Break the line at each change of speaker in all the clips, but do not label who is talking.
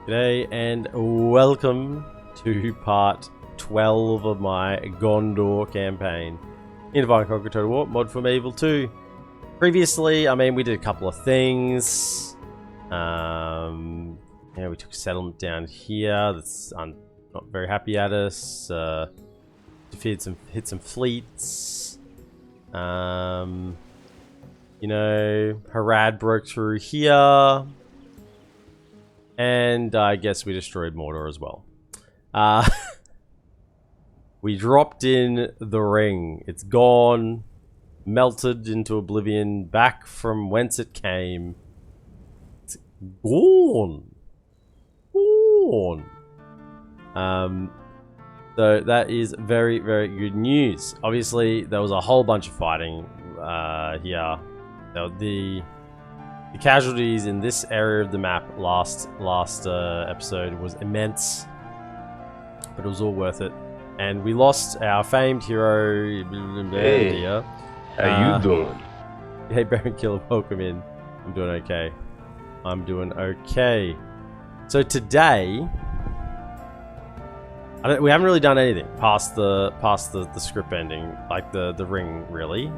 G'day and welcome to part 12 of my Gondor campaign in Divine Conquer Total War, Mod from Evil 2. Previously, we did a couple of things. We took a settlement down here that's not very happy at us. Hit some fleets. Harad broke through here. And I guess we destroyed Mordor as well. We dropped in the ring. It's gone, melted into oblivion, back from whence it came. It's gone. Gone. So that is very, very good news. Obviously, there was a whole bunch of fighting here. The casualties in this area of the map last episode was immense, but it was all worth it. And we lost our famed hero.
Hey, how you doing?
Hey, Baron Killer, welcome in. I'm doing okay. I'm doing okay. So today, we haven't really done anything past the script ending, like the ring, really.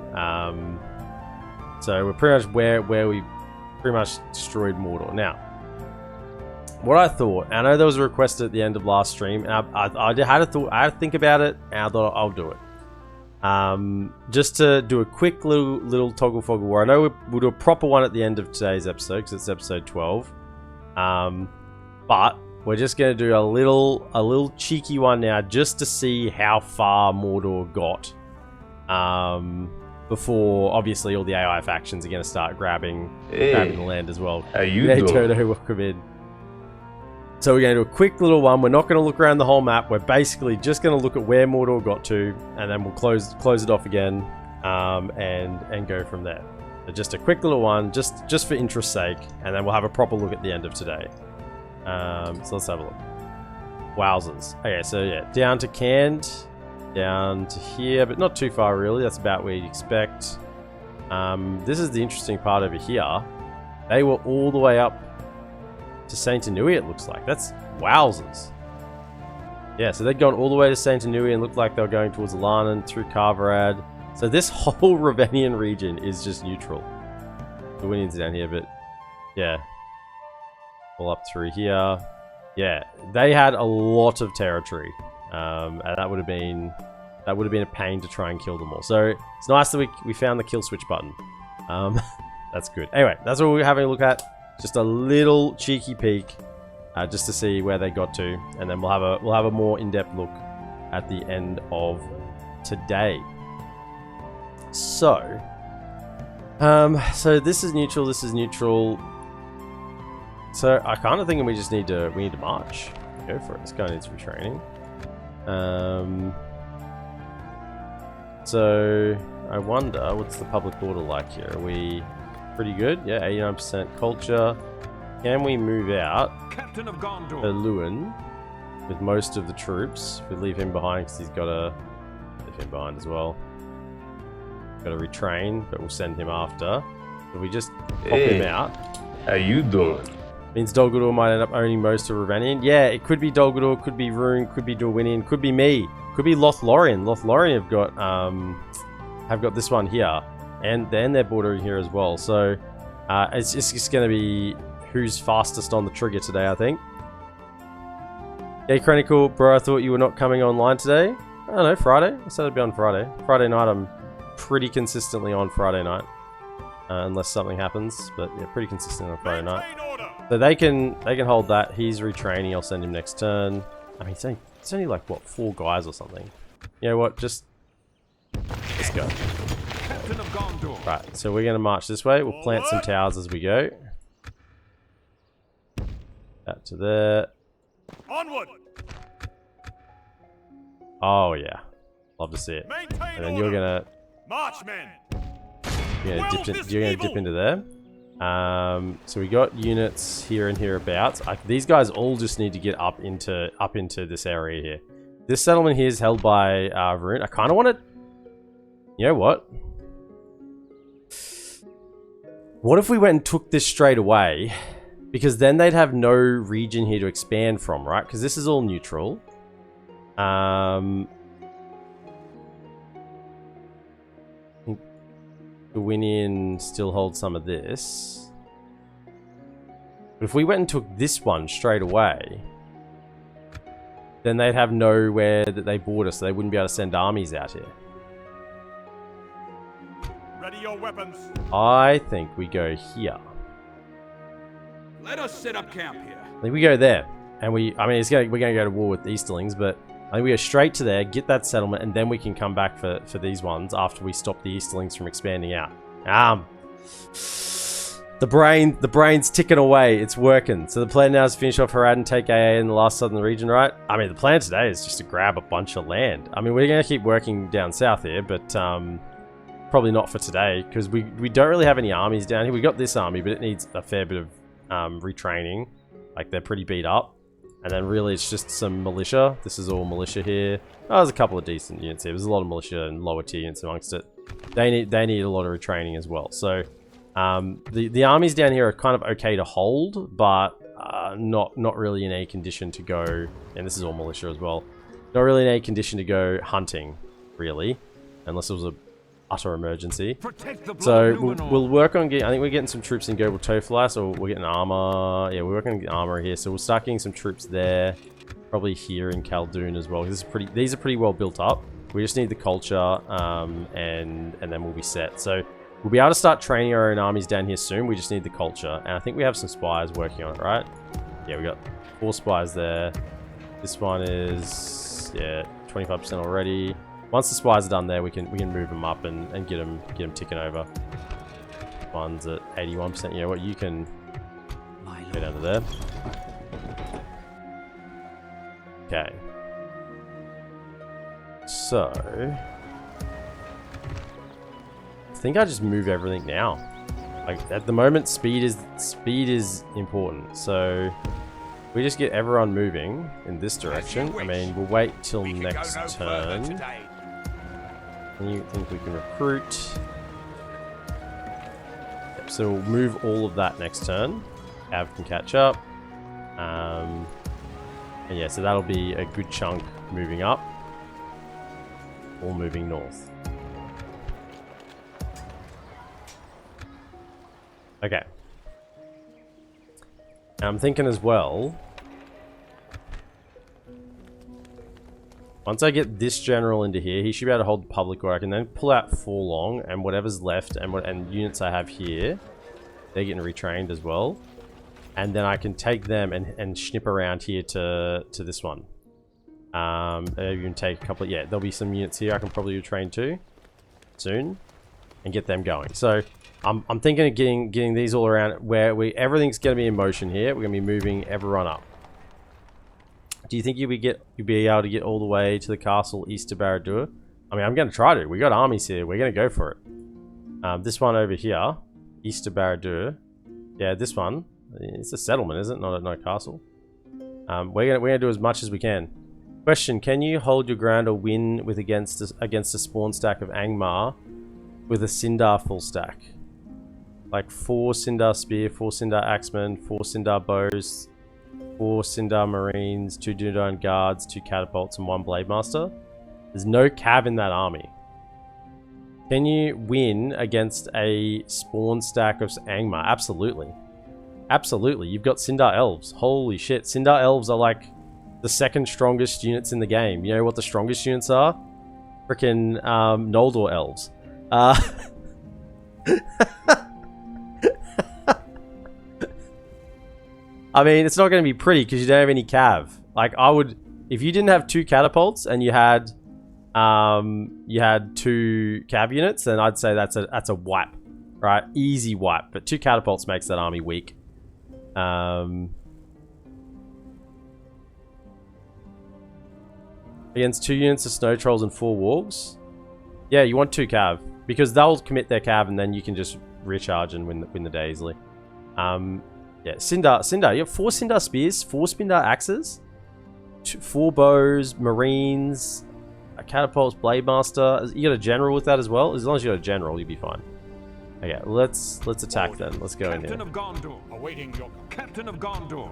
So we're pretty much where we pretty much destroyed Mordor. Now, what I thought, and I know there was a request at the end of last stream, and I had to think about it, and I thought I'll do it. Just to do a quick little toggle foggle war. I know we'll do a proper one at the end of today's episode, because it's episode 12. But we're just going to do a little cheeky one now, just to see how far Mordor got. Before, obviously, all the AI factions are going to start grabbing the land as well.
How you doing?
Toto, welcome in. So we're going to do a quick little one. We're not going to look around the whole map. We're basically just going to look at where Mordor got to, and then we'll close it off again, and go from there. So just a quick little one, just for interest's sake, and then we'll have a proper look at the end of today. So let's have a look. Wowzers. Okay, so yeah, down to Canned. Down to here, but not too far really. That's about where you'd expect. This is the interesting part over here. They were all the way up to Saint Anui, it looks like. That's wowzers. Yeah, so they'd gone all the way to Saint Anui and looked like they were going towards Alanan through Carvarad. So this whole Ravenian region is just neutral. The Winians down here, but yeah. All up through here. Yeah, they had a lot of territory. And that would have been a pain to try and kill them all. So it's nice that we found the kill switch button. That's good. Anyway, that's what we're having a look at. Just a little cheeky peek, just to see where they got to, and then we'll have a more in-depth look at the end of today. So, so this is neutral. This is neutral. So I kind of think we need to march. Go for it. This guy needs retraining. So I wonder, what's the public order like here? Are we pretty good? Yeah, 89% culture. Can we move out
Captain of Gondor
Lewin with most of the troops? We leave him behind because he's got to leave him behind as well. Got to retrain, but we'll send him after. So we just pop him out.
How you doing?
Means Dol Guldur might end up owning most of Ravenian. Yeah, it could be Dol Guldur, could be Rune, could be Dorwinian, could be me, could be Lothlorien. Lothlorien have got this one here, and then they're bordering here as well. So it's just going to be who's fastest on the trigger today, I think. Hey, Chronicle, bro, I thought you were not coming online today. I don't know, Friday. I said I'd be on Friday. Friday night, I'm pretty consistently on Friday night, unless something happens. But yeah, pretty consistent on Friday night. So they can hold that. He's retraining. I'll send him next turn. I mean, it's only like, what, 4 guys or something. You know what? Just let's go.
Captain of Gondor.
Right, so we're going to march this way. We'll plant some towers as we go. That to there.
Onward.
Oh, yeah. Love to see it. And then you're going to...
Marchmen.
You're going to dip into there. So we got units here and hereabouts. These guys all just need to get up into this area here. This settlement here is held by Rune. I kind of want it. You know what? What if we went and took this straight away, Because then they'd have no region here to expand from, right? Because this is all neutral. I think Gwinian still holds some of this. But if we went and took this one straight away, then they'd have nowhere that they border, so they wouldn't be able to send armies out here.
Ready your weapons.
I think we go here.
Let us set up camp here.
I think we go there. And we're going to go to war with the Easterlings, but I think we go straight to there, get that settlement, and then we can come back for these ones after we stop the Easterlings from expanding out. The brain's ticking away. It's working. So the plan now is to finish off Harad and take AA in the last southern region, right? I mean, the plan today is just to grab a bunch of land. I mean, we're going to keep working down south here, but probably not for today, because we don't really have any armies down here. We got this army, but it needs a fair bit of retraining. Like, they're pretty beat up. And then really it's just some militia. This is all militia here. Oh, there's a couple of decent units here. There's a lot of militia and lower tier units amongst it. They need a lot of retraining as well. So the armies down here are kind of okay to hold, but not really in a condition to go. And this is all militia as well. Not really in a condition to go hunting, really, unless it was a utter emergency. So we'll work on getting. I think we're getting some troops in Gobel Tofly, so we're getting armor. Yeah, we're working on getting armor here, so we'll start getting some troops there. Probably here in Khaldun as well. These are pretty well built up. We just need the culture, and then we'll be set. So we'll be able to start training our own armies down here soon. We just need the culture, and I think we have some spies working on it, right? Yeah, we got 4 spies there. This one is 25% already. Once the spies are done there, we can move them up and get them ticking over. One's at 81%. You know what? You can go down to there. Okay. So I think I just move everything now. Like at the moment, speed is important. So we just get everyone moving in this direction. I mean, we'll wait till next turn. And you think we can recruit? Yep, so we'll move all of that next turn. Av can catch up. And yeah, so that'll be a good chunk moving up. All moving north. Okay. And I'm thinking as well, once I get this general into here, he should be able to hold the public order. I can then pull out Forlong and whatever's left and units I have here, they're getting retrained as well. And then I can take them and snip around here to this one. You can take a couple of, yeah, there'll be some units here I can probably retrain to soon and get them going. So I'm thinking of getting these all around where everything's going to be in motion here. We're going to be moving everyone up. Do you think you'll be able to get all the way to the castle east of Barad-dûr? I mean, I'm going to try to. We got armies here. We're going to go for it. This one over here, east of Barad-dûr. Yeah, this one. It's a settlement, isn't it? Not a castle. We're gonna do as much as we can. Question: can you hold your ground or win with against a spawn stack of Angmar with a Sindar full stack? Like 4 Sindar spear, 4 Sindar axemen, 4 Sindar bows, 4 Sindar marines, 2 Dunedain guards, 2 catapults, and 1 blade master. There's no cav in that army. Can you win against a spawn stack of Angmar? Absolutely. Absolutely. You've got Sindar elves. Holy shit. Sindar elves are like the 2nd strongest units in the game. You know what the strongest units are? Frickin' Noldor elves. I mean, it's not going to be pretty because you don't have any cav. Like, I would, if you didn't have 2 catapults and you had 2 cav units, then I'd say that's a wipe, right? Easy wipe. But 2 catapults makes that army weak. Against 2 units of snow trolls and 4 wargs. Yeah, you want 2 cav because they'll commit their cav and then you can just recharge and win the day easily. Yeah, Sindar. You have 4 Sindar spears, 4 Sindar axes, 4 bows, marines, a catapults, blade master. You got a general with that as well. As long as you got a general, you'll be fine. Okay, let's attack then. Let's go in here.
Captain of Gondor, awaiting your command. Captain of Gondor.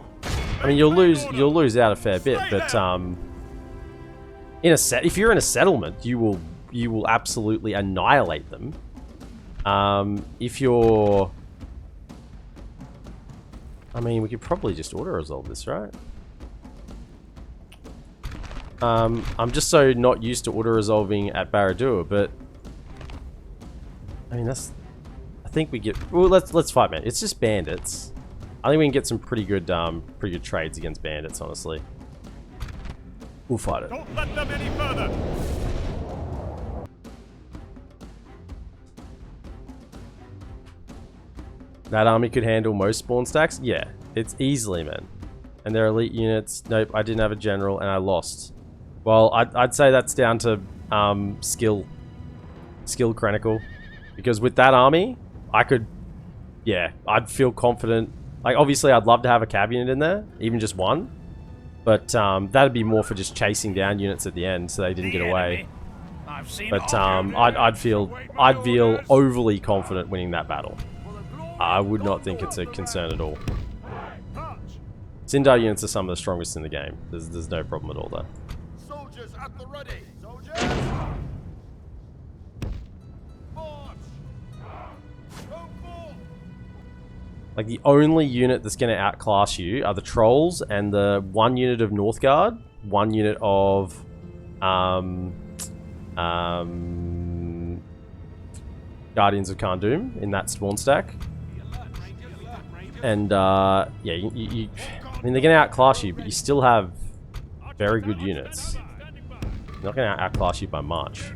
I mean, you'll lose out a fair bit, but if you're in a settlement, you will absolutely annihilate them. If you're, I mean, we could probably just auto-resolve this, right? I'm just so not used to auto-resolving at Barad-dûr, but I mean, I think we get. Well, let's fight, man. It's just bandits. I think we can get some pretty good trades against bandits. Honestly, we'll fight it.
Don't let them any further.
That army could handle most spawn stacks. Yeah, it's easily, man. And they're elite units. Nope, I didn't have a general, and I lost. Well, I'd say that's down to skill chronicle, because with that army, I could, yeah, I'd feel confident. Like, obviously, I'd love to have a cab unit in there, even just one, but that'd be more for just chasing down units at the end, so they didn't get away. But I'd feel overly confident winning that battle. I would not think it's a concern at all. Sindar units are some of the strongest in the game. There's no problem at all there.
Soldiers at the ready. Soldiers. March. Go forth.
Like, the only unit that's going to outclass you are the trolls and the one unit of Northguard, one unit of Guardians of Khar'dûm in that spawn stack. And yeah, I mean, they're going to outclass you, but you still have very good units. They're not going to outclass you by much.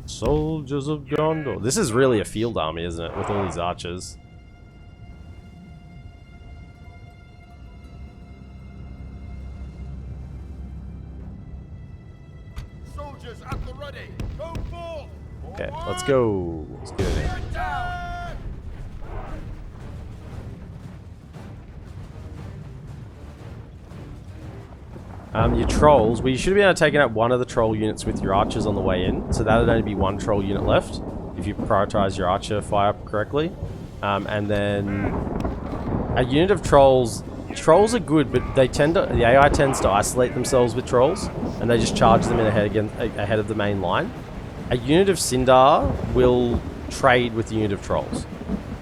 Soldiers of Gondor. This is really a field army, isn't it? With all these archers.
Soldiers at the ready. Go forth.
Okay, let's go. Let's get in there. Your trolls. Well, you should have been able to take out one of the troll units with your archers on the way in. So that would only be one troll unit left if you prioritize your archer fire correctly. And then a unit of trolls. Trolls are good, but they the AI tends to isolate themselves with trolls, and they just charge them in ahead of the main line. A unit of Sindar will trade with the unit of trolls.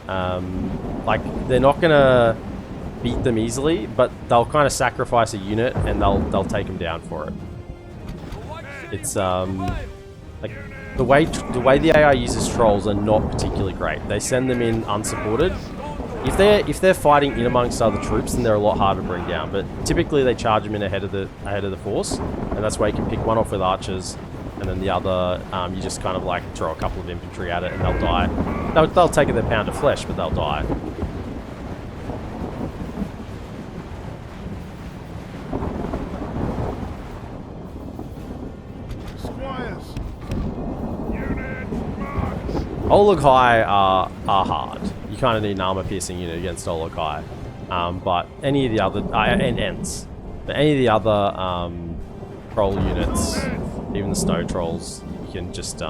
Like, they're not gonna beat them easily, but they'll kind of sacrifice a unit and they'll take them down for it. It's like the way the AI uses trolls are not particularly great. They send them in unsupported. If they're fighting in amongst other troops, then they're a lot harder to bring down. But typically they charge them in ahead of the force, and that's why you can pick one off with archers, and then the other you just kind of like throw a couple of infantry at it, and they'll die. They'll take their pound of flesh, but they'll die. Ologhai are hard. You kind of need an armor-piercing unit against Ologhai. But any of the other... and Ents. But any of the other troll units, even the snow trolls, you can just...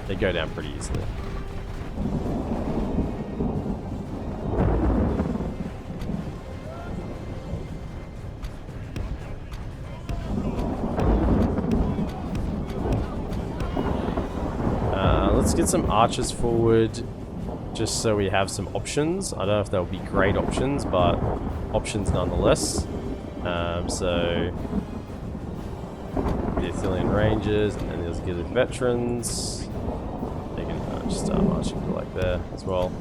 they go down pretty easily. Let's get some archers forward, just so we have some options. I don't know if they'll be great options, but options nonetheless. So the Athelian Rangers, and then there's Gilead Veterans. They can just start marching to like there as well.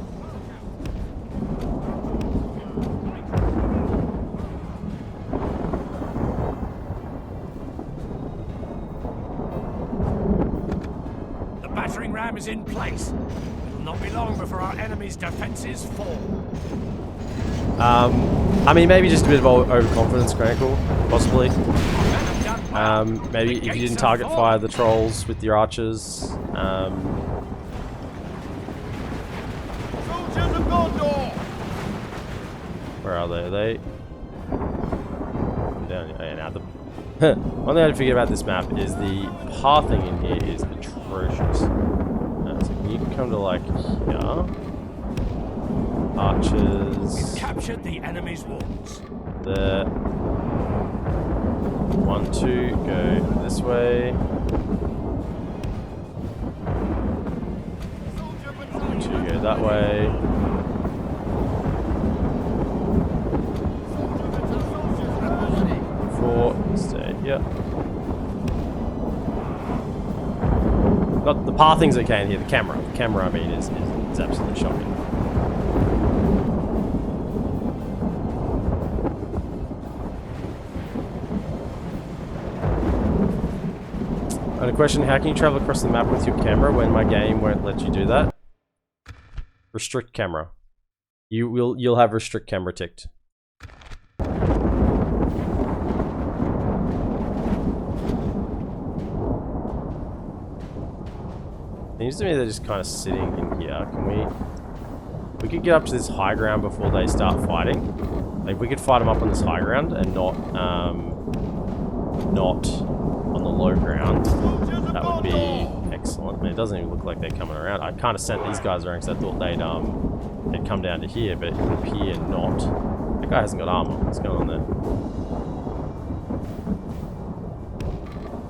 Ram is in place. It'll not be long before our enemy's defenses fall.
I mean, maybe just a bit of overconfidence, Chronicle, possibly. Maybe if you didn't target fire the trolls with your archers.
Soldiers of Gondor.
Where are they? Are they? down here. Oh, yeah, now the one thing I forget about this map is the pathing in here is atrocious. So you can come to like here. Archers.
We've captured the enemy's walls.
There. 1, 2, go this way. 2, go that way. 4, stay here. Not the pathing's okay in here. The camera I mean is absolutely shocking. And a question, how can you travel across the map with your camera when my game won't let you do that? Restrict camera. You'll have restrict camera ticked. Seems to me they're just kind of sitting in here. Can we could get up to this high ground before they start fighting. Like we could fight them up on this high ground and not on the low ground. That would be excellent. I mean, it doesn't even look like they're coming around. I kind of sent these guys around because I thought they'd come down to here, but it would appear not. That guy hasn't got armor. What's going on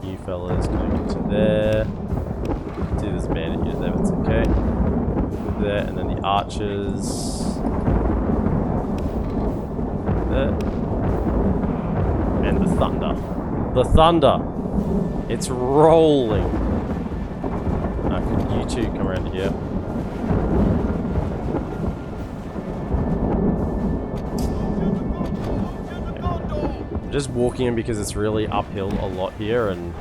there? You fellas gonna get to there. See this bandit here there, that's okay. There, and then the archers. There. And the thunder. The thunder! It's rolling! Could you two come around here? Okay. I'm just walking in because it's really uphill a lot here and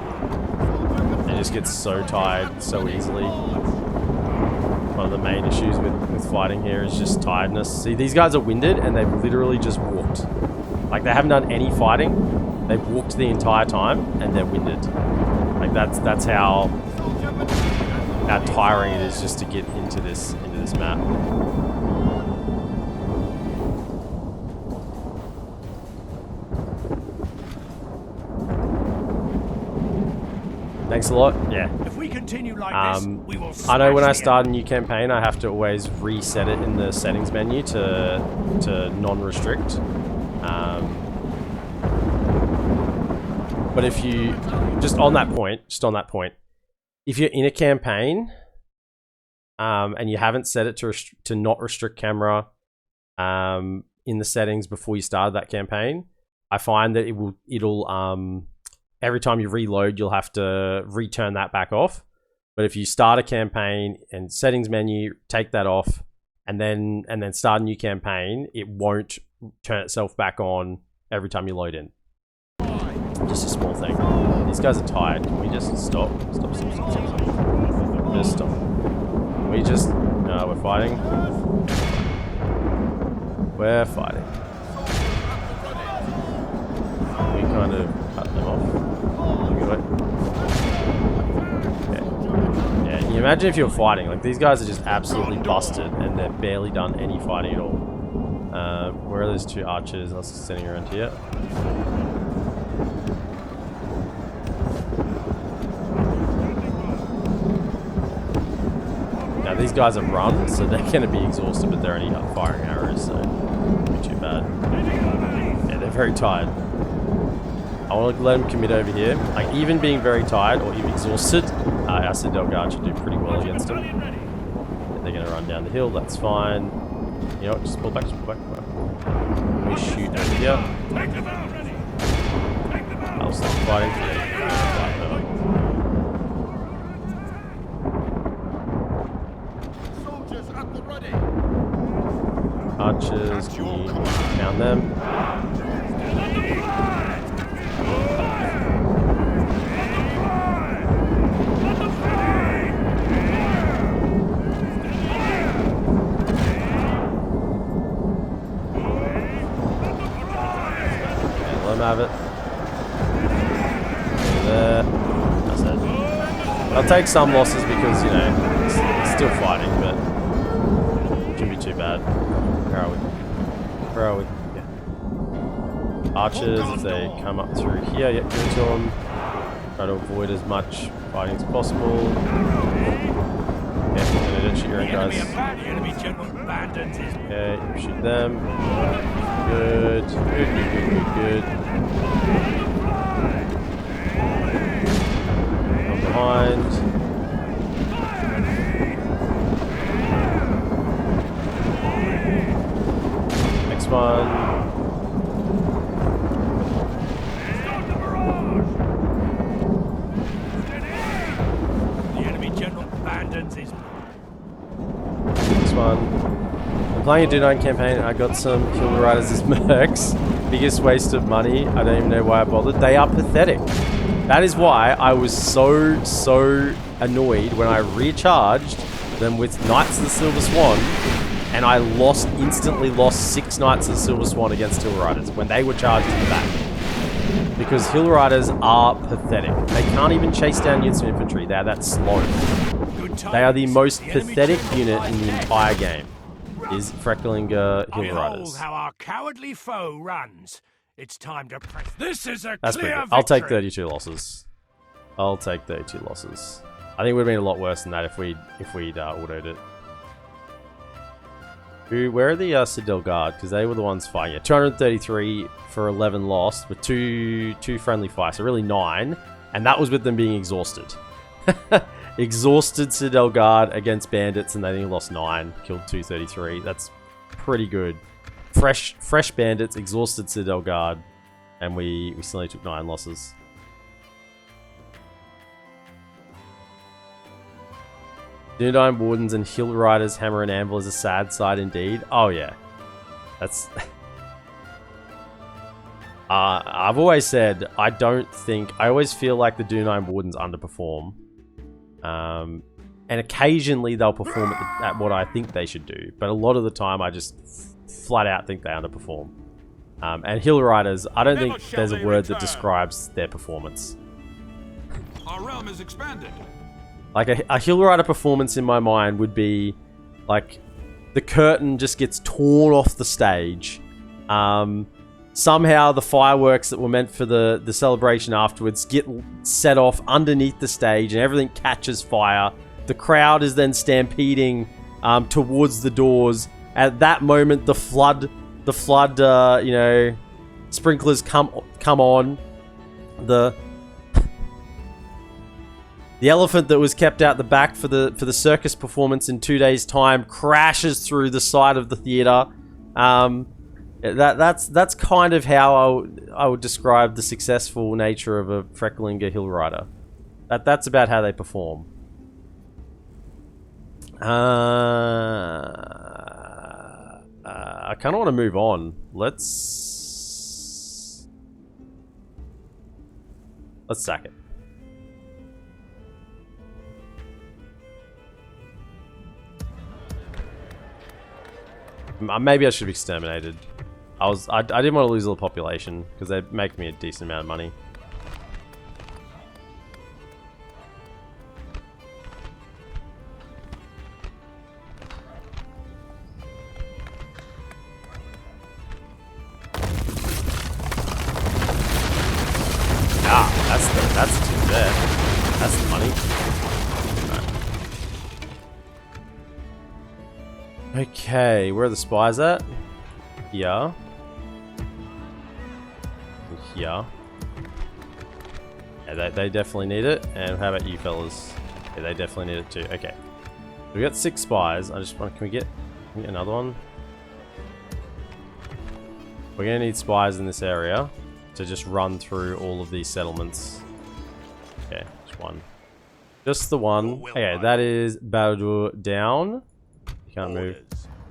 it just gets so tired so easily. One of the main issues with fighting here is just tiredness. See, these guys are winded and they've literally just walked. Like, they haven't done any fighting. They've walked the entire time and they're winded. Like, that's how tiring it is just to get into this map. Thanks a lot. Yeah.
If we continue like this, we will
I know when I
smash the
start a new campaign, I have to always reset it in the settings menu to non-restrict. But if you just on that point, if you're in a campaign and you haven't set it to not restrict camera in the settings before you started that campaign, I find that it'll every time you reload, you'll have to return that back off. But if you start a campaign and settings menu, take that off, and then start a new campaign, it won't turn itself back on every time you load in. Just a small thing. These guys are tired. Can we just stop? Stop. Just stop. Can we just... No, we're fighting. We're fighting. We kind of cut them off. Okay. Yeah, can you imagine if you're fighting? Like, these guys are just absolutely busted and they've barely done any fighting at all. Where are those two archers? I was standing around here. Now these guys have run, so they're going to be exhausted, but they're only firing arrows, so it won't be too bad. Yeah, they're very tired. I want to let them commit over here. Like, even being very tired or even exhausted, our Citadel Guard should do pretty well against them. Yeah, they're going to run down the hill, that's fine. You know what, just pull back, pull back. We shoot over here. I'll stop fighting. Archers, can you down them? Let them have it. There. That's it. I'll take some losses because, you know, it's still fighting, but it shouldn't be too bad. Where are we? Yeah. archers, if they come up through here, give it to them. Try to avoid as much fighting as possible. Yeah, don't shoot your own guys. Okay, shoot them. Good. Good. Come behind. Next one. One. I'm playing a Dunedain campaign and I got some Hill Riders as mercs. Biggest waste of money. I don't even know why I bothered. They are pathetic. That is why I was so annoyed when I recharged them with Knights of the Silver Swan and I instantly lost 6 Knights of the Silver Swan against Hill Riders when they were charged in the back. Because Hill Riders are pathetic. They can't even chase down units of infantry. They're that slow. They are the most pathetic unit in the entire game. Is Frecklinger Hill Riders.
How our cowardly foe runs. It's time to press. This is a
That's
clear
pretty good.
victory.
I'll take 32 losses. I'll take 32 losses. I think it would have been a lot worse than that if we'd autoed it. Where are the Citadel Guard? Because they were the ones fighting. Yeah, 233 for 11 lost with two friendly fights. So really 9. And that was with them being exhausted. Exhausted Citadel Guard against bandits and they only lost 9. Killed 233. That's pretty good. Fresh bandits, exhausted Citadel Guard. And we still only took 9 losses. Dunedain Wardens and Hill Riders Hammer and Anvil is a sad sight indeed. Oh yeah. That's... I've always said, I always feel like the Dunedain Wardens underperform. And occasionally they'll perform at what I think they should do. But a lot of the time I just flat out think they underperform. And Hill Riders, I don't think there's a word that describes their performance.
Our realm is expanded.
Like a Hill Rider performance in my mind would be like the curtain just gets torn off the stage. Somehow the fireworks that were meant for the celebration afterwards get set off underneath the stage and everything catches fire. The crowd is then stampeding towards the doors. At that moment, the flood, you know, sprinklers come on. The elephant that was kept out the back for the circus performance in 2 days' time crashes through the side of the theater. That's kind of how I would describe the successful nature of a Frecklinger Hill Rider. That's about how they perform. I kind of want to move on. Let's sack it. Maybe I should have exterminated. I didn't want to lose all the population because they make me a decent amount of money. That's the two there. That's the money. Right. Okay, where are the spies at? Here. Here. Yeah, they definitely need it. And how about you fellas? Yeah, they definitely need it too. Okay. We got 6 spies. I just want. Can we get another one? We're gonna need spies in this area to just run through all of these settlements. Okay, just one. Just the one. Okay, that is Barad-dûr down. You can't move.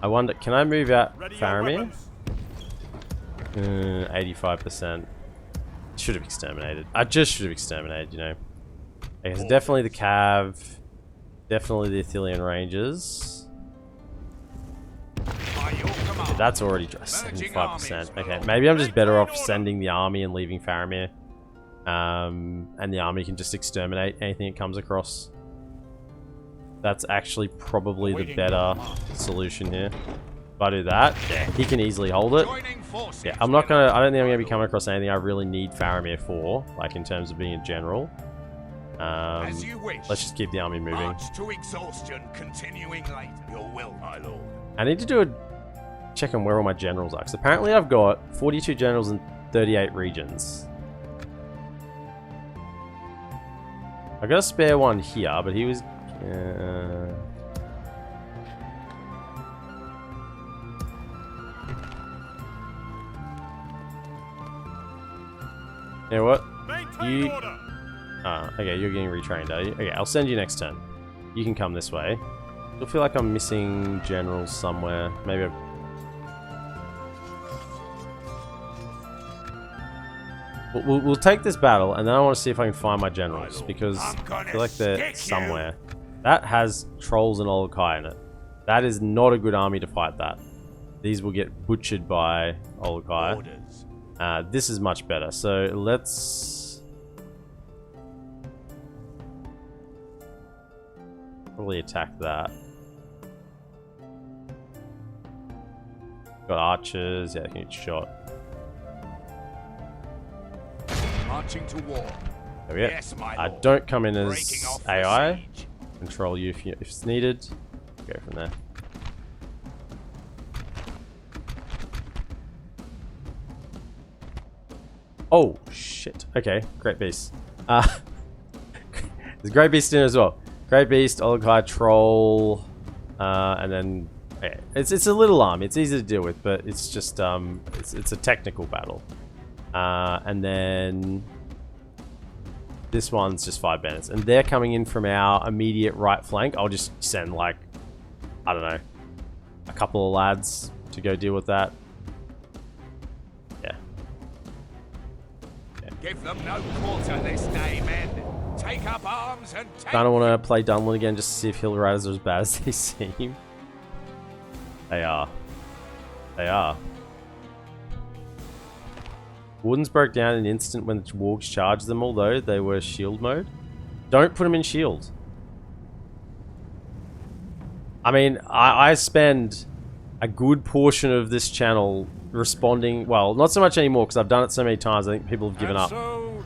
I wonder, can I move out Faramir? 85%. Should have exterminated. I just should have exterminated, you know. Okay, so definitely the Cav. Definitely the Athelian Rangers. Okay, that's already 75%. Okay, maybe I'm just better off sending the army and leaving Faramir. And the army can just exterminate anything it comes across. That's actually probably the better solution here. If I do that, yeah, he can easily hold it. Yeah, I don't think I'm gonna be coming across anything I really need Faramir for, like in terms of being a general.
As you wish.
Let's just keep the army moving.
March to exhaustion, continuing later. Your will, my lord.
I need to do a check on where all my generals are, because apparently I've got 42 generals in 38 regions. I got a spare one here, but he was... You know what?
Maintain order.
Okay, you're getting retrained, are you? Okay, I'll send you next turn. You can come this way. I feel like I'm missing generals somewhere. Maybe we'll take this battle, and then I want to see if I can find my generals, because I feel like they're somewhere. That has trolls and Olokai in it. That is not a good army to fight that. These will get butchered by Olokai. This is much better, so let's probably attack that. Got archers, yeah, they can get shot.
Marching to war.
There we go.
Yes, my lord.
Don't come in as
Breaking off the
AI.
siege.
Control you if it's needed. Go from there. Oh shit. Okay, Great Beast. There's Great Beast in as well. Great Beast, Olokai, Troll, and then okay. It's a little army. It's easy to deal with, but it's just it's a technical battle. And then this one's just 5 bandits, and they're coming in from our immediate right flank. I'll just send like, I don't know, a couple of lads to go deal with that. Yeah.
Give them no quarter this day, men. Take up arms and take...
I don't want to play Dunlin again just to see if hill riders are as bad as they seem. They are. They are. Wardens broke down in an instant when the wargs charged them, although they were shield mode. Don't put them in shield. I mean, I spend a good portion of this channel responding, well, not so much anymore because I've done it so many times, I think people have given up.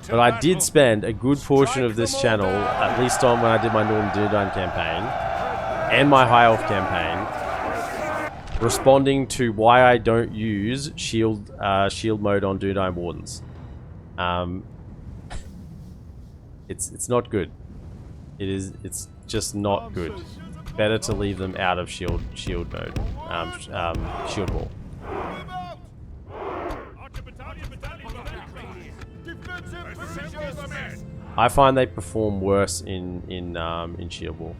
But I did spend a good portion of this channel, at least on when I did my Northern Dunedain campaign, and my High Elf campaign, responding to why I don't use shield mode on Dunedain Wardens. It's not good. It's just not good. Better to leave them out of shield mode. Shield wall. I find they perform worse in shield wall.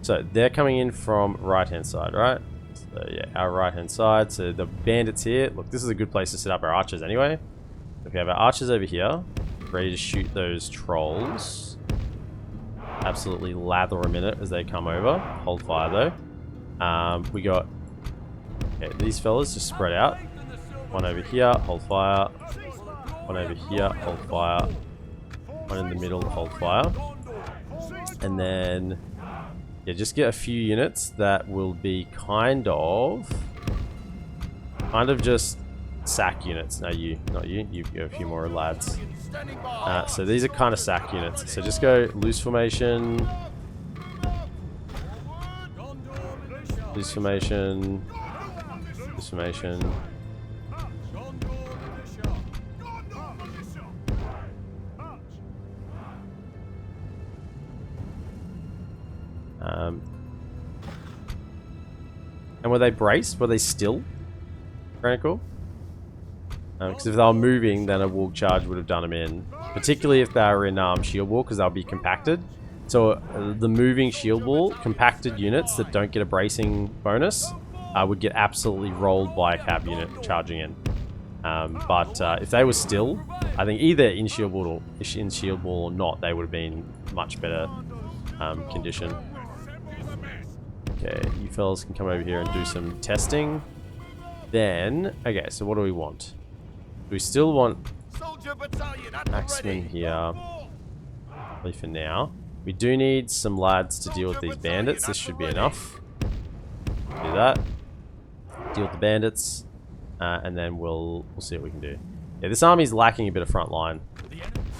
So they're coming in from right hand side, right? So yeah, our right hand side. So the bandits here. Look, this is a good place to set up our archers anyway. If we have our archers over here, ready to shoot those trolls. Absolutely lather them in it as they come over. Hold fire though. We got these fellas just spread out. One over here, hold fire. One over here, hold fire. One in the middle, hold fire. And then yeah, just get a few units that will be kind of just sack units. No, not you. You have a few more lads. So these are kind of sack units. So just go loose formation. Loose formation. Loose formation. And were they braced? Were they still? Very cool. Because if they were moving, then a warg charge would have done them in. Particularly if they were in shield wall, because they'll be compacted. So the moving shield wall, compacted units that don't get a bracing bonus would get absolutely rolled by a cab unit charging in. But if they were still, I think either in shield wall or not, they would have been much better condition. Okay, you fellas can come over here and do some testing. Then, okay, so what do we want? Do we still want Axemen here? Probably for now. We do need some lads to deal with these bandits. This should be enough. Do that. Deal with the bandits. And then we'll see what we can do. Yeah, this army's lacking a bit of front line.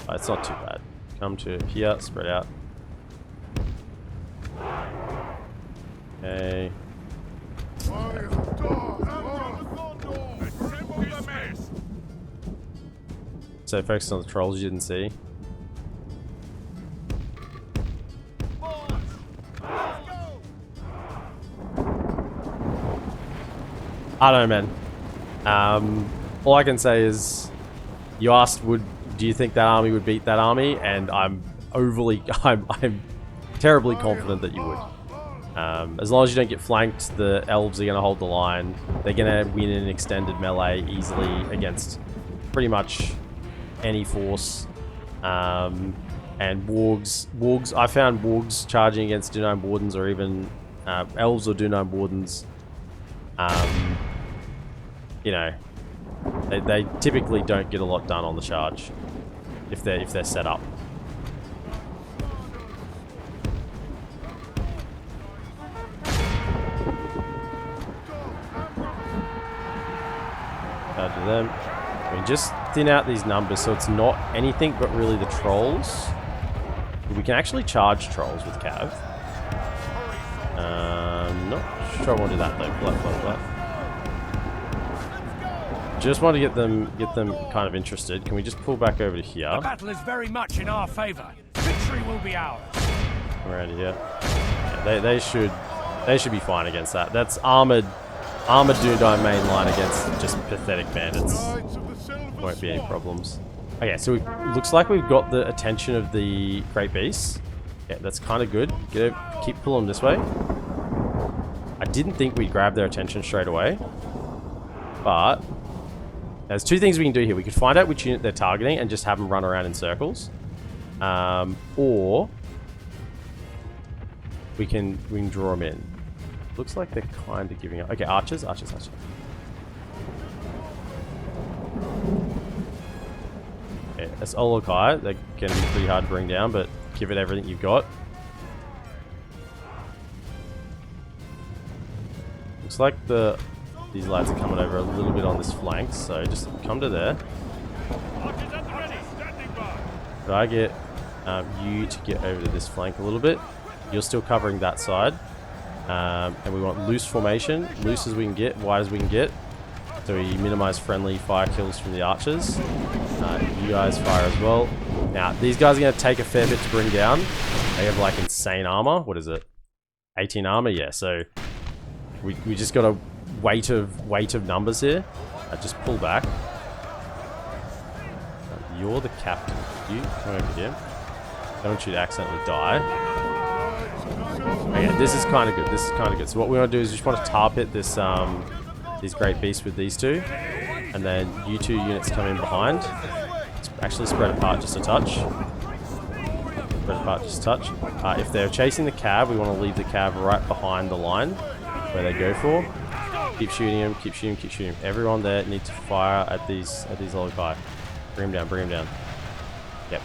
But it's not too bad. Come to here, spread out. Okay. So focus on the trolls you didn't see. I don't know, man. All I can say is, you asked, do you think that army would beat that army? And I'm terribly confident that you would. As long as you don't get flanked, the elves are going to hold the line. They're going to win an extended melee easily against pretty much any force. And wargs, I found wargs charging against Dunedain wardens, or even elves or Dunedain wardens. You know, they typically don't get a lot done on the charge if they're set up. To them. I mean, just thin out these numbers so it's not anything but really the trolls. We can actually charge trolls with cav. Not sure I want to do that though. Blah. Just want to get them kind of interested. Can we just pull back over to here?
The battle is very much in our favor. Victory will be ours.
Around here. Yeah, they should be fine against that. That's armored Dunedain main line against just pathetic bandits. Won't be any problems. Okay, so looks like we've got the attention of the Great Beasts. Yeah, that's kind of good. Keep pulling this way. I didn't think we'd grab their attention straight away, but there's two things we can do here. We could find out which unit they're targeting and just have them run around in circles, or we can draw them in. Looks like they're kind of giving up. Okay, archers. Okay, that's Olokai. They're going to be pretty hard to bring down, but give it everything you've got. Looks like these lads are coming over a little bit on this flank, so just come to there. Could I get you to get over to this flank a little bit? You're still covering that side. And we want loose formation, loose as we can get, wide as we can get, so we minimize friendly fire kills from the archers. You guys fire as well. Now these guys are going to take a fair bit to bring down. They have like insane armor. What is it? 18 armor. Yeah. So we just got a weight of numbers here. Just pull back. You're the captain. You come over here. Don't want you to accidentally die. Okay, this is kind of good. So what we want to do is we just want to tar pit this these great beasts with these two, and then you two units come in behind. Let's actually spread apart just a touch. If they're chasing the cav, we want to leave the cav right behind the line where they go for. Keep shooting them. Keep shooting them. Everyone there needs to fire at these little guy. Bring him down. Yep.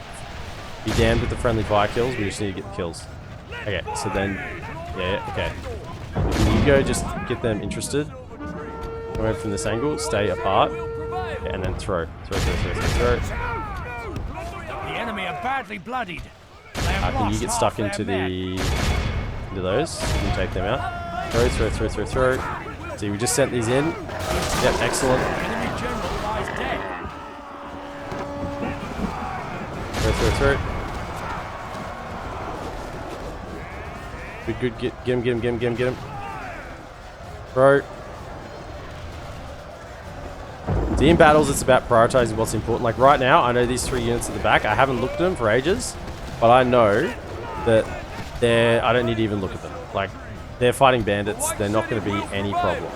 Be damned with the friendly fire kills. We just need to get the kills. Okay, so then, yeah, okay. You go, just get them interested. Come over from this angle, stay apart, yeah, and then throw.
The enemy are badly bloodied.
Can you get stuck into those? You can take them out. Throw. See, we just sent these in. Yep, excellent.
Enemy general lies dead.
Throw. Good. Get him. Bro. See, in battles, it's about prioritizing what's important. Like right now, I know these 3 units at the back. I haven't looked at them for ages, but I know that I don't need to even look at them. Like, they're fighting bandits. They're not going to be any problem.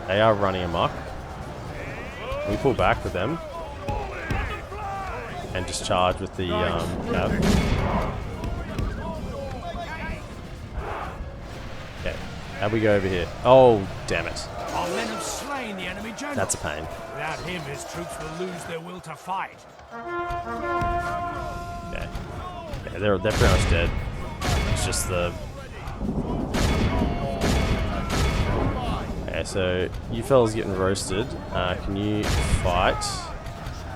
They are running amok. We pull back with them and just charge with the cav. How'd we go over here? Oh, damn it.
Our men have slain the enemy general.
That's a pain.
Without him, his troops will lose their will to fight.
Yeah, they're pretty much dead. It's just the... Okay, so you fellas getting roasted. Can you fight?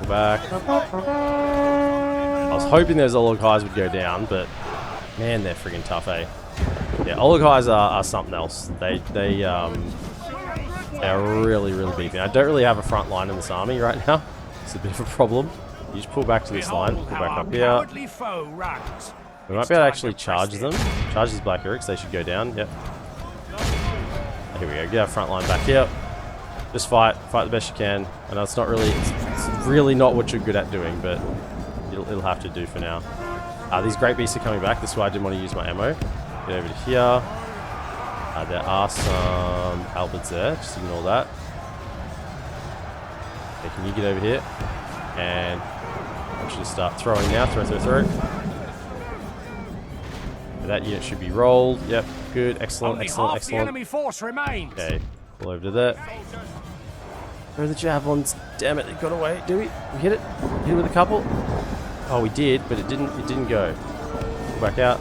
Go back. I was hoping those Ologais would go down, but man, they're friggin' tough, eh? Yeah, Ologais are something else. They're really, really beefy. I don't really have a front line in this army right now. It's a bit of a problem. You just pull back to this line, pull back up here. We might be able to actually charge them. Charge these Black Orcs, they should go down. Yep. Here we go. Get our front line back here. Just fight the best you can. I know it's not really, it's really not what you're good at doing, but it'll have to do for now. These Great Beasts are coming back. This is why I didn't want to use my ammo. Get over to here. There are some halberds there. Just ignore that. Okay, can you get over here? And I want you to start throwing now. Throw. That unit should be rolled. Yep, good, excellent.
The enemy force remains.
Okay, pull over to that. Throw the javelins. Damn it, it got away. Do we? We hit it? Hit it with a couple? Oh, we did, but it didn't go. Pull back out.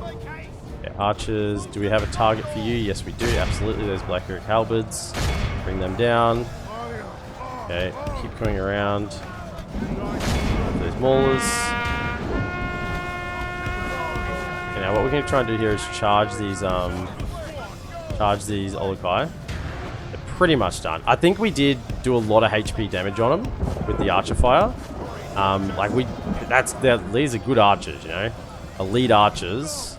Okay, archers. Do we have a target for you? Yes, we do. Absolutely. Those Black Orc halberds. Bring them down. Okay, keep going around. Those maulers. Okay, now what we're going to try and do here is charge these Olokai. They're pretty much done. I think we did do a lot of HP damage on them with the archer fire. These are good archers, you know, elite archers.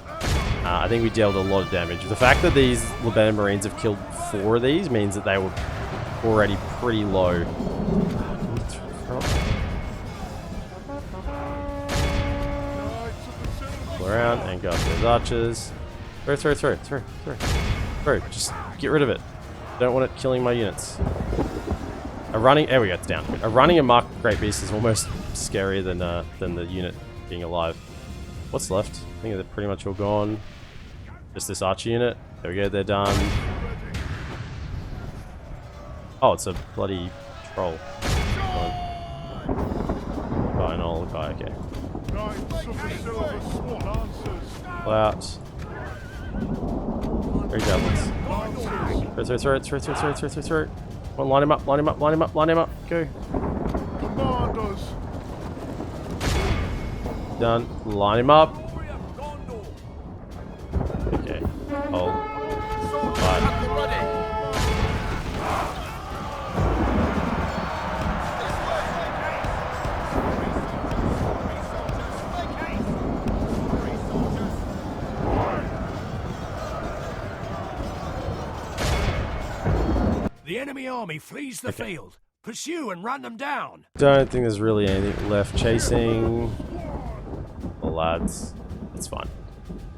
I think we dealt a lot of damage. The fact that these Lebanon Marines have killed 4 of these means that they were already pretty low. Pull around and go after those archers. Throw. Just get rid of it. Don't want it killing my units. There we go, it's down. A running and marked Great Beast is almost scarier than the unit being alive. What's left? I think they're pretty much all gone. Just this archer unit. There we go, they're done. Oh, it's a bloody troll. Final guy, okay. Pull out. There you go. Throw. Come on, line him up. Go. Done. Line him up. Okay. Hold. Fire.
The enemy army flees the field. Pursue and run them down.
Don't think there's really anything left chasing. The lads. It's fine.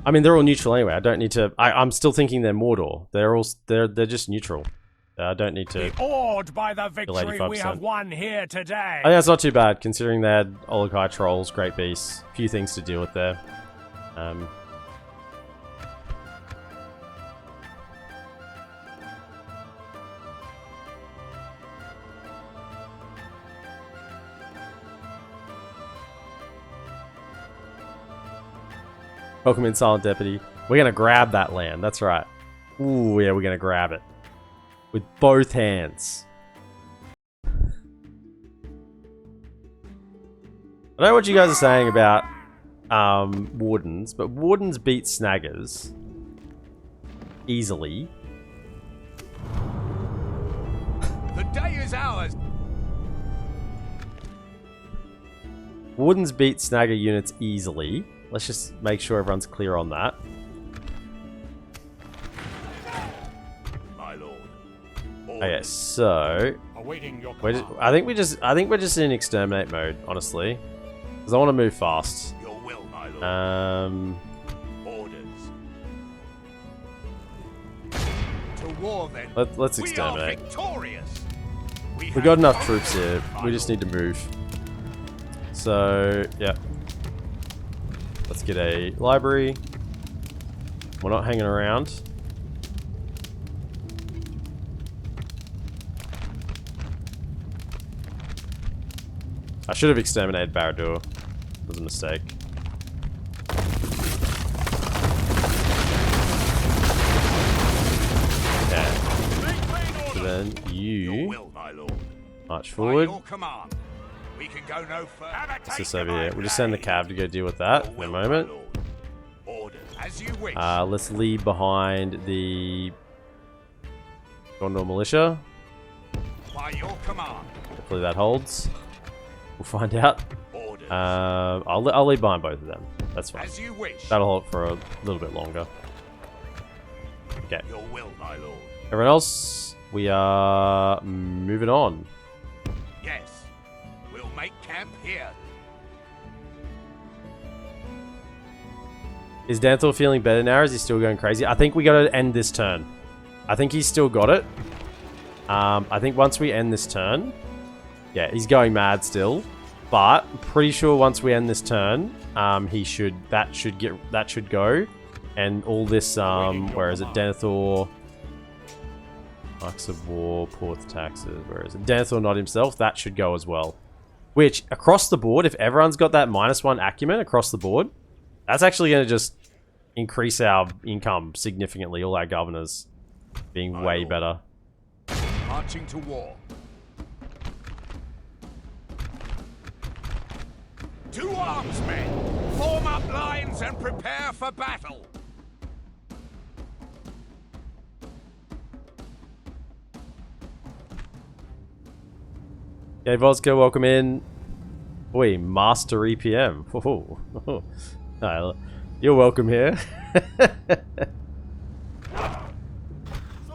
I mean, they're all neutral anyway. I don't need to. I'm still thinking they're Mordor. They're just neutral. I don't need to.
Awed by the victory we have won here today.
I think that's not too bad considering they had Olokai trolls, Great Beasts, a few things to deal with there. Welcome in, Silent Deputy. We're going to grab that land. That's right. Ooh, yeah, we're going to grab it. With both hands. I don't know what you guys are saying about Wardens, but Wardens beat Snaggers easily.
The day is ours.
Wardens beat Snagger units easily. Let's just make sure everyone's clear on that.
My lord.
Okay, so I think we're just in exterminate mode, honestly, because I want to move fast.
Your will, my lord. Orders. To war then.
Let's exterminate.
We are victorious.
We got enough troops here. We just need to move. So yeah. Let's get a library. We're not hanging around. I should have exterminated Barad-dûr. It was a mistake. Okay. then
Your
you
will, my lord.
march
By
forward.
your command, we can go no further.
It's just over here. We'll just send the cav to go deal with that in a moment.
Order as you wish.
Let's leave behind the Gondor militia.
By your command.
Hopefully that holds. We'll find out.
Orders.
I'll leave behind both of them. That's fine.
As you wish.
That'll hold for a little bit longer. Okay.
Your will, my lord.
Everyone else, we are moving on.
Yes. We'll make camp here.
Is Denethor feeling better now, or is he still going crazy? I think we got to end this turn. I think he's still got it. I think once we end this turn... Yeah, he's going mad still. But I'm pretty sure once we end this turn, that should go. And all this, where is it? Denethor... Marks of War, Porth Taxes, where is it? Denethor not himself, that should go as well. Which, across the board, if everyone's got that -1 acumen across the board, that's actually going to just increase our income significantly, all our governors being way better.
Marching to war. To arms, men! Form up lines and prepare for battle!
Okay, Vosca, welcome in. Boy, Master EPM. Oh. You're welcome here.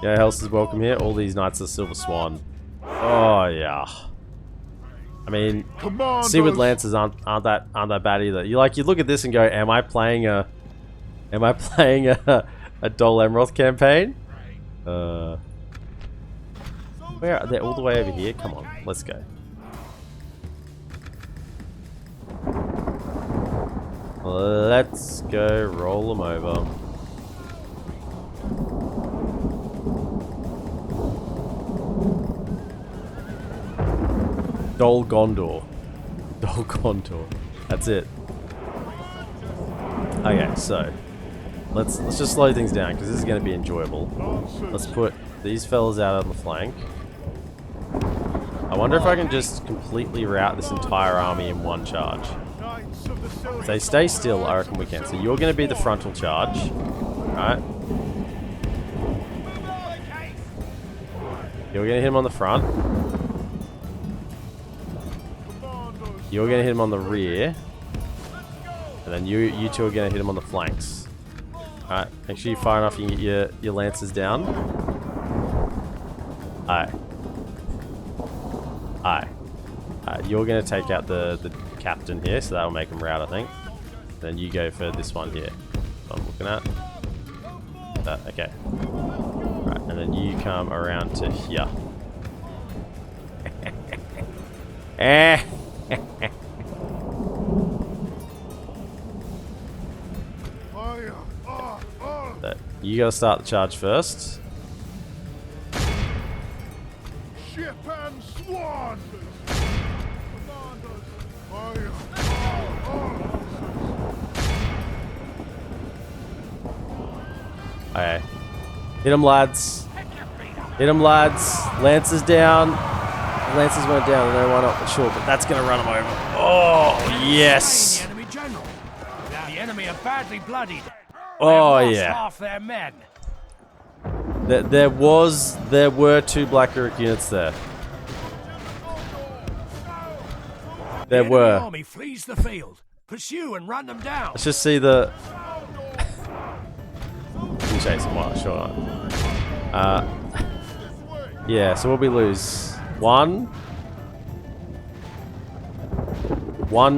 Yeah, Hels is welcome here. All these Knights of the Silver Swan. Oh yeah. I mean, Seaward Lancers aren't that bad either. You look at this and go, am I playing a Dol Emroth campaign? Where are they? All the way over here? Come on, let's go. Let's go roll them over. Dol Gondor. Dol Gondor. That's it. Okay, so let's just slow things down because this is going to be enjoyable. Let's put these fellas out on the flank. I wonder if I can just completely rout this entire army in one charge. If they stay still, I reckon we can. So you're going to be the frontal charge. Alright. You're going to hit him on the front. You're going to hit him on the rear. And then you two are going to hit him on the flanks. Alright, make sure you fire enough you can get your lancers down. Alright. You're going to take out the captain here, so that'll make him rout, I think. Then you go for this one here. I'm looking at. Okay. Right, and then you come around to here. So, you gotta start the charge first.
Ship and swan!
Okay. Hit him, lads. Hit him, lads. Lancers down. Lancers went down. I don't know why not, sure, but that's going to run him over. Oh, yes.
The enemy general. The enemy are badly bloodied.
Oh,
They've lost
yeah.
half their men.
There were 2 Black Uruk units there. There
The
were.
enemy army flees the field. Pursue and run them down.
Let's just see the... Chase him, well, sure not. Yeah, so what we lose? One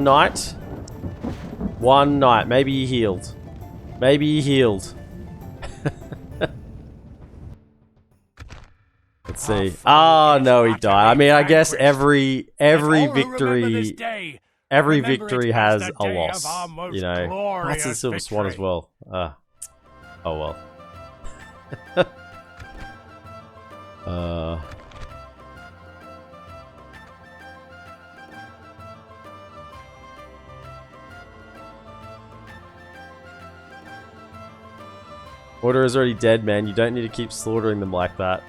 knight. One knight. Maybe he healed. Maybe he healed. Let's see. Oh no, he died. I mean, I guess every victory has a loss. You know, that's the Silver Swan as well. Oh well. Order is already dead, man. You don't need to keep slaughtering them like that.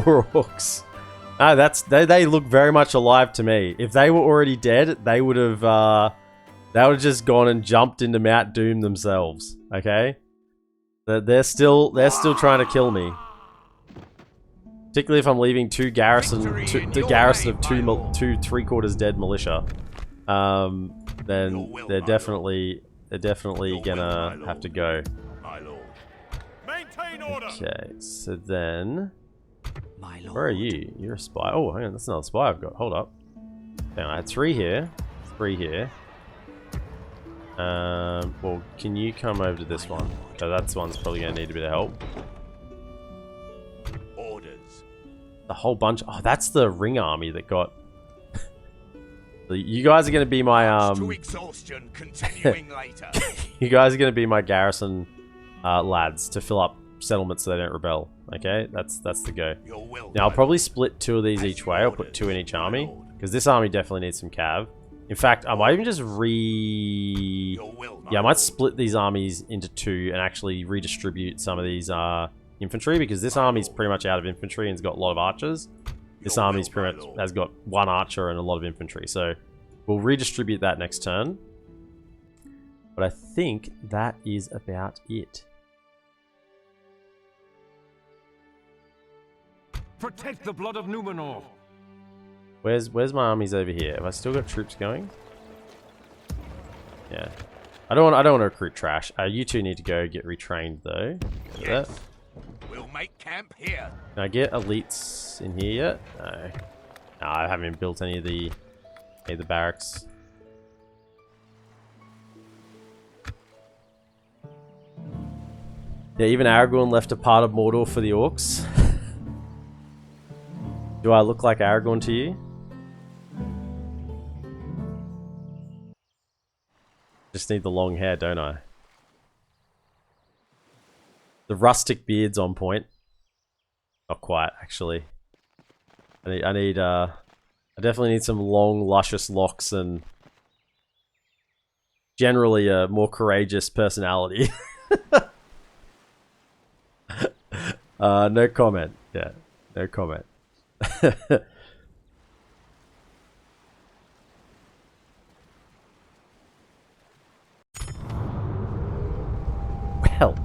4 orcs. No, they look very much alive to me. If they were already dead, they would have just gone and jumped into Mount Doom themselves. Okay, they're still trying to kill me. Particularly if I'm leaving the garrison of two 3/4 dead militia. Then they're definitely gonna have to go.
Maintain order.
Okay, so then where are you? You're a spy. Oh, hang on, that's another spy I've got. Hold up. Hang on, I had 3 here, 3 here. Well, can you come over to this one? So that one's probably gonna need a bit of help.
Orders.
A whole bunch. Oh, that's the ring army that got. You guys are gonna be my
To exhaustion, continuing later.
You guys are gonna be my garrison lads to fill up settlements so they don't rebel. Okay, that's the go. Now I'll probably split 2 of these each way. I'll put 2 in each army because this army definitely needs some cav. In fact, I might even just I might split these armies into 2 and actually redistribute some of these infantry, because this army's pretty much out of infantry and has got a lot of archers. This army's pretty much has got 1 archer and a lot of infantry, so we'll redistribute that next turn. But I think that is about it.
Protect the blood of Numenor.
Where's my armies over here? Have I still got troops going? Yeah. I don't want to recruit trash. You 2 need to go get retrained though.
Yes. We'll make camp here.
Can I get elites in here yet? No. No, I haven't built any of the barracks. Yeah, even Aragorn left a part of Mordor for the orcs. Do I look like Aragorn to you? Just need the long hair, don't I? The rustic beard's on point. Not quite, actually. I definitely need some long, luscious locks and generally a more courageous personality. No comment. Yeah, no comment. Well.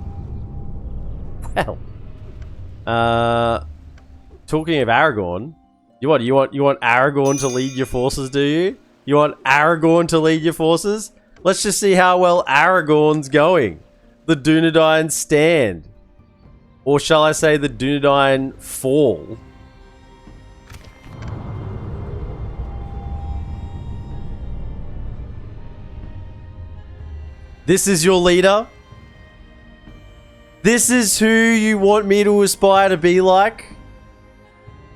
Talking of Aragorn, you want Aragorn to lead your forces, do you? You want Aragorn to lead your forces? Let's just see how well Aragorn's going. The Dunedain stand. Or shall I say the Dunedain fall? This is your leader? This is who you want me to aspire to be like?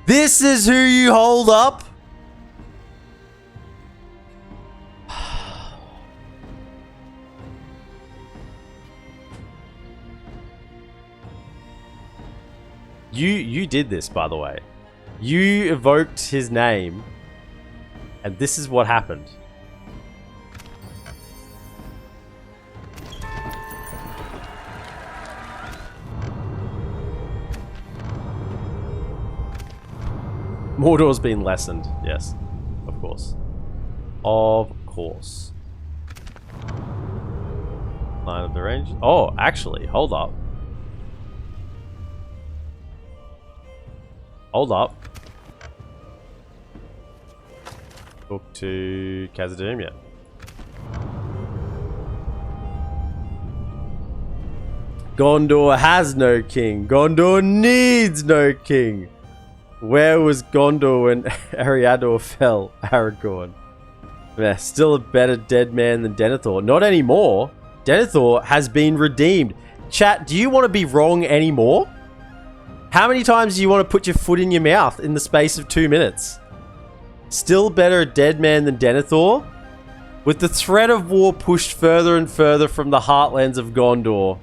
This is who you hold up? You did this, by the way. You evoked his name, and this is what happened. Mordor's been lessened. Yes, of course. Of course. Line of the range. Oh, actually, hold up. Hold up. Talk to Khazad-dûm yet. Gondor has no king. Gondor needs no king. Where was Gondor when Eriador fell? Aragorn. Yeah, still a better dead man than Denethor. Not anymore. Denethor has been redeemed. Chat, do you want to be wrong anymore? How many times do you want to put your foot in your mouth in the space of 2 minutes? Still better a dead man than Denethor? With the threat of war pushed further and further from the heartlands of Gondor,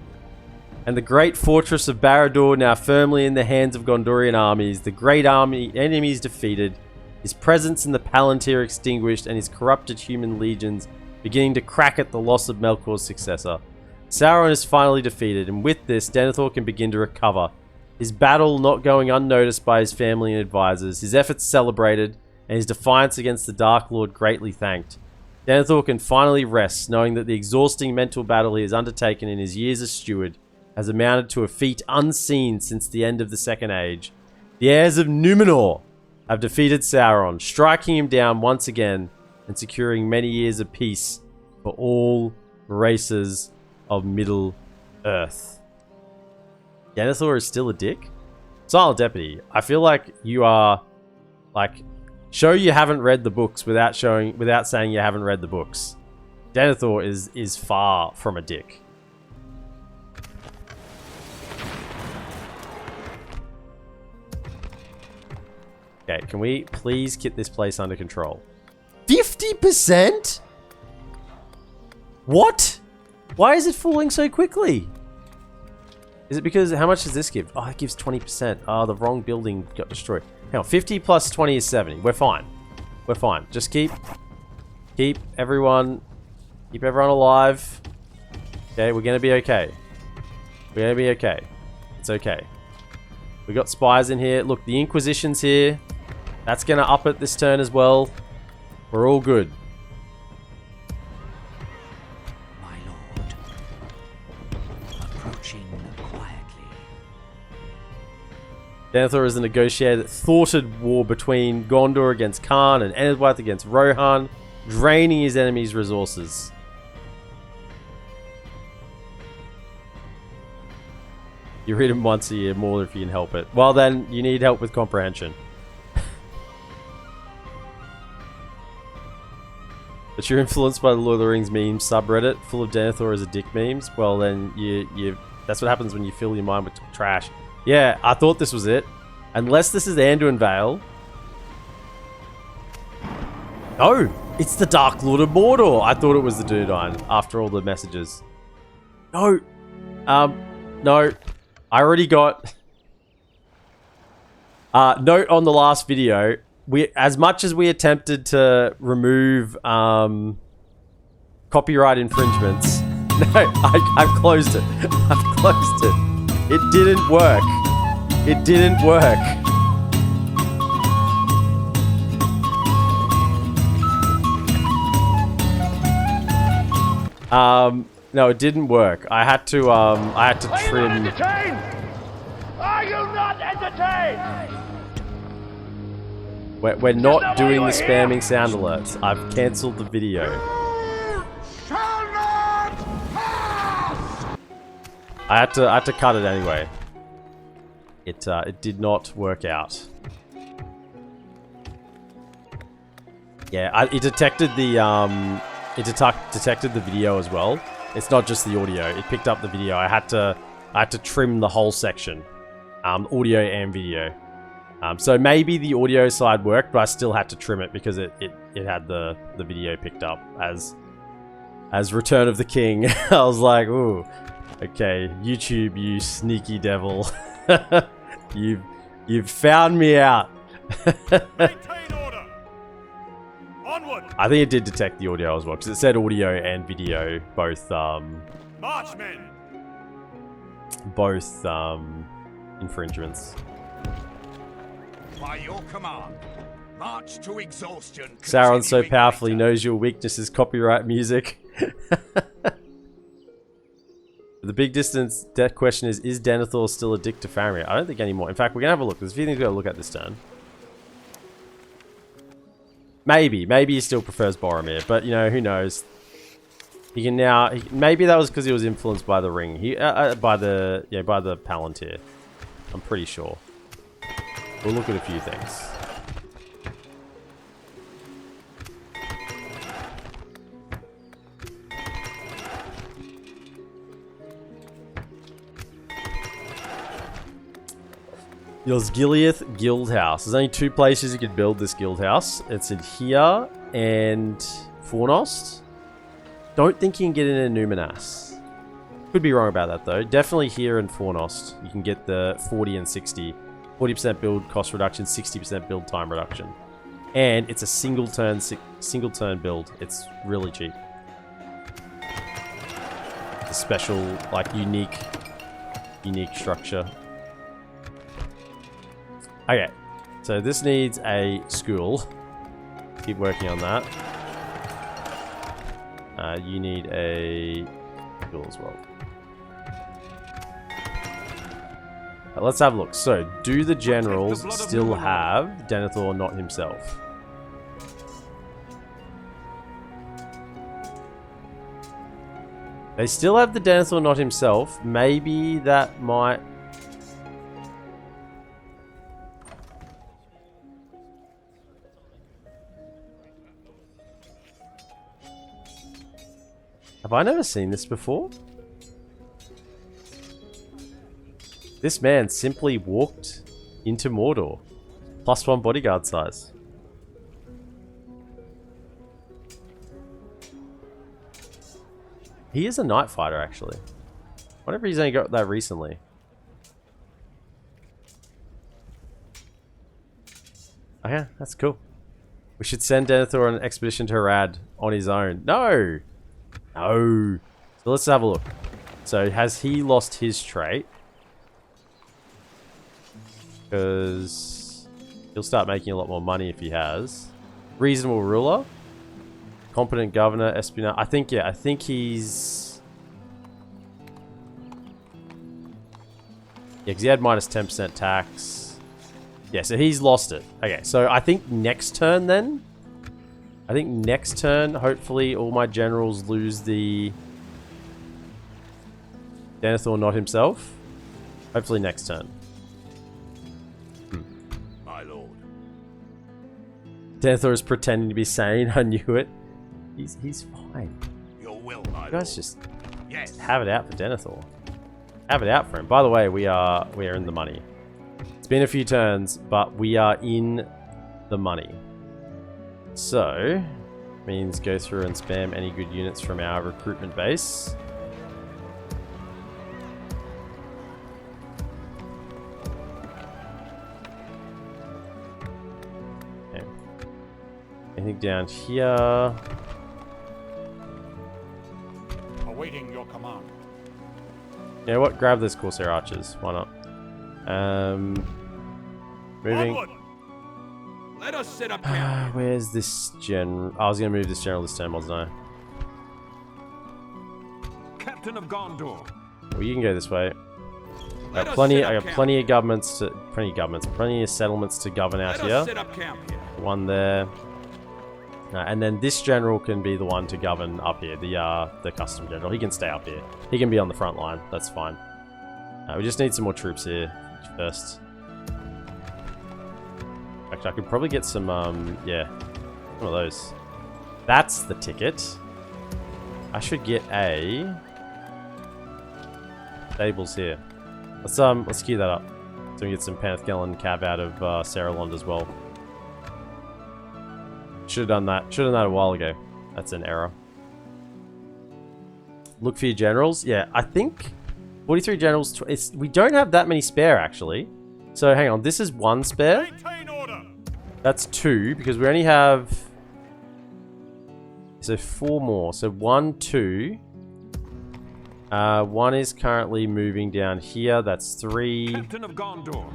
and the great fortress of Barad-dûr now firmly in the hands of Gondorian armies, the great army enemies defeated, his presence in the Palantir extinguished, and his corrupted human legions beginning to crack at the loss of Melkor's successor, Sauron is finally defeated, and with this, Denethor can begin to recover. His battle not going unnoticed by his family and advisors, his efforts celebrated, and his defiance against the Dark Lord greatly thanked. Denethor can finally rest, knowing that the exhausting mental battle he has undertaken in his years as steward has amounted to a feat unseen since the end of the Second Age. The heirs of Numenor have defeated Sauron, striking him down once again and securing many years of peace for all races of Middle-earth. Denethor is still a dick? Silent Deputy, I feel like you are, like, show you haven't read the books without saying you haven't read the books. Denethor is far from a dick. Okay, can we please get this place under control? 50%? What? Why is it falling so quickly? Is it because, how much does this give? Oh, it gives 20%. Oh, the wrong building got destroyed. Hang on, 50 plus 20 is 70. We're fine. We're fine. Just keep everyone alive. Okay, we're gonna be okay. We're gonna be okay. It's okay. We got spies in here. Look, the Inquisition's here. That's gonna up it this turn as well. We're all good.
My lord, approaching quietly.
Denethor is a negotiated, thwarted war between Gondor against Khan and Enedwaith against Rohan, draining his enemies' resources. You read him once a year, more if you can help it. Well then, you need help with comprehension. But you're influenced by the Lord of the Rings memes subreddit, full of Denethor as a dick memes. Well then, that's what happens when you fill your mind with trash. Yeah, I thought this was it. Unless this is Anduin Vale. No, it's the Dark Lord of Mordor. I thought it was the Dunedain after all the messages. No. No. I already got... note on the last video. As much as we attempted to remove copyright infringements... No, I've closed it. I've closed it. It didn't work. It didn't work. No, it didn't work. I had to trim.
Are you not entertained? Are you not entertained?
We're not doing the spamming sound alerts. I've cancelled the video.
Shall not pass!
I had to cut it anyway. It did not work out. Yeah, it detected the detected the video as well. It's not just the audio. It picked up the video. I had to trim the whole section, audio and video. So maybe the audio side worked, but I still had to trim it because it had the video picked up as Return of the King. I was like, ooh, okay, YouTube, you sneaky devil. You've found me out.
Maintain order! Onward!
I think it did detect the audio as well, because it said audio and video both
Marchmen!
both infringements.
By your command, march to exhaustion.
Sauron so
continuing
powerfully
later.
knows your weakness is copyright music. The big distance death question is Denethor still a dick to Faramir? I don't think anymore. In fact, we're gonna have a look. There's a few things we've got to look at this turn. Maybe he still prefers Boromir, but you know, who knows? He can now. Maybe that was because he was influenced by the ring. By the Palantir. I'm pretty sure. We'll look at a few things. Osgiliath Guild House. There's only two places you could build this guild house. It's in here and Fornost. Don't think you can get it in Numenas. Could be wrong about that though. Definitely here in Fornost. You can get the 40 and 60. 40% build cost reduction, 60% build time reduction. And it's a single turn build. It's really cheap. It's a special, like, unique structure. Okay, so this needs a school. Keep working on that. You need a school as well. Let's have a look. So, do the generals still have Denethor not himself? They still have the Denethor not himself. Maybe that might... Have I never seen this before? This man simply walked into Mordor. +1 bodyguard size. He is a night fighter, actually. Whatever he's only got that recently. Okay, that's cool. We should send Denethor on an expedition to Harad on his own. No! No! So let's have a look. So has he lost his trait? Because he'll start making a lot more money if he has. Reasonable ruler. Competent governor, espionage. I think, yeah, I think he's... Yeah, because he had minus 10% tax. Yeah, so he's lost it. Okay, so I think next turn then. I think next turn, hopefully all my generals lose the... Denethor not himself. Hopefully next turn.
My lord.
Denethor is pretending to be sane. I knew it. He's fine.
Your will, my
You guys
lord.
just
Yes.
have it out for Denethor. Have it out for him. By the way, we are in the money. It's been a few turns, but we are in the money. So, means go through and spam any good units from our recruitment base. Okay. Anything down here?
Awaiting your command.
You know what? Grab those Corsair archers. Why not? Moving.
Onward. Let us set up camp.
Where's this general? I was going to move this general this turn, wasn't I?
Captain of Gondor.
Well, you can go this way.
Let us
Plenty.
set
I
up
got
camp.
plenty of settlements to govern out
Let
here.
us set up camp here.
One there. And then this general can be the one to govern up here. The custom general. He can stay up here. He can be on the front line. That's fine. We just need some more troops here first. Actually, I could probably get some, yeah, one of those. That's the ticket. I should get a stables here. Let's queue that up. So we get some Panthgelen cav out of Saralond as well. Should have done that. Should have done that a while ago. That's an error. Look for your generals. Yeah, I think 43 generals. We don't have that many spare actually. So hang on. This is one spare.
Maintain order.
That's two because we only have. So 4 more. So 1, 2. One is currently moving down here. That's 3.
Captain of Gondor.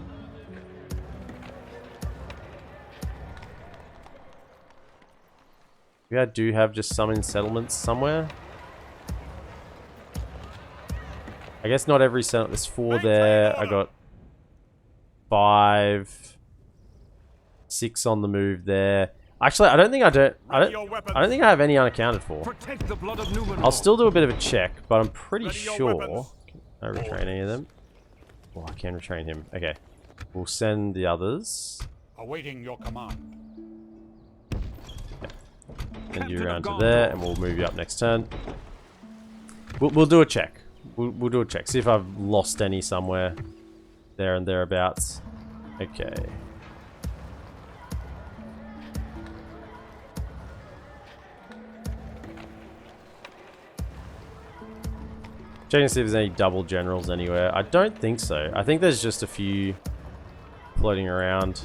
We do have just some in settlements somewhere. I guess not every settlement. There's 4 there. I got 5, 6 on the move there. Actually, I don't think I have any unaccounted for.
Protect the blood of Numenor.
I'll still do a bit of a check, but I'm pretty
Ready your
sure.
weapons.
Can I retrain any of them? Oh, I can retrain him. Okay, we'll send the others.
Awaiting your command.
Send you
Captain
around
of
to there,
Gondor.
and we'll move you up next turn. We'll do a check. We'll do a check. See if I've lost any somewhere. There and thereabouts. Okay. Checking to see if there's any double generals anywhere. I don't think so. I think there's just a few floating around.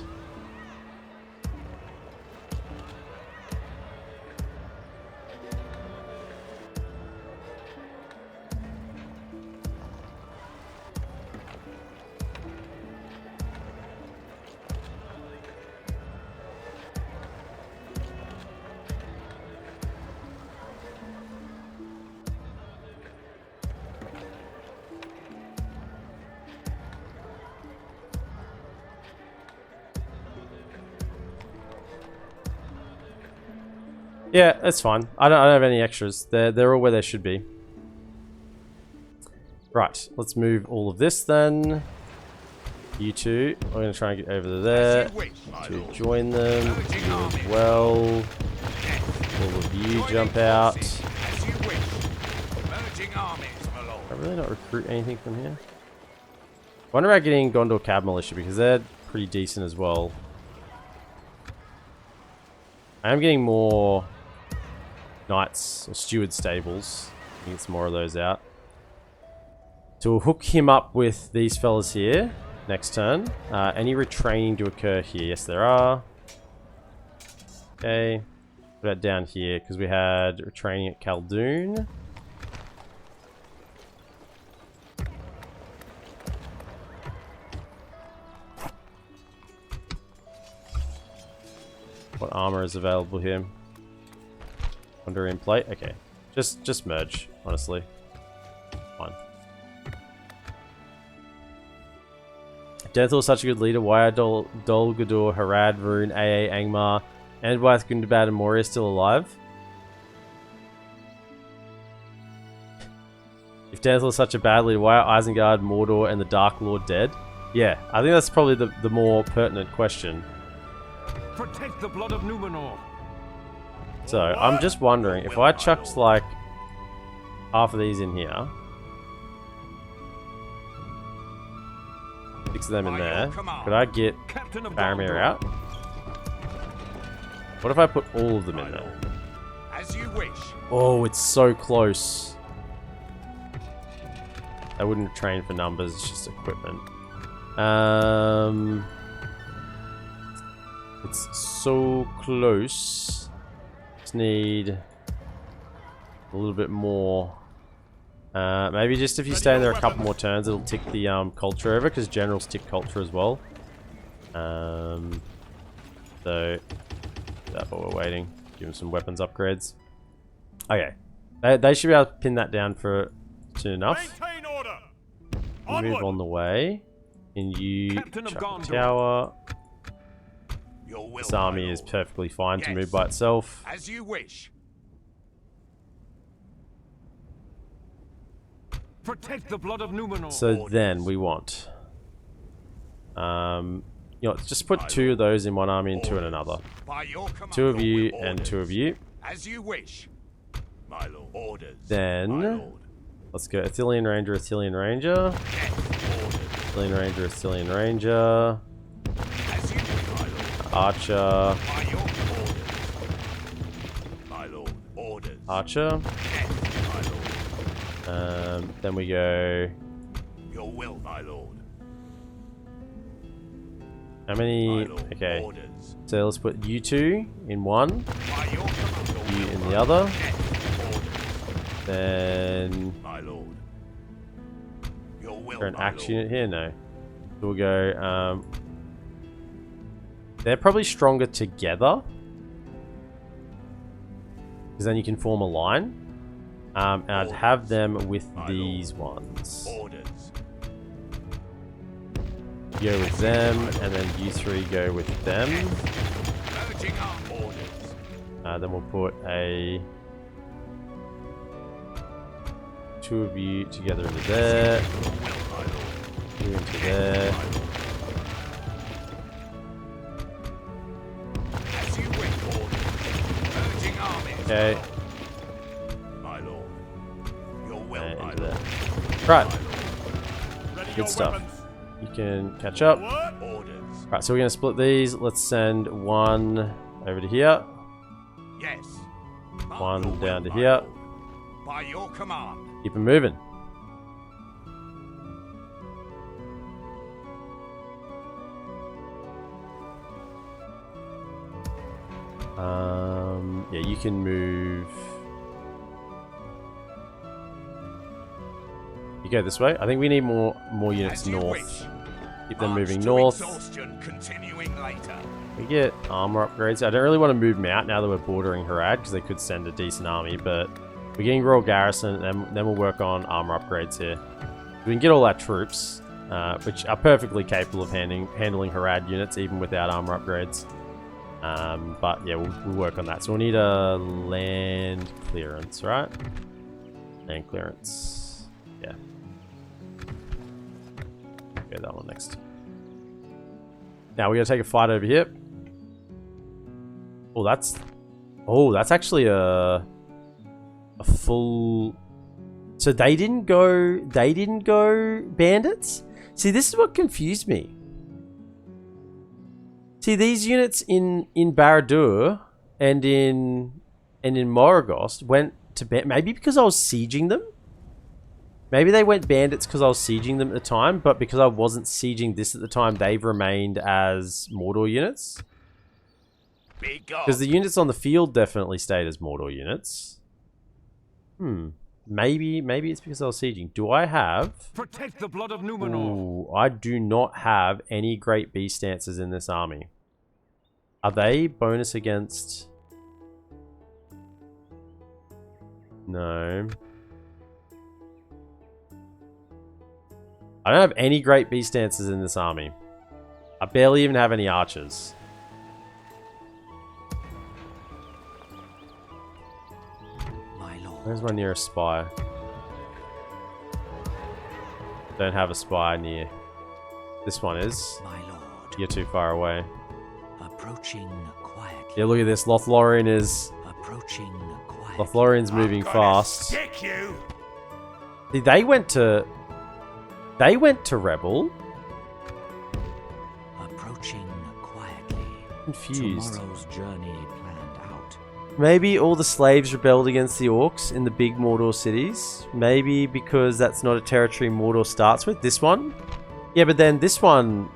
Yeah, that's fine. I don't have any extras. They're all where they should be. Right, let's move all of this then. You two, I'm going to try and get over to there to join them. You as well. All of you jump out.
As you wish. Merging armies, my lord.
Can I really not recruit anything from here? I wonder about getting Gondor Cab Militia because they're pretty decent as well. I am getting more Knights or Steward Stables. I can get some more of those out. So we'll hook him up with these fellas here next turn. Any retraining to occur here? Yes, there are. Okay. Put that down here because we had retraining at Khaldun. What armor is available here? Gondorian plate? Okay. Just merge, honestly. Fine. Denethor is such a good leader. Why are Dol Guldur, Harad, Rune, AA, Angmar, Andwath, Gundabad, and Moria still alive? If Denethor is such a bad leader, why are Isengard, Mordor, and the Dark Lord dead? Yeah, I think that's probably the more pertinent question.
Protect the blood of Numenor.
So, I'm just wondering, if I chucked like half of these in here, 6 of them in there, could I get
Captain of
Faramir
Gondor.
out? What if I put all of them in there?
As you wish.
Oh, it's so close. I wouldn't train for numbers, it's just equipment. It's so close. Just need a little bit more. Maybe just if you stay in there a couple more turns, it'll tick the culture over, because generals tick culture as well. So that's what we're waiting. Give them some weapons upgrades. Okay, they should be able to pin that down for soon enough.
Maintain order.
Move on the way. And you
Captain of
chuck the
Gondor.
tower.
Your will,
This army
my
is
lord.
perfectly fine to
Yes.
move by itself.
As you wish.
Protect the blood of Numenor.
So then we want, you know, just put 2 of those in one army and 2 in another.
By your command.
2 of you
Your
and
orders.
2 of you.
As you wish. My lord. Orders.
Then
My lord.
let's go Athelian Ranger, Athelian Ranger,
Yes. Orders.
Athelian Ranger, Athelian Ranger,
As you wish, my lord.
Archer,
By your orders. My lord. Orders.
Archer.
Yes, my lord.
Then we go.
Your will, my lord.
How
My
many?
lord.
Okay,
Orders.
so let's put you 2 in one,
By your command. Your
you
will,
in
my
the
lord.
other.
Yes. Orders.
Then
My lord. Your will,
for an
my
axe
lord.
unit here, no. So we'll go. They're probably stronger together, because then you can form a line. And I'd have them with these ones.
Orders.
Go with them, and then you 3 go with them.
Merging our orders.
Then we'll put a 2 of you together into there,
Your will, my lord.
2 into there.
As you wish. Orders. Merging armies.
Okay,
My lord. Your will,
and
my
into
lord.
there. Right,
Ready
good
your
stuff.
weapons.
You can catch up.
What?
Orders.
Right, so we're gonna split these. Let's send 1 over to here,
Yes. Mark
1
your will,
down to
my
here.
lord. By your command.
Keep them moving. Yeah, you can move. You go this way. I think we need more units
As you
north.
wish.
Keep them
March
moving
to
north.
Exhaustion, continuing later.
We get armor upgrades. I don't really want to move them out now that we're bordering Harad, because they could send a decent army, but we're getting Royal Garrison, and then we'll work on armor upgrades here. We can get all our troops, which are perfectly capable of handling Harad units, even without armor upgrades. But yeah, we'll work on that. So we'll need a land clearance, right? Land clearance. Yeah. Okay, that one next. Now we're gonna take a fight over here. Oh, that's actually a full. So they didn't go bandits? See, this is what confused me. See, these units in Barad-dûr and in Moragos went to maybe because I was sieging them? Maybe they went bandits because I was sieging them at the time, but because I wasn't sieging this at the time, they've remained as Mordor units. Because the units on the field definitely stayed as Mordor units. Maybe it's because I was sieging. Do I have...
Protect the blood of Numenor.
Ooh, I do not have any great beast stances in this army. Are they bonus against... No. I don't have any great beast stances in this army. I barely even have any archers. Where's my nearest spy? Don't have a spy near. This one is.
My lord.
You're too far away.
Approaching quietly.
Yeah, look at this. Lothlorien is.
Approaching quietly.
Lothlorien's moving fast.
Stick you.
See, they went to rebel.
Approaching quietly.
Confused.
Tomorrow's journey planned out.
Maybe all the slaves rebelled against the orcs in the big Mordor cities. Maybe because that's not a territory Mordor starts with. This one? Yeah, but then this one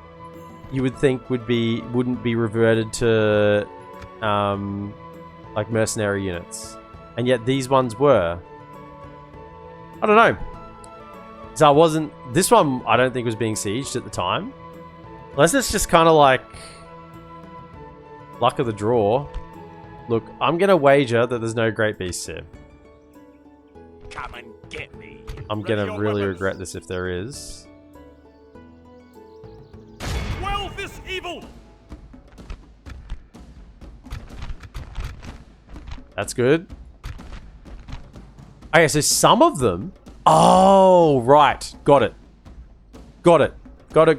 you would think wouldn't be reverted to like mercenary units. And yet these ones were. I don't know. So I wasn't... This one I don't think was being sieged at the time. Unless it's just kind of like luck of the draw. Look, I'm going to wager that there's no great beasts here.
Come and get me.
I'm going to really regret this if there is.
Quell this evil!
That's good. Okay, so some of them... Oh, right. Got it. Got it. Got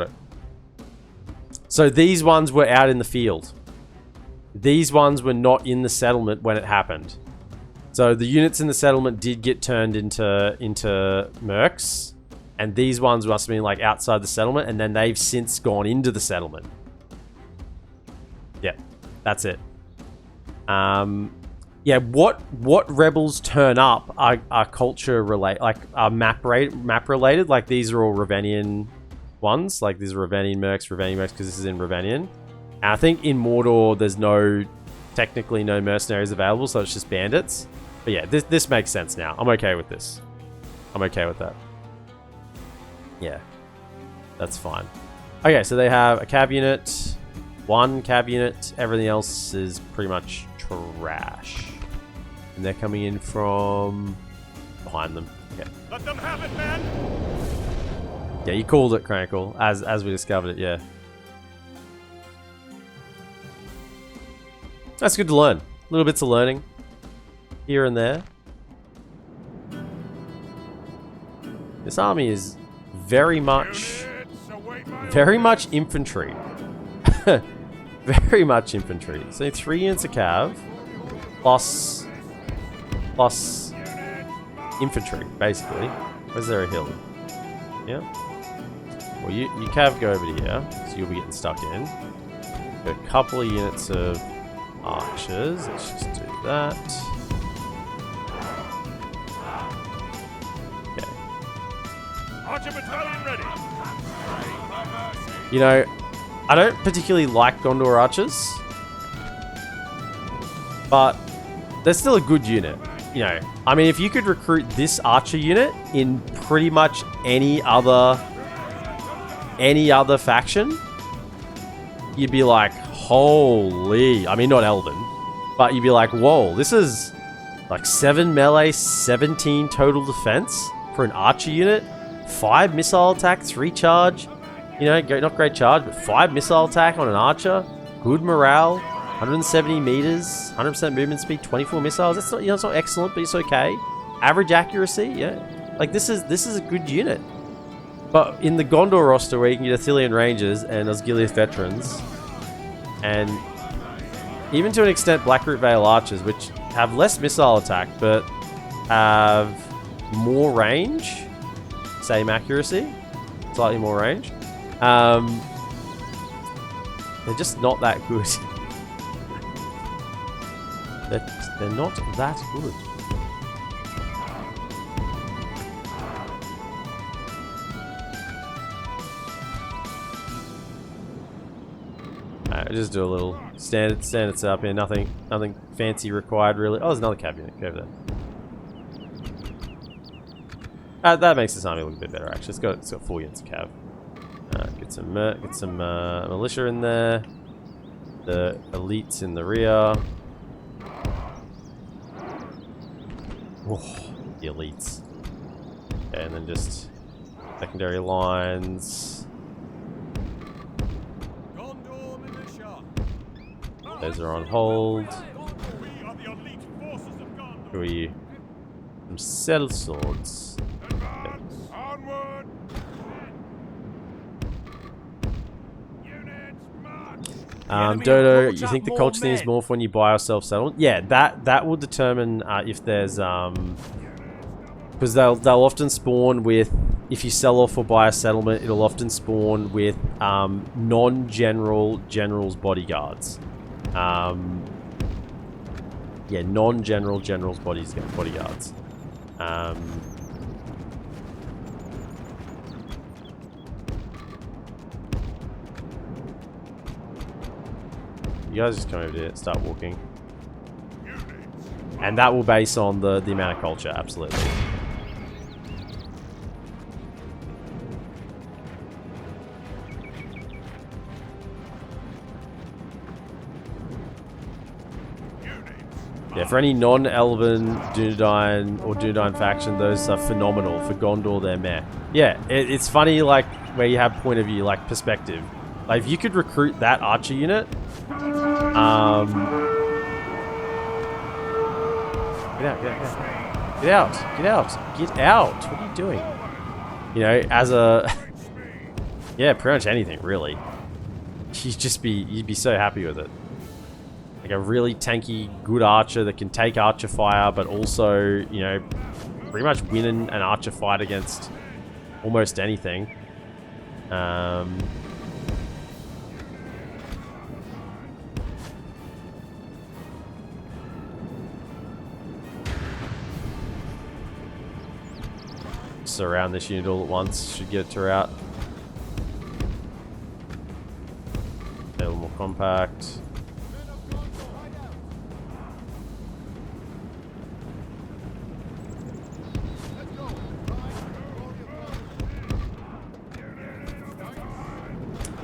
it. So these ones were out in the field. These ones were not in the settlement when it happened. So the units in the settlement did get turned into mercs. And these ones must have been like outside the settlement. And then they've since gone into the settlement. Yeah, that's it. Yeah, what rebels turn up are culture related, like are map related. Like these are all Ravenian ones. Like these are Ravenian mercs, because this is in Ravenian. And I think in Mordor there's technically no mercenaries available, so it's just bandits. But yeah, this makes sense now. I'm okay with this. I'm okay with that. Yeah, that's fine. Okay, so they have a cav unit, one cav unit. Everything else is pretty much trash. And they're coming in from behind them. Okay.
Let them have it, man!
Yeah, you called it, Crankle, as we discovered it, yeah. That's good to learn. Little bits of learning. Here and there. This army is very much infantry. Very much infantry. So 3 units of cav. Plus infantry, basically. Where's there a hill? Yeah. Well, you cav go over to here, so you'll be getting stuck in. Got a couple of units of archers. Let's just do that. Okay.
Archer battalion ready!
You know, I don't particularly like Gondor archers, but they're still a good unit. You know, I mean, if you could recruit this archer unit in pretty much any other faction, you'd be like, holy. I mean, not Elven, but you'd be like, whoa, this is like 7 melee, 17 total defense for an archer unit, 5 missile attack, 3 charge. You know, not great charge, but 5 missile attack on an archer. Good morale. 170 meters, 100% movement speed, 24 missiles. That's not, you know, it's not excellent, but it's okay. Average accuracy, yeah. Like this is a good unit. But in the Gondor roster, where you can get Athelian Rangers and Osgiliath veterans, and even to an extent Blackroot Vale archers, which have less missile attack but have more range, same accuracy, slightly more range. They're just not that good. They're not that good. Alright, just do a little standard setup here. Nothing fancy required really. Oh, there's another cav unit. Go over there. That makes this army look a bit better actually. It's got 4 units of cav. Get some militia in there. The elites in the rear. Oh, the elites. Okay, and then just secondary lines. Those are on hold. Who are you? Some cell swords. Dodo, you think the culture thing is more for when you buy or self-settle? Yeah, that will determine if there's because they'll often spawn with, if you sell off or buy a settlement, it'll often spawn with non-general generals bodyguards. Yeah, non-general generals bodyguards. You guys just come over here, start walking. And that will base on the amount of culture, absolutely. Yeah, for any non-Elven Dunedain or Dunedain faction, those are phenomenal. For Gondor, they're meh. Yeah, it's funny, like, where you have point of view, like, perspective. Like, if you could recruit that archer unit... Get out. What are you doing? You know, as a... yeah, pretty much anything, really. You'd be so happy with it. Like a really tanky, good archer that can take archer fire, but also, you know, pretty much win an archer fight against almost anything. Surround this unit all at once, should get it to rout. A little more compact.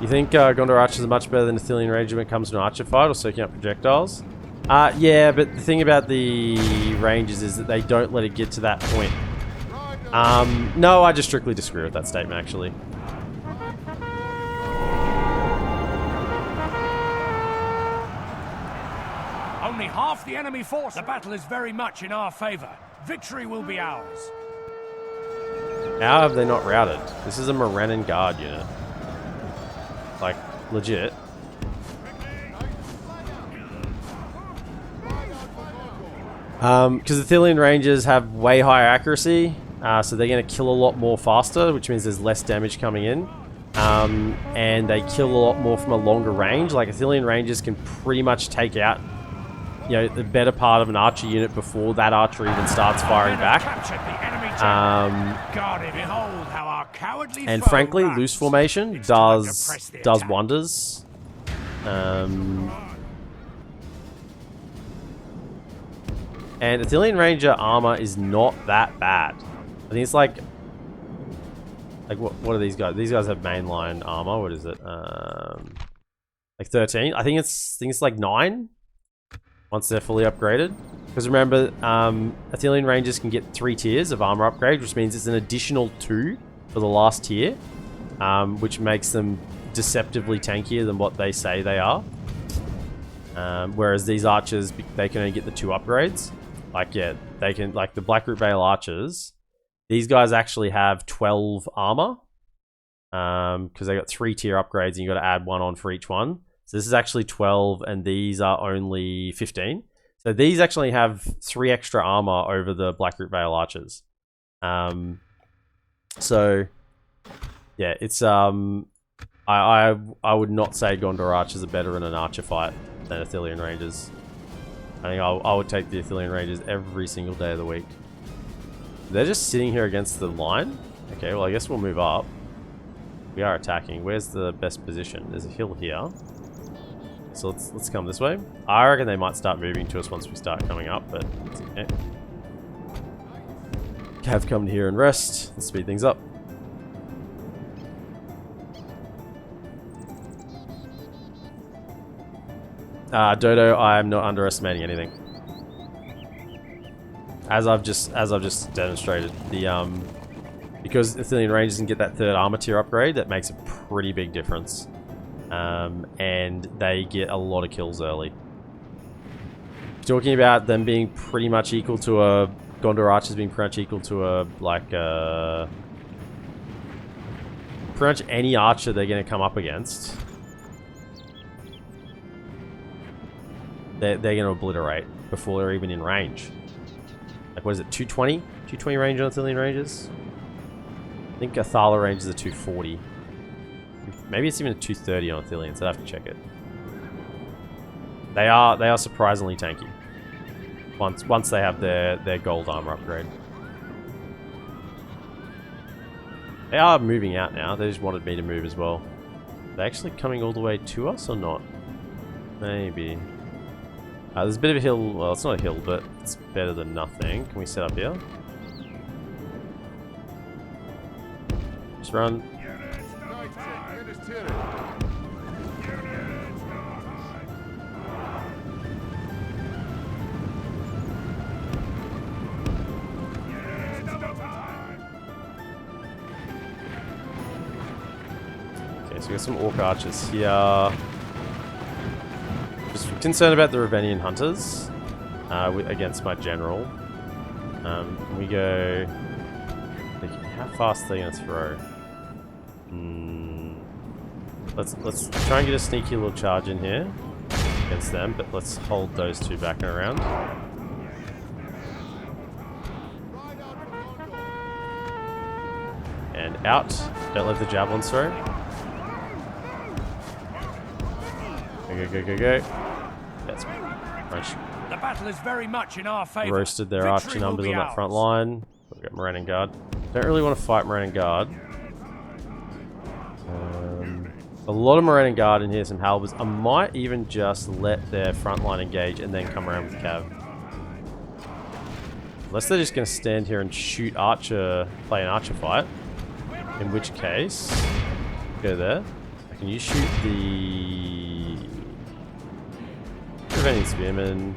You think Gondor archers are much better than Athelian Ranger when it comes to an archer fight or soaking up projectiles? Yeah, but the thing about the Rangers is that they don't let it get to that point. No, I just strictly disagree with that statement, actually.
Only half the enemy force. The battle is very much in our favor. Victory will be ours.
How have they not routed? This is a Morannon Guard unit. Like, legit. Because Athelian Rangers have way higher accuracy, so they're going to kill a lot more faster, which means there's less damage coming in. And they kill a lot more from a longer range. Like, Athelian Rangers can pretty much take out, you know, the better part of an archer unit before that archer even starts firing back. And frankly, loose formation does wonders. And Athelian Ranger armor is not that bad. I think it's like what are these guys? These guys have mainline armor. What is it? Like 13. I think it's like 9 once they're fully upgraded. Because remember, Athelian Rangers can get 3 tiers of armor upgrade, which means it's an additional 2 for the last tier. which makes them deceptively tankier than what they say they are. Whereas these archers, they can only get the 2 upgrades. Like, yeah, they can, like the Blackroot Vale archers, these guys actually have 12 armor. Because they got 3 tier upgrades and you got to add 1 on for each one. So this is actually 12 and these are only 15. So these actually have 3 extra armor over the Blackroot Vale archers. So yeah, it's I would not say Gondor archers are better in an archer fight than Ithilien Rangers. I think I would take the Ithilien Rangers every single day of the week. They're just sitting here against the line. Okay, well I guess we'll move up. We are attacking. Where's the best position? There's a hill here. So let's come this way. I reckon they might start moving to us once we start coming up, but it's okay. Cav come here and rest. Let's speed things up. Dodo, I am not underestimating anything. As I've just demonstrated, the because Ithilien Rangers can get that 3rd armor tier upgrade, that makes a pretty big difference. And they get a lot of kills early. Talking about them being pretty much equal to a Gondor archers being pretty much equal to a pretty much any archer they're going to come up against. They're going to obliterate before they're even in range. Like, what is it, 220? 220 range on Ithilien Rangers? I think Athala range is a 240. Maybe it's even a 230 on Ithilien, so I'd have to check it. They are surprisingly tanky. Once they have their gold armor upgrade. They are moving out now. They just wanted me to move as well. Are they actually coming all the way to us or not? Maybe. There's a bit of a hill. Well, it's not a hill, but it's better than nothing. Can we set up here? Just run. Okay, so we got some orc archers here. Just concerned about the Ravenian hunters against my general. We go. How fast are they gonna throw? Let's try and get a sneaky little charge in here against them, but let's hold those 2 back and around. And out. Don't let the javelins throw. Go. That's punch.
The battle is very much in our favor.
Roasted their archer numbers on that front line. We've got Moran and Guard. Don't really want to fight Moran and Guard. A lot of Moran and Guard in here, some halberds. I might even just let their front line engage and then come around with Cav. Unless they're just going to stand here and shoot archer, play an archer fight. In which case, go there. Can you shoot the Ravenian Spearmen?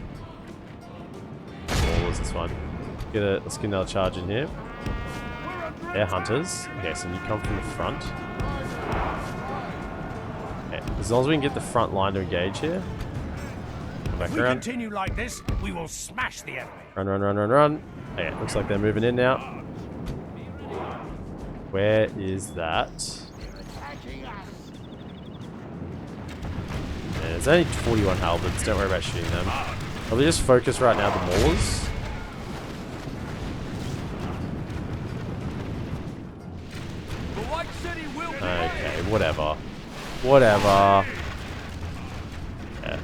Ballers, that's fine. Let's get another charge in here. They're hunters. Okay, so you come from the front. Okay, as long as we can get the front line to engage here. Come back around.
If we continue like this, we will smash the enemy.
Run. Okay, looks like they're moving in now. Where is that? Yeah, there's only 41 halberds. Don't worry about shooting them. Probably just focus right now the maulers. Okay, whatever. Yeah.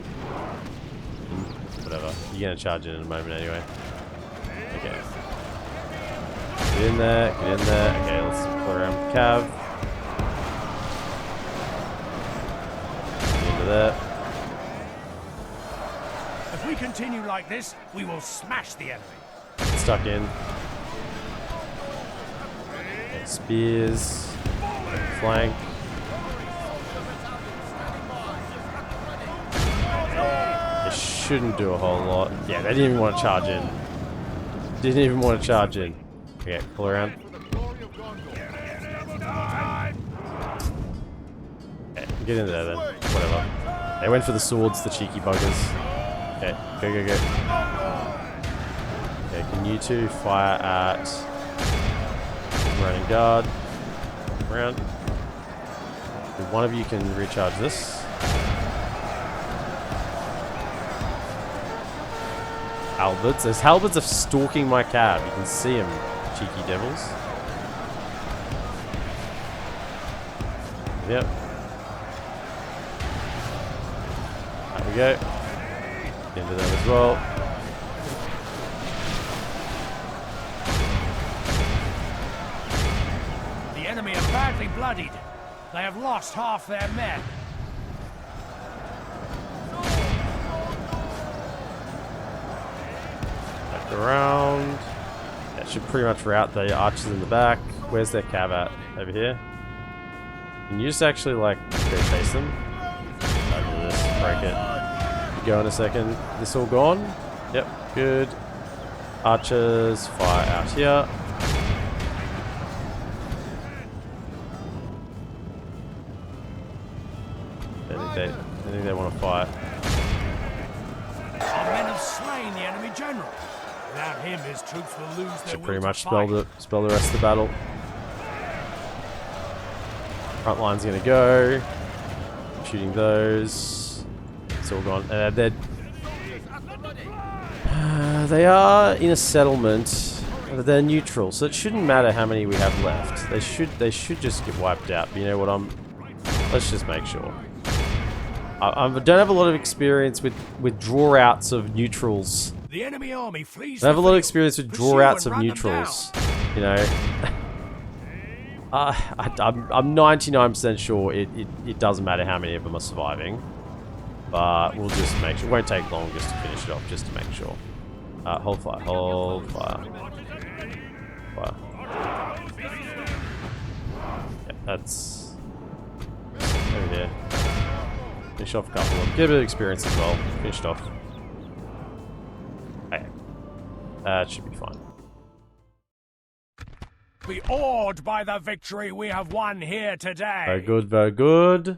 Whatever. You're gonna charge in a moment anyway. Okay. Get in there. Okay, let's pull around Cav. Get into there.
If we continue like this, we will smash the enemy.
Stuck in. Okay, spears. Flank. It shouldn't do a whole lot. Yeah, they didn't even want to charge in. Okay, pull around. Get in there then. Whatever. They went for the swords, the cheeky buggers. Okay, go, go, go. Okay, can you two fire at running guard? Around. One of you can recharge this. Halberds. Those halberds are stalking my cab. You can see them, cheeky devils. Yep. There we go. Into them as well.
The enemy are badly bloodied. They have lost half their men.
Back around. That should pretty much rout the archers in the back. Where's their cav at? Over here. Can you just actually, like, go face them? Over this, break it. Go in a second. This all gone? Yep, good. Archers, fire out here. I think they want to fight.
Our men have slain the enemy general. Without him, his troops will lose their
Should
will
pretty
to
much
fight.
spell the rest of the battle. Front line's gonna go. Shooting those. It's all gone. They are in a settlement. They're neutral, so it shouldn't matter how many we have left. They should just get wiped out. But you know what? Let's just make sure. I don't have a lot of experience with draw outs of neutrals.
The enemy army flees.
I have a
the
lot of
field.
experience with
Pursue
draw outs
and
of
run them
neutrals.
down.
You know, I'm 99% sure it doesn't matter how many of them are surviving, but we'll just make sure. It won't take long just to finish it off, just to make sure. Hold fire, hold fire, fire. Yeah, that's over here. Finish off a couple of them. Get a bit of experience as well. Finished off. Okay. That should be fine.
Be awed by the victory we have won here today.
Very good, very good.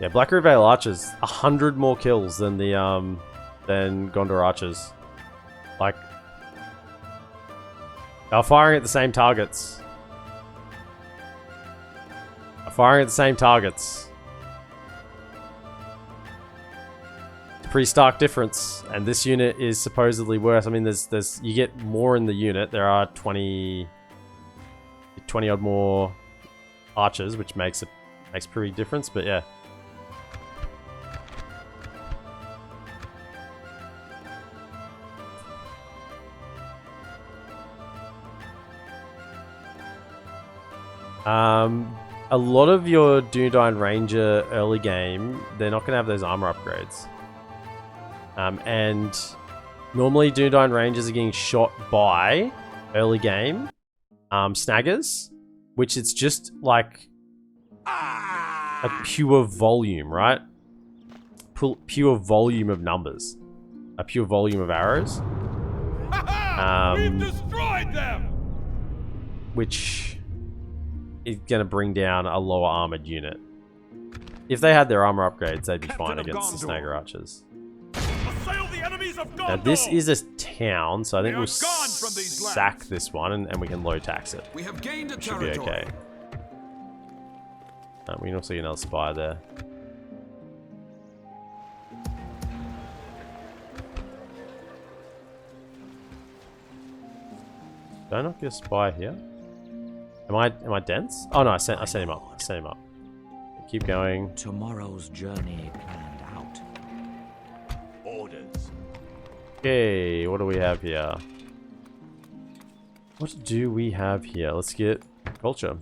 Yeah, Black Root Vale Archers, 100 more kills than the than Gondor Archers. Like, they're firing at the same targets. Firing at the same targets. It's a pretty stark difference, and this unit is supposedly worse. I mean, there's you get more in the unit. There are 20 odd more archers, which makes a pretty difference. But yeah. A lot of your Dunedain Ranger early game, they're not going to have those armor upgrades. And normally Dunedain Rangers are getting shot by, early game, snaggers, which it's just like a pure volume, right? Pure volume of numbers. A pure volume of arrows.
We've destroyed them!
Which is going to bring down a lower armored unit. If they had their armor upgrades, they'd be fine against the Snagger Archers.
Assail the enemies of Gondor!
Now this is a town, so I think
We
we'll
are gone from these
sack
lands.
this one and we can low tax it.
We have gained a
Should be okay. We can also get another spy there. Did I not get a spy here? Am I dense? Oh no, I sent him up. I sent him up. Keep going.
Tomorrow's journey planned out.
Orders.
Okay, what do we have here? What do we have here? Let's get culture.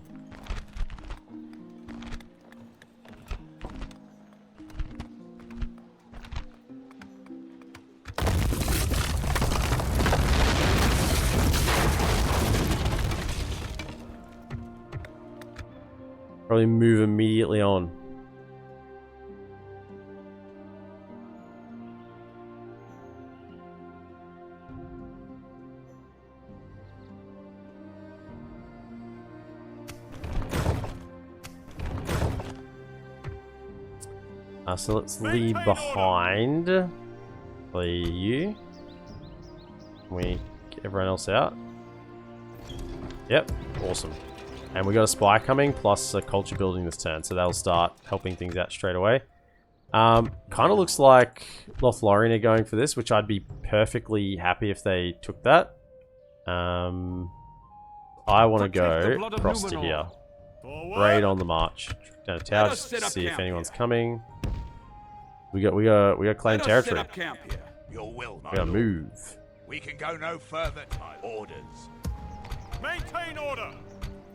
Probably move immediately on. So let's leave behind. You. Can we get everyone else out? Yep, awesome. And we got a spy coming, plus a culture building this turn, so that'll start helping things out straight away. Kind of looks like Lothlorien are going for this, which I'd be perfectly happy if they took that. I want to go across to here. Raid on the march. Down to tower just to see if anyone's coming. We got claim territory.
Your will,
We gotta move.
We can go no further. Orders.
Maintain order.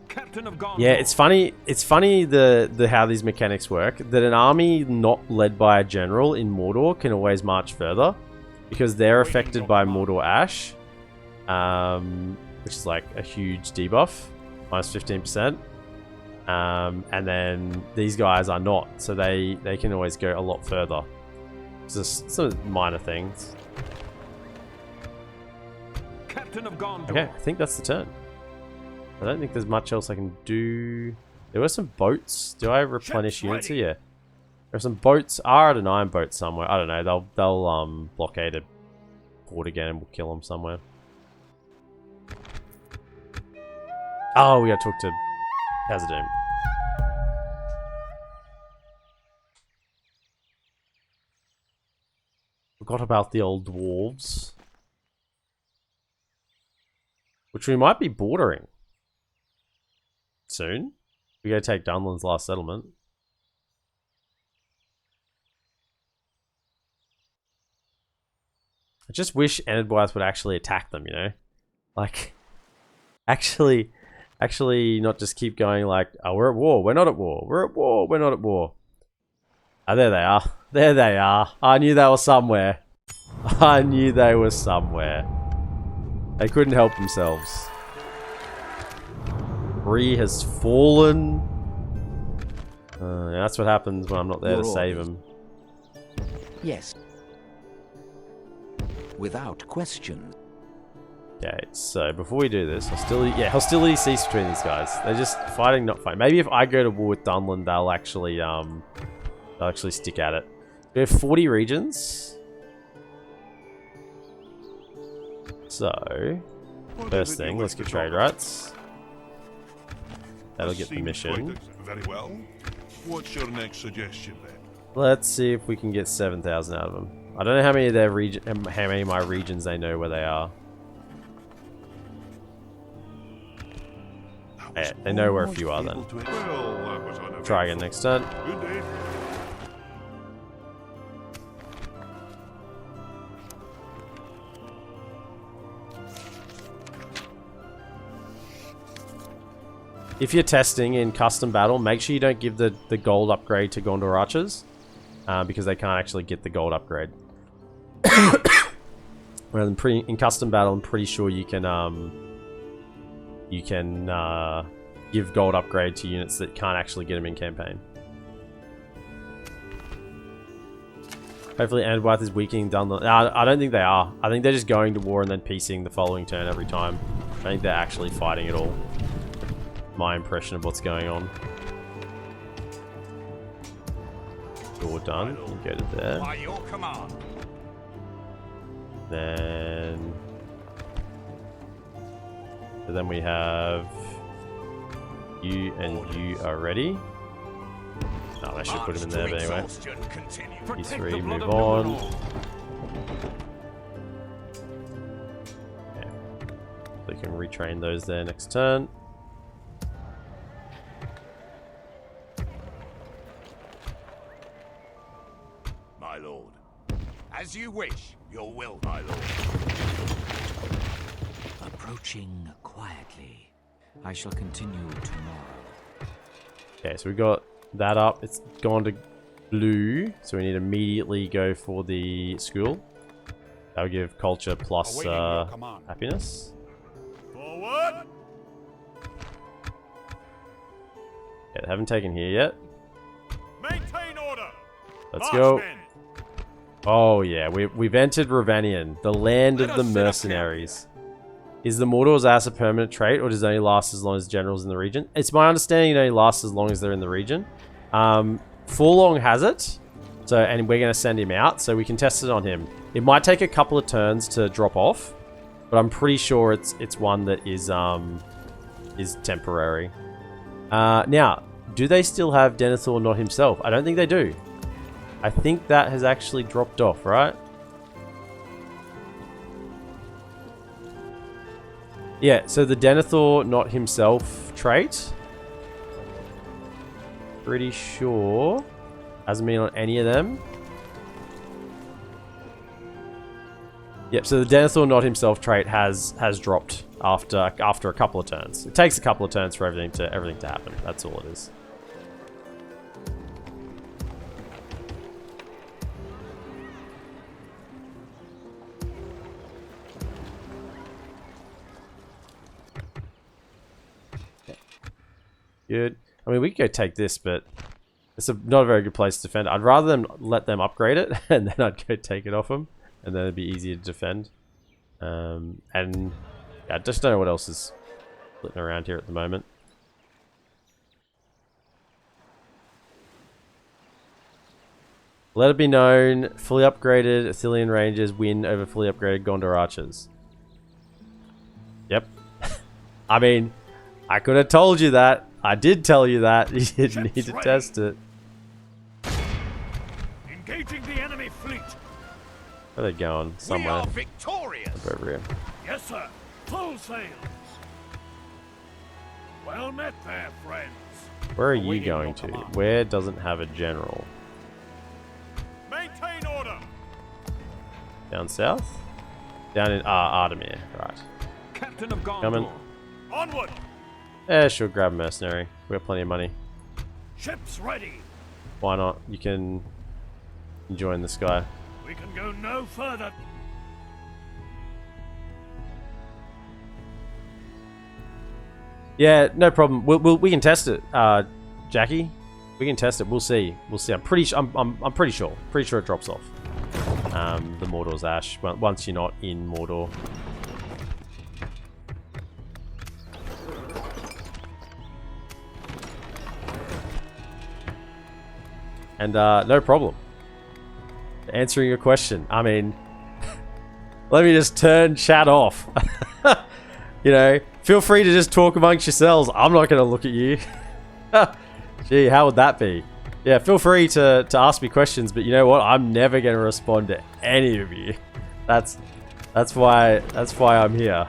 Captain of Gondor.
Yeah, it's funny. It's funny the how these mechanics work. That an army not led by a general in Mordor can always march further, because they're affected by Mordor Ash, which is like a huge debuff, minus 15%. And then these guys are not, so they can always go a lot further. It's just some minor things.
Captain of Gondor.
Okay, I think that's the turn. I don't think there's much else I can do. There were some boats. Do I replenish units here? Yeah. There are some boats. Are at an iron boat somewhere. I don't know. They'll blockade a port again and we'll kill them somewhere. Oh, we gotta talk to Khazad-dûm. Forgot about the old dwarves. Which we might be bordering soon. We gotta take Dunland's last settlement. I just wish Enedwaith would actually attack them, you know? Like, actually not just keep going like, oh, we're at war, we're not at war, we're at war, we're not at war. Oh, there they are. There they are. I knew they were somewhere. I knew they were somewhere. They couldn't help themselves. Bree has fallen. That's what happens when I'm not there to save him.
Yes. Without question.
Okay, so before we do this, hostility cease between these guys. They're just fighting, not fighting. Maybe if I go to war with Dunland, they'll actually stick at it. We have 40 regions. So, first thing, let's get trade rights. That'll get the mission.
Very well. What's your next suggestion then?
Let's see if we can get 7,000 out of them. I don't know how many of their how many of my regions they know where they are. Yeah, they know where a few are then. Try again next turn.
Good day.
If you're testing in custom battle, make sure you don't give the gold upgrade to Gondor archers, because they can't actually get the gold upgrade. Whereas in custom battle, I'm pretty sure you can give gold upgrade to units that can't actually get them in campaign. Hopefully Enedwaith is weakening Dunland. I don't think they are. I think they're just going to war and then piecing the following turn every time. I think they're actually fighting at all. My impression of what's going on. Door done. You go to there.
By your command.
Then... So then we have... You and you are ready. Oh, I should put him in there, but anyway. These three, move on. Okay. So you can retrain those there next turn.
My lord. As you wish, your will, my lord.
Approaching quietly. I shall continue tomorrow.
Okay, so we got that up. It's gone to blue, so we need to immediately go for the school. That'll give culture plus happiness.
Forward.
Yeah, they haven't taken here yet.
Maintain order.
Let's go. Oh yeah, we've entered Ravanian, the land of the mercenaries. Is the Mordor's ass a permanent trait, or does it only last as long as generals in the region? It's my understanding it only lasts as long as they're in the region. Forlong has it, So, and we're going to send him out so we can test it on him. It might take a couple of turns to drop off, but I'm pretty sure it's one that is temporary. Now, do they still have Denethor not himself? I don't think they do. I think that has actually dropped off, right? Yeah, so the Denethor not himself trait, pretty sure hasn't been on any of them. Yep, so the Denethor not himself trait has dropped after a couple of turns. It takes a couple of turns for everything to happen. That's all it is. Good. I mean, we could go take this, but it's not a very good place to defend. I'd rather them let them upgrade it, and then I'd go take it off them, and then it'd be easier to defend. And yeah, I just don't know what else is flitting around here at the moment. Let it be known, fully upgraded Athelian Rangers win over fully upgraded Gondor Archers. Yep. I mean, I could have told you that. I did tell you that. You didn't need to test it.
Engaging the enemy fleet.
Where are they going? Somewhere.
We are victorious.
Up over here.
Yes, sir. Full sails. Well met there, friends.
Where are you going to? Where doesn't have a general?
Maintain order.
Down south? Down in Ardamir, right.
Captain of Gondor.
Coming.
Onward.
Yeah, sure, grab a mercenary. We got plenty of money.
Ships ready.
Why not? You can join this guy.
We can go no further.
Yeah, no problem. We can test it, Jackie. We can test it. We'll see. We'll see. I'm pretty sure it drops off. The Mordor's Ash once you're not in Mordor. And no problem. Answering your question. I mean, let me just turn chat off. You know, feel free to just talk amongst yourselves. I'm not going to look at you. Gee, how would that be? Yeah, feel free to ask me questions, but you know what? I'm never going to respond to any of you. That's why I'm here.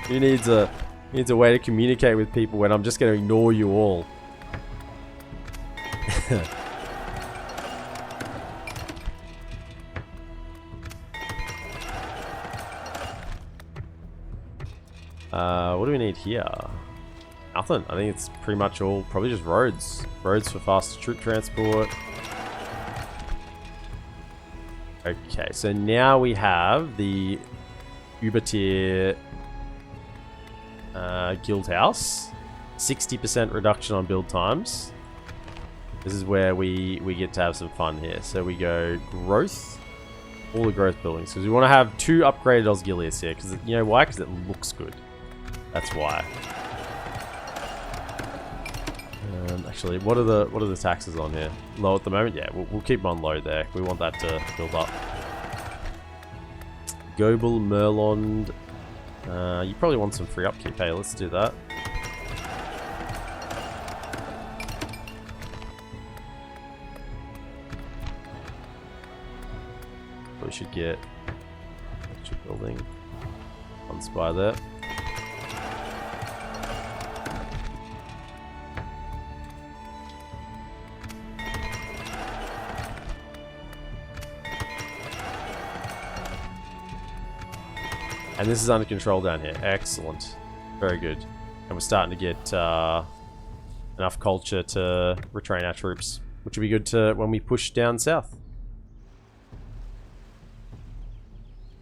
Who needs a way to communicate with people when I'm just going to ignore you all? What do we need here? Nothing. I think it's pretty much all, probably just roads. Roads for faster troop transport. Okay, so now we have the Uber tier guild house. 60% reduction on build times. This is where we get to have some fun here. So we go growth. All the growth buildings. Because we want to have 2 upgraded Osgiliaths here. Because you know why? Because it looks good. That's why. Actually, what are the taxes on here? Low at the moment? Yeah, we'll keep them on low there. We want that to build up. Gobel, Merlond. You probably want some free upkeep. Hey, let's do that. We should get extra building. One spy there. And this is under control down here. Excellent. Very good. And we're starting to get enough culture to retrain our troops, which will be good to when we push down south.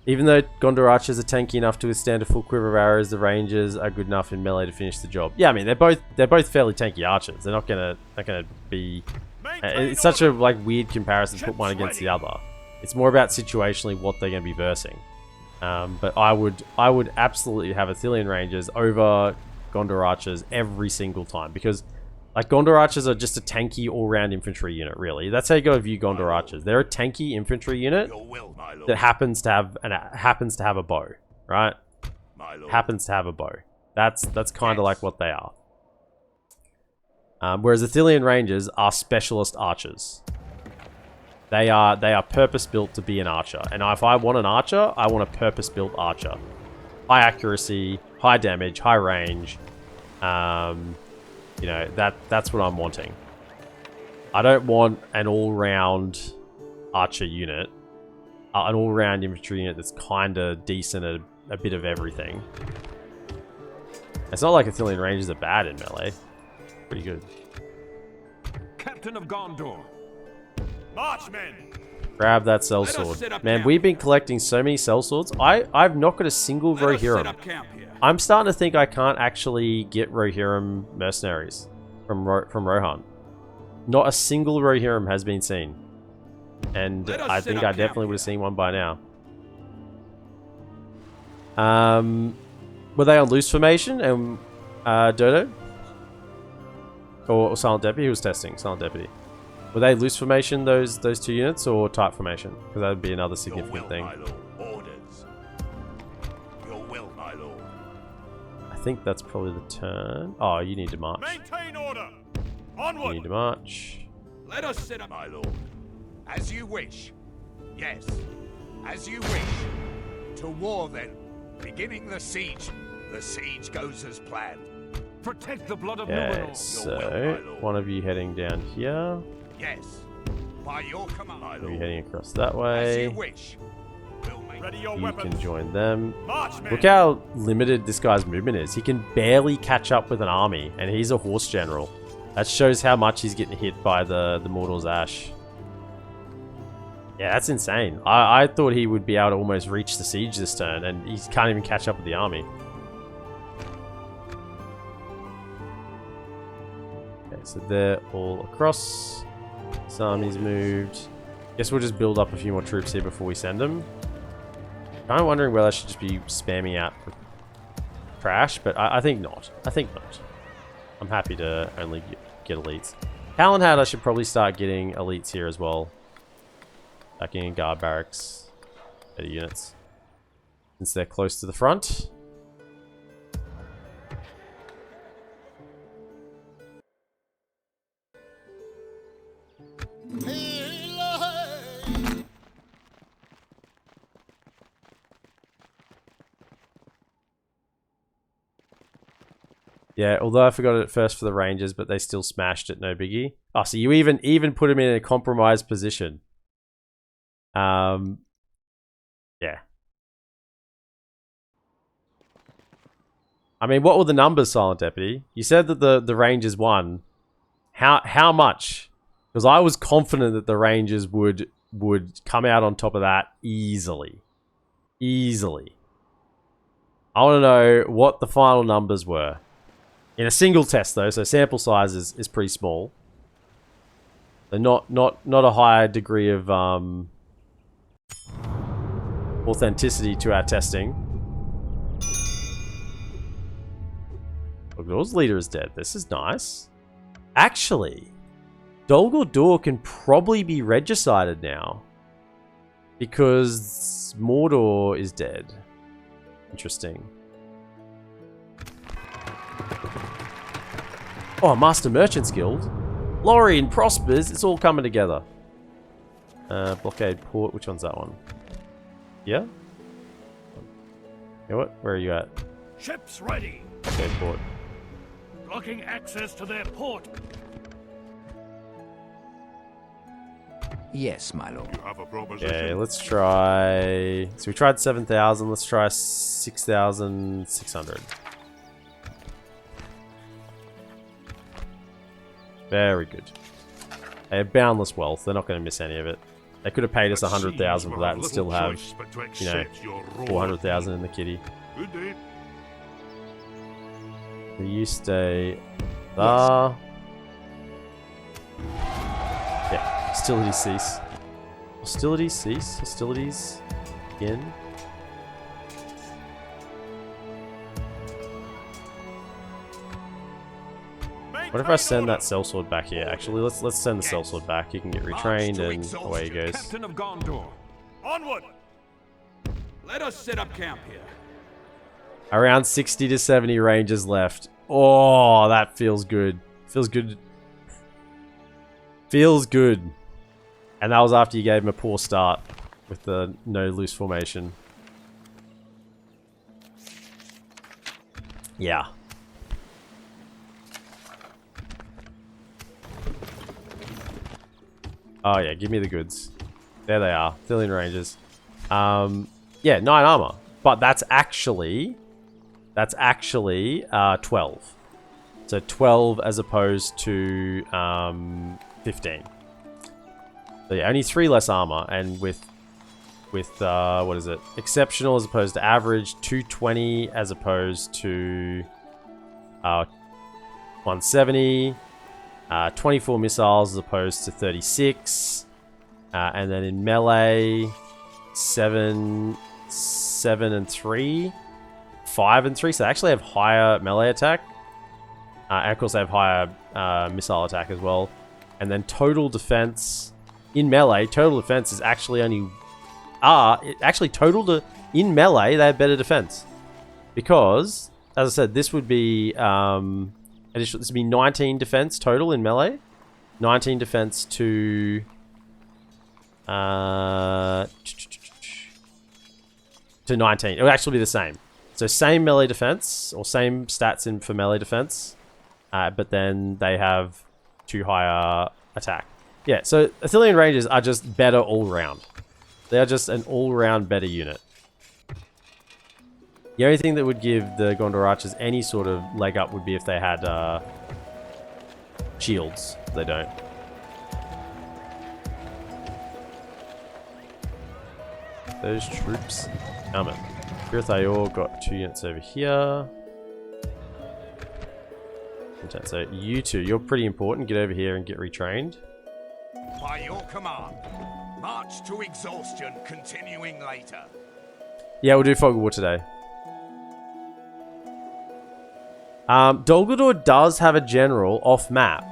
Even though Gondor archers are tanky enough to withstand a full quiver of arrows, the rangers are good enough in melee to finish the job. Yeah, I mean they're both fairly tanky archers. They're not gonna be. It's such a weird comparison to put one against the other. It's more about situationally what they're going to be versing. But I would absolutely have Athelian Rangers over Gondor Archers every single time, because Like, Gondor archers are just a tanky all-round infantry unit, really. That's how you gotta view Gondor archers. They're a tanky infantry unit that happens to have a bow, right? Happens to have a bow. That's kind of like what they are. Whereas Athelian Rangers are specialist archers. They are purpose-built to be an archer. And if I want an archer, I want a purpose-built archer. High accuracy, high damage, high range. You know, that's what I'm wanting. I don't want an all-round archer unit. An all-round infantry unit that's kind of decent at a bit of everything. It's not like Athelian Rangers are bad in melee. Pretty good.
Captain of Gondor.
Marchmen!
Grab that sellsword. Man, we've been collecting so many sellswords. I've not got a single Rohirrim. I'm starting to think I can't actually get Rohirrim mercenaries from Rohan. Not a single Rohirrim has been seen. And I think I definitely would have seen one by now. Were they on loose formation and Dodo? Or Silent Deputy? Who was testing? Silent Deputy. Were they loose formation, those two units, or tight formation? Because that would be another significant thing. I think that's probably the turn. Oh, you need to march.
Maintain order!
You
Onward!
need to march.
Let us sit up, my lord. As you wish. Yes, as you wish. To war, then. Beginning the siege. The siege goes as planned.
Protect the blood of
Okay,
Numenor.
so one of you heading down here.
Yes, by your command, my
One of you
lord.
heading across that
As you
way.
wish. We'll make
Ready your
You
weapons!
can join them.
Marchmen!
Look how limited this guy's movement is. He can barely catch up with an army, and he's a horse general. That shows how much he's getting hit by the Mordor's Ash. Yeah, that's insane. I thought he would be able to almost reach the siege this turn, and he can't even catch up with the army. Okay, so they're all across. This army's moved. Guess we'll just build up a few more troops here before we send them. Kind of wondering whether I should just be spamming out for trash, but I think not. I think not. I'm happy to only get elites. Talonhad, I should probably start getting elites here as well. Backing in guard barracks. Better units. Since they're close to the front. Yeah, although I forgot it at first for the Rangers, but they still smashed it, no biggie. Oh, so you even put them in a compromised position. Yeah. I mean, what were the numbers, Silent Deputy? You said that the Rangers won. How much? Because I was confident that the Rangers would come out on top of that easily. Easily. I want to know what the final numbers were. In a single test, though, so sample size is pretty small. So not a high degree of authenticity to our testing. Dol Gulduar's leader is dead. This is nice. Actually, Dol Gulduar can probably be regicided now. Because Mordor is dead. Interesting. Oh, Master Merchant's Guild. Lorien prospers. It's all coming together. Blockade Port. Which one's that one? Yeah? You know what? Where are you at?
Ships ready.
Blockade Port.
Blocking access to their port.
Yes, my lord.
You have a proposition?
Okay, let's try... So we tried 7,000. Let's try 6,600. Very good. They have boundless wealth. They're not going to miss any of it. They could have paid us 100,000 for that and still have, you know, 400,000 in the kitty.
Good day.
So you stay there. Yeah, hostilities cease. Hostilities cease. Hostilities begin. What if I send that sellsword back here? Actually, let's send the sellsword back. He can get retrained and away he goes.
Captain of Gondor.
Onward!
Let us set up camp here.
Around 60 to 70 rangers left. Oh, that feels good. Feels good. Feels good. And that was after you gave him a poor start with the no loose formation. Yeah. Oh yeah, give me the goods. There they are. Thillian Rangers. Yeah, 9 armor. But that's actually 12. So 12 as opposed to 15. So yeah, only 3 less armor, and with what is it? Exceptional as opposed to average, 220 as opposed to 170, 24 missiles as opposed to 36, and then in melee, 7 and 3, 5 and 3. So they actually have higher melee attack, and of course they have higher missile attack as well. And then total defense in melee, total defense is actually only in melee they have better defense, because as I said, this would be this would be 19 defense total in melee, 19 defense to 19. It would actually be the same. So same melee defense, or same stats in for melee defense, but then they have 2 higher attack. Yeah, so Thillian Rangers are just better all round. They are just an all-round better unit. The only thing that would give the Gondor Archers any sort of leg up would be if they had shields. They don't. Those troops coming. Girthayor got 2 units over here. So you two, you're pretty important. Get over here and get retrained.
By your command, march to exhaustion, continuing later.
Yeah, we'll do Fog of War today. Dol Guldur does have a general off map,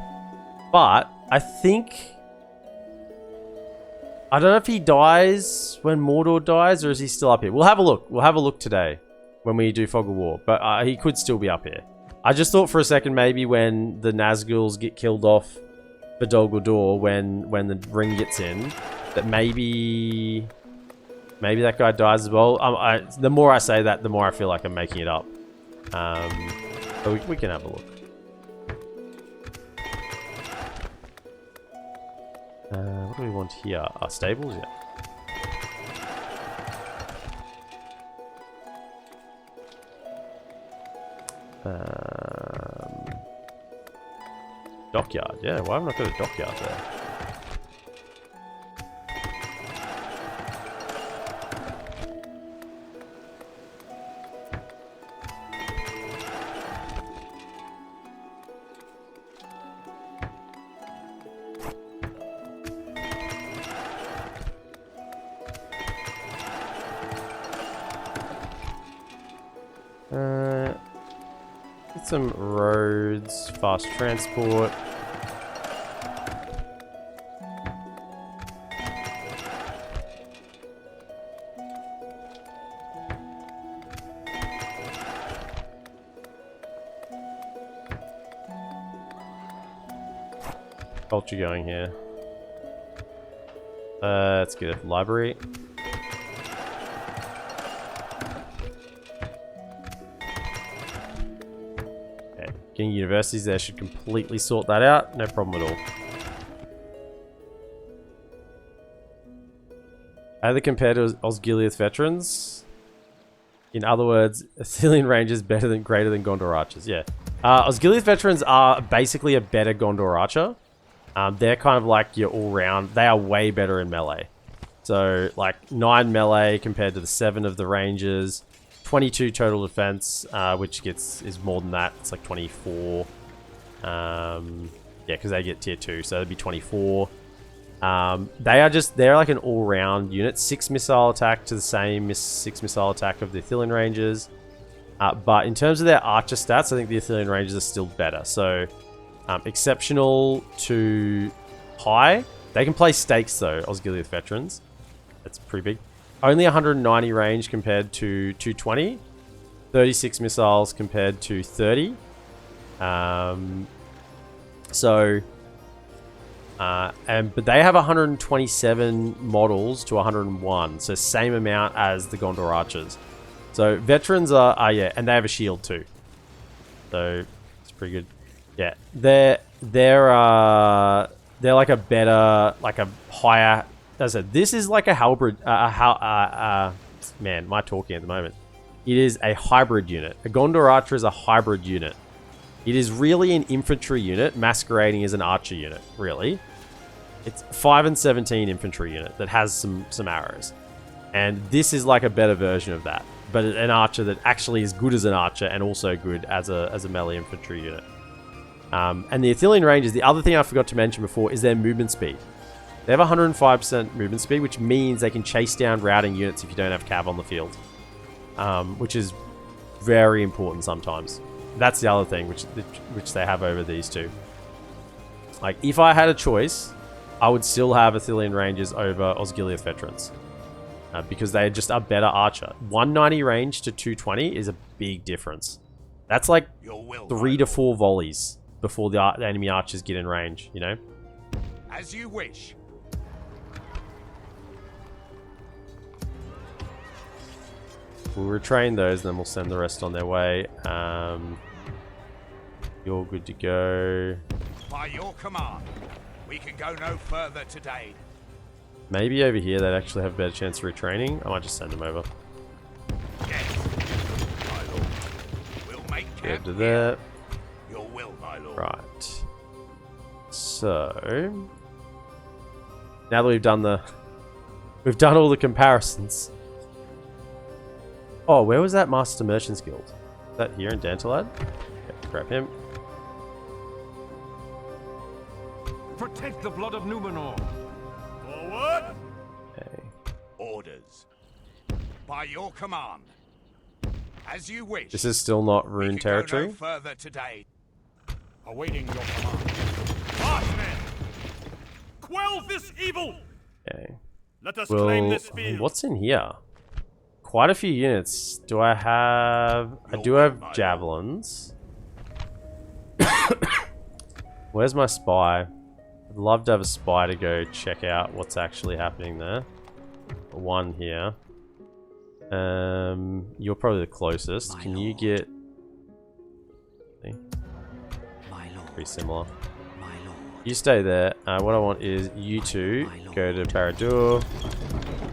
but I think, I don't know if he dies when Mordor dies, or is he still up here? We'll have a look. We'll have a look today when we do Fog of War, but he could still be up here. I just thought for a second maybe when the Nazguls get killed off for Dol Guldur, when the ring gets in, that maybe that guy dies as well. The more I say that, the more I feel like I'm making it up. But we can have a look. What do we want here? Our stables, yeah. Dockyard, yeah. Why haven't I got a dockyard there? Get some roads, fast transport. Culture going here. Let's get a library. Okay, getting universities there should completely sort that out. No problem at all. How do they compare to Osgiliath veterans? In other words, Thillian Rangers greater than Gondor Archers. Yeah. Osgiliath veterans are basically a better Gondor Archer. They're kind of like your all-round. They are way better in melee. So, like, 9 melee compared to the 7 of the Rangers. 22 total defense, which is more than that. It's like 24. Yeah, because they get tier 2, so it'd be 24. They're like an all-round unit. 6 missile attack to the same 6 missile attack of the Thillian Rangers. But in terms of their archer stats, I think the Thillian Rangers are still better. So, Exceptional to high. They can play stakes though, Osgiliath veterans. That's pretty big. Only 190 range compared to 220. 36 missiles compared to 30. But they have 127 models to 101, so same amount as the Gondor archers. So veterans are yeah, and they have a shield too. So it's pretty good. Yeah, they're like a better, like a higher. As I said, this is like a halberd. Man, my talking at the moment. It is a hybrid unit. A Gondor archer is a hybrid unit. It is really an infantry unit masquerading as an archer unit, really. It's 5 and 17 infantry unit that has some arrows. And this is like a better version of that. But an archer that actually is good as an archer and also good as a melee infantry unit. And the Athelian Rangers, the other thing I forgot to mention before is their movement speed. They have 105% movement speed, which means they can chase down routing units if you don't have cav on the field. Which is very important sometimes. That's the other thing which they have over these two. Like, if I had a choice, I would still have Athelian Rangers over Osgiliath veterans. Because they just are better archer. 190 range to 220 is a big difference. That's like 3 to 4 volleys before the enemy archers get in range, you know?
As you wish.
We'll retrain those, then we'll send the rest on their way. You're good to go.
By your command, we can go no further today.
Maybe over here they'd actually have a better chance of retraining. I might just send them over.
Yes, my lord. We'll make camp
Go to that.
Your will, my lord.
Right. So now that we've done all the comparisons. Oh, where was that Master Merchants Guild? Is that here in Dantalad? Okay, grab him.
Protect the blood of Numenor.
Forward!
Okay.
Orders. By your command. As you wish.
This is still not
We
rune
can
territory.
Go no further today.
Awaiting your command. Marchmen! Quell this evil!
Okay.
Let us claim
Well,
this field.
what's in here? Quite a few units. Do I have... I do have javelins. Where's my spy? I'd love to have a spy to go check out what's actually happening there. One here. You're probably the closest. Can you get... Pretty similar. You stay there. What I want is you two go to Barad-dûr.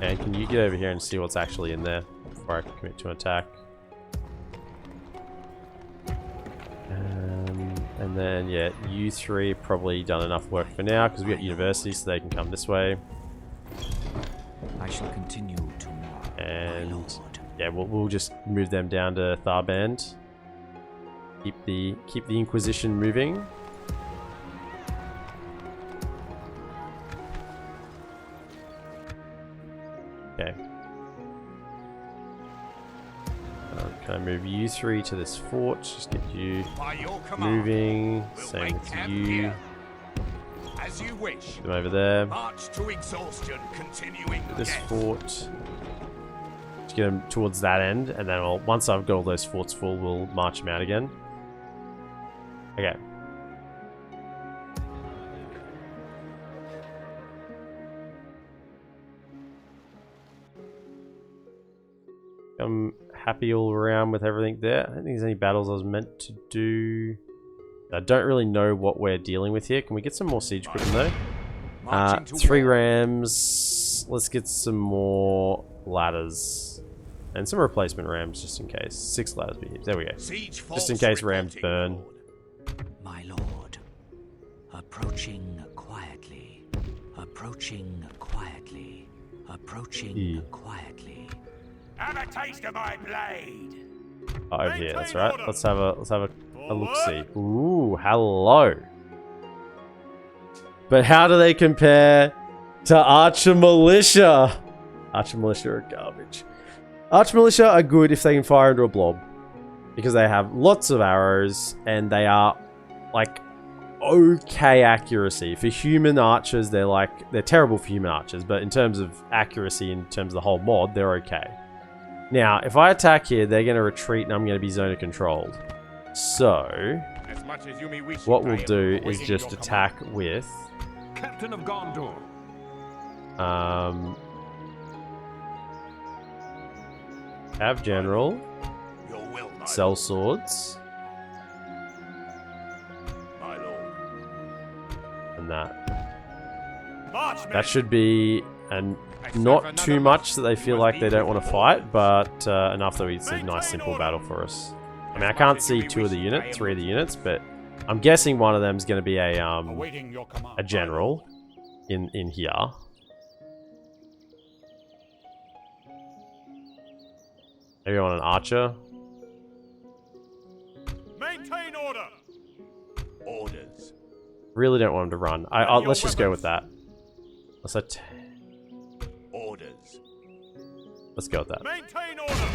And can you get over here and see what's actually in there before I commit to an attack? And then, yeah, you three probably done enough work for now because we got university, so they can come this way.
I shall continue tomorrow.
And yeah, we'll just move them down to Tharband. Keep the Inquisition moving. Okay. Can I move you three to this fort? Just get you moving. Same with you.
As you wish.
Get them over there.
March to exhaustion, continuing.
To this fort. Just get them towards that end, and then once I've got all those forts full, we'll march them out again. Okay. I'm happy all around with everything there. I don't think there's any battles I was meant to do. I don't really know what we're dealing with here. Can we get some more siege equipment though? 3 rams. Let's get some more ladders. And some replacement rams just in case. 6 ladders be here. There we go. Just in case rams burn.
My lord, approaching quietly. Approaching quietly. Approaching quietly.
Have a taste of my blade.
Oh, over here, that's right. Let's have a look-see. Ooh, hello. But how do they compare to Archer Militia? Archer Militia are garbage. Archer Militia are good if they can fire into a blob. Because they have lots of arrows and they are like okay accuracy. For human archers, they're terrible for human archers, but in terms of accuracy, in terms of the whole mod, they're okay. Now, if I attack here, they're going to retreat and I'm going to be zone controlled. So, what we'll do is just attack with...
Captain of Gondor.
Have General. Sell swords. And that should be not too much that they feel like they don't want to fight, but enough that it's a nice simple battle for us. I mean, I can't see 3 of the units, but I'm guessing one of them is going to be a general in here. Maybe I want an archer.
Maintain order.
Orders.
Really don't want him to run. Let's just go with that.
Orders.
Let's go with that.
Maintain order.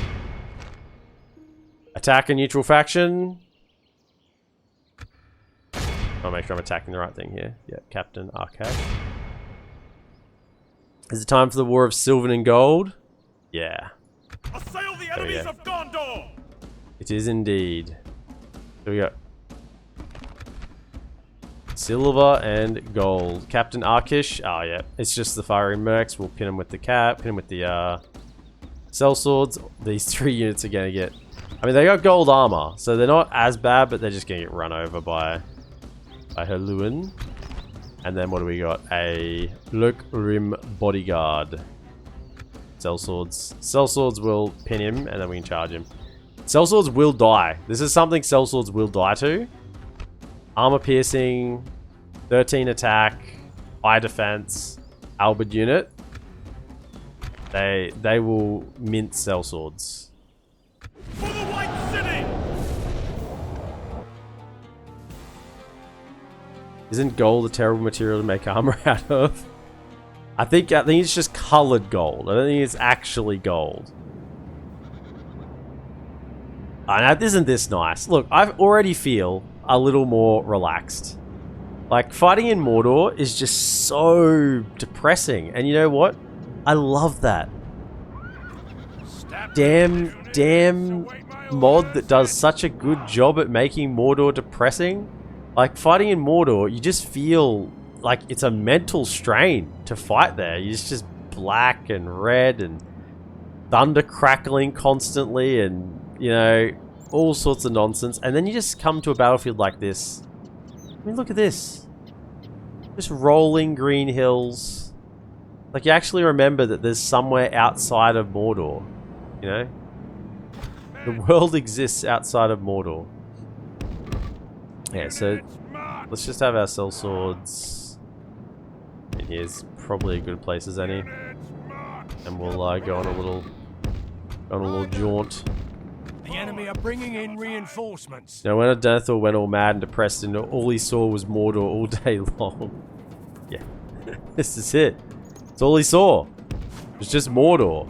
Attack a neutral faction. I'll make sure I'm attacking the right thing here. Yeah, Captain Arcade. Is it time for the War of Silver and Gold? Yeah.
Assail the enemies of Gondor.
It is indeed. Here we go. Silver and gold. Captain Arkish. Oh yeah, it's just the Faramir mercs. We'll pin him with the pin him with the sellswords. These 3 units are gonna get. I mean, they got gold armor, so they're not as bad, but they're just gonna get run over by Herluin. And then what do we got? A Lurk Rim bodyguard. Sellswords. Sellswords will pin him, and then we can charge him. Sellswords will die. This is something sellswords will die to. Armor piercing, 13 attack, high defense, halberd unit. They will mint sellswords.
For the White City.
Isn't gold a terrible material to make armor out of? I think it's just colored gold. I don't think it's actually gold. Now, isn't this nice? Look, I already feel a little more relaxed. Like, fighting in Mordor is just so depressing. And you know what? I love that. Damn mod that does such a good job at making Mordor depressing. Like, fighting in Mordor, you just feel like it's a mental strain to fight there. It's just black and red and thunder crackling constantly and, you know, all sorts of nonsense. And then you just come to a battlefield like this. I mean, look at this. Just rolling green hills. Like, you actually remember that there's somewhere outside of Mordor. You know? The world exists outside of Mordor. Yeah, so let's just have our sellswords. And here's probably a good place as any. And we'll go on a little jaunt.
The enemy are bringing in reinforcements.
Now, when Denethor went all mad and depressed and all he saw was Mordor all day long. Yeah, this is it. That's all he saw. It was just Mordor.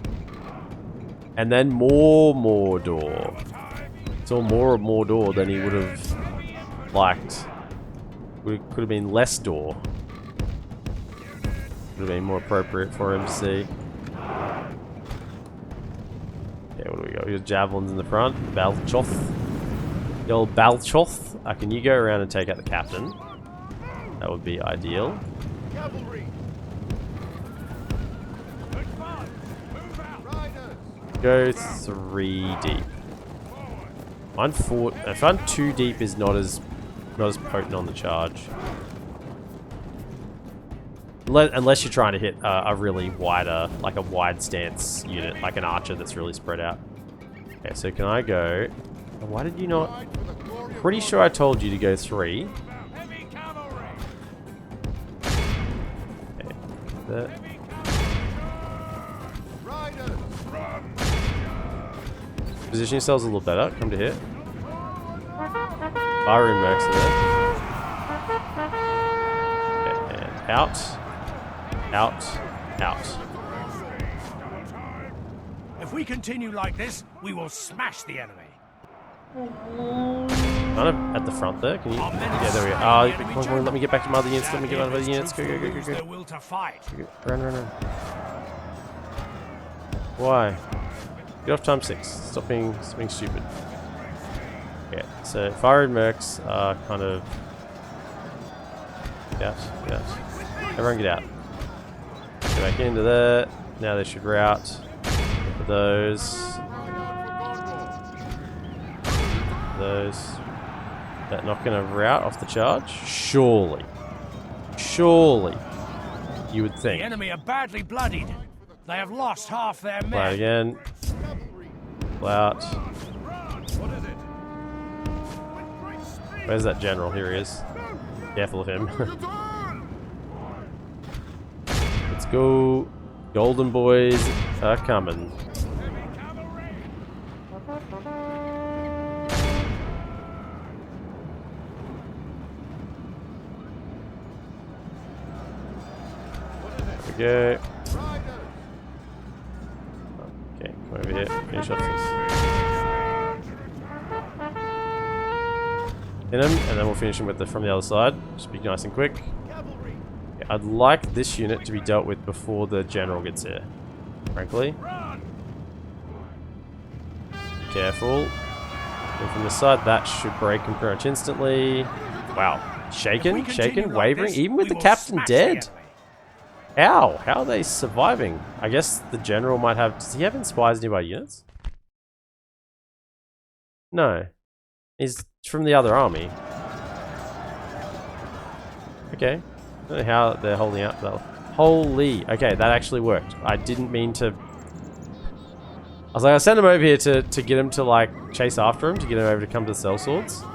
And then more Mordor. Saw more of Mordor than he would have liked. Could have been less door. Would have been more appropriate for him to see. Yeah, what do we got? We got javelins in the front. Balchoth. The old Balchoth. Can you go around and take out the captain? That would be ideal.
Cavalry.
Go 3 deep. I find 2 deep is not as potent on the charge. Unless you're trying to hit a really wider, like a wide stance unit, like an archer that's really spread out. Okay, so can I go... Why did you not... Pretty sure I told you to go 3. Okay, that. Position yourselves a little better. Come to hit. Fire in mercs are there. Okay, and out. Out. Out.
If we continue like this, we will smash the enemy.
Kind of at the front there. Can you? Yeah, there we go. Oh, come on, let me get back to my other units. Let me get my other units. Go, go, go, go, go. Run, run, run. Why? Get off time 6. Stop being stupid. Okay, so fire and mercs are kind of... Get out. Everyone get out. Get back into there. Now they should route. For those. That not going to route off the charge? Surely. You would think.
The enemy are badly bloodied. They have lost half their men.
Play again. Out. Where's that general? Here he is. Careful of him. Let's go. Golden boys are coming. There we go. Okay, come over here. Finish off this. Hit him, and then we'll finish him with from the other side. Just be nice and quick. Okay, I'd like this unit to be dealt with before the general gets here. Frankly. Be careful. And from the side, that should break him pretty much instantly. Wow. Shaken, wavering, even with the captain dead. How? How are they surviving? I guess the general might have... Does he have inspires nearby units? No. He's from the other army. Okay. I don't know how they're holding out though. Holy. Okay, that actually worked. I didn't mean to... I was like, I sent him over here to get him to like chase after him, to get him over to come to the sellswords.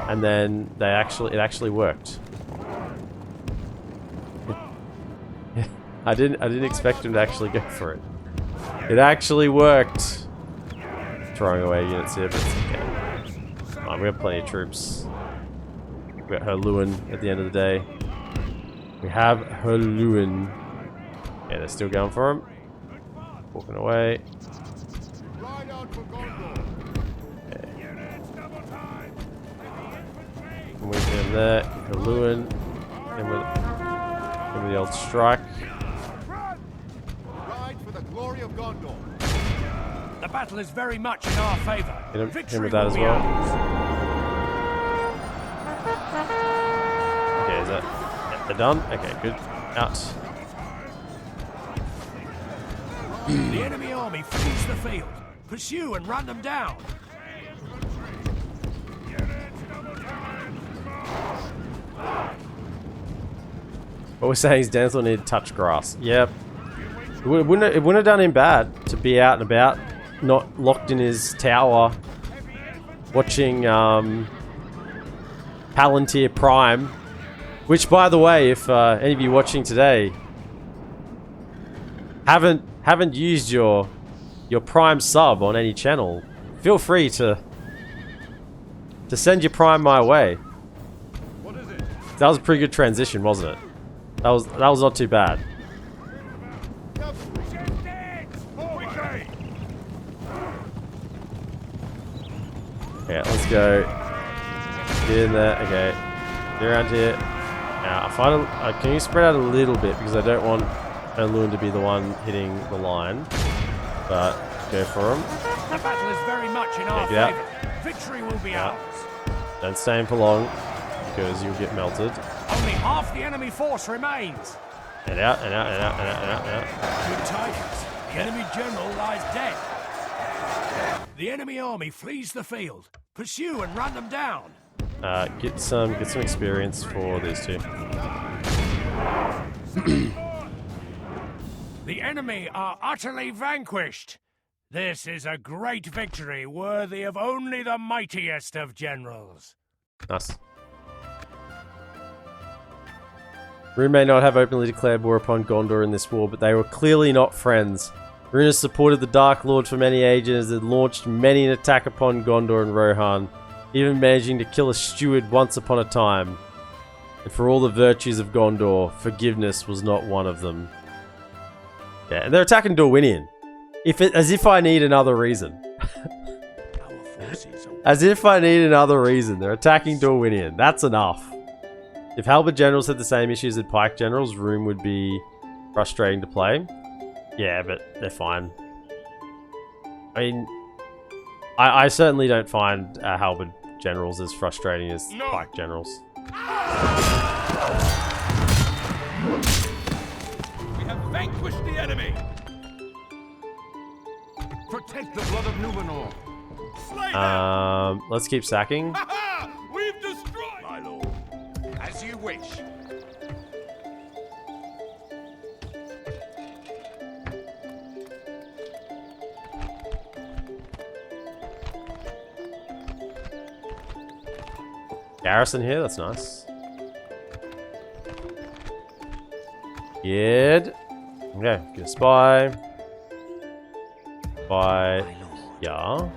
And then it actually worked. I didn't expect him to actually go for it. It actually worked. Throwing away units here, but it's okay. Come on, we have plenty of troops. We got Herluin at the end of the day. We have Herluin. Yeah, they're still going for him. Walking away. Okay. And we get him there. Herluin. And with the old strike.
Glory of Gondor.
The battle is very much in our favor.
Hit him with that as well. Okay, is that... Yeah, they're done? Okay, good. Out.
The enemy army flees the field. Pursue and run them down.
What we're saying is Denethor needed to touch grass. Yep. It wouldn't have done him bad to be out and about, not locked in his tower, watching Palantir Prime. Which, by the way, if any of you watching today haven't used your Prime sub on any channel, feel free to send your Prime my way. That was a pretty good transition, wasn't it? That was not too bad. Okay, let's go. Get in there. Okay, get around here. Now, can you spread out a little bit because I don't want Herluin to be the one hitting the line. But go for him.
The battle is very much in our favor. Victory will be ours.
Don't stay in for long because you'll get melted.
Only half the enemy force remains.
And out.
Good tidings. The enemy general lies dead. The enemy army flees the field. Pursue and run them down.
Get some experience for these two.
The enemy are utterly vanquished. This is a great victory worthy of only the mightiest of generals.
Nice. Rune may not have openly declared war upon Gondor in this war, but they were clearly not friends. Rune has supported the Dark Lord for many ages and launched many an attack upon Gondor and Rohan, even managing to kill a steward once upon a time. And for all the virtues of Gondor, forgiveness was not one of them. Yeah, and they're attacking Dorwinion. As if I need another reason. As if I need another reason. They're attacking Dorwinian. That's enough. If Halberd generals had the same issues as Pike generals, Room would be frustrating to play. Yeah, but they're fine. I mean, I certainly don't find Halberd generals as frustrating as Pike generals.
We have vanquished the enemy.
Protect the blood of Numenor.
Slay them!
Let's keep sacking.
We've destroyed!
My lord. As you wish.
Garrison here, that's nice. Good. Okay, get a spy. Spy. Yeah.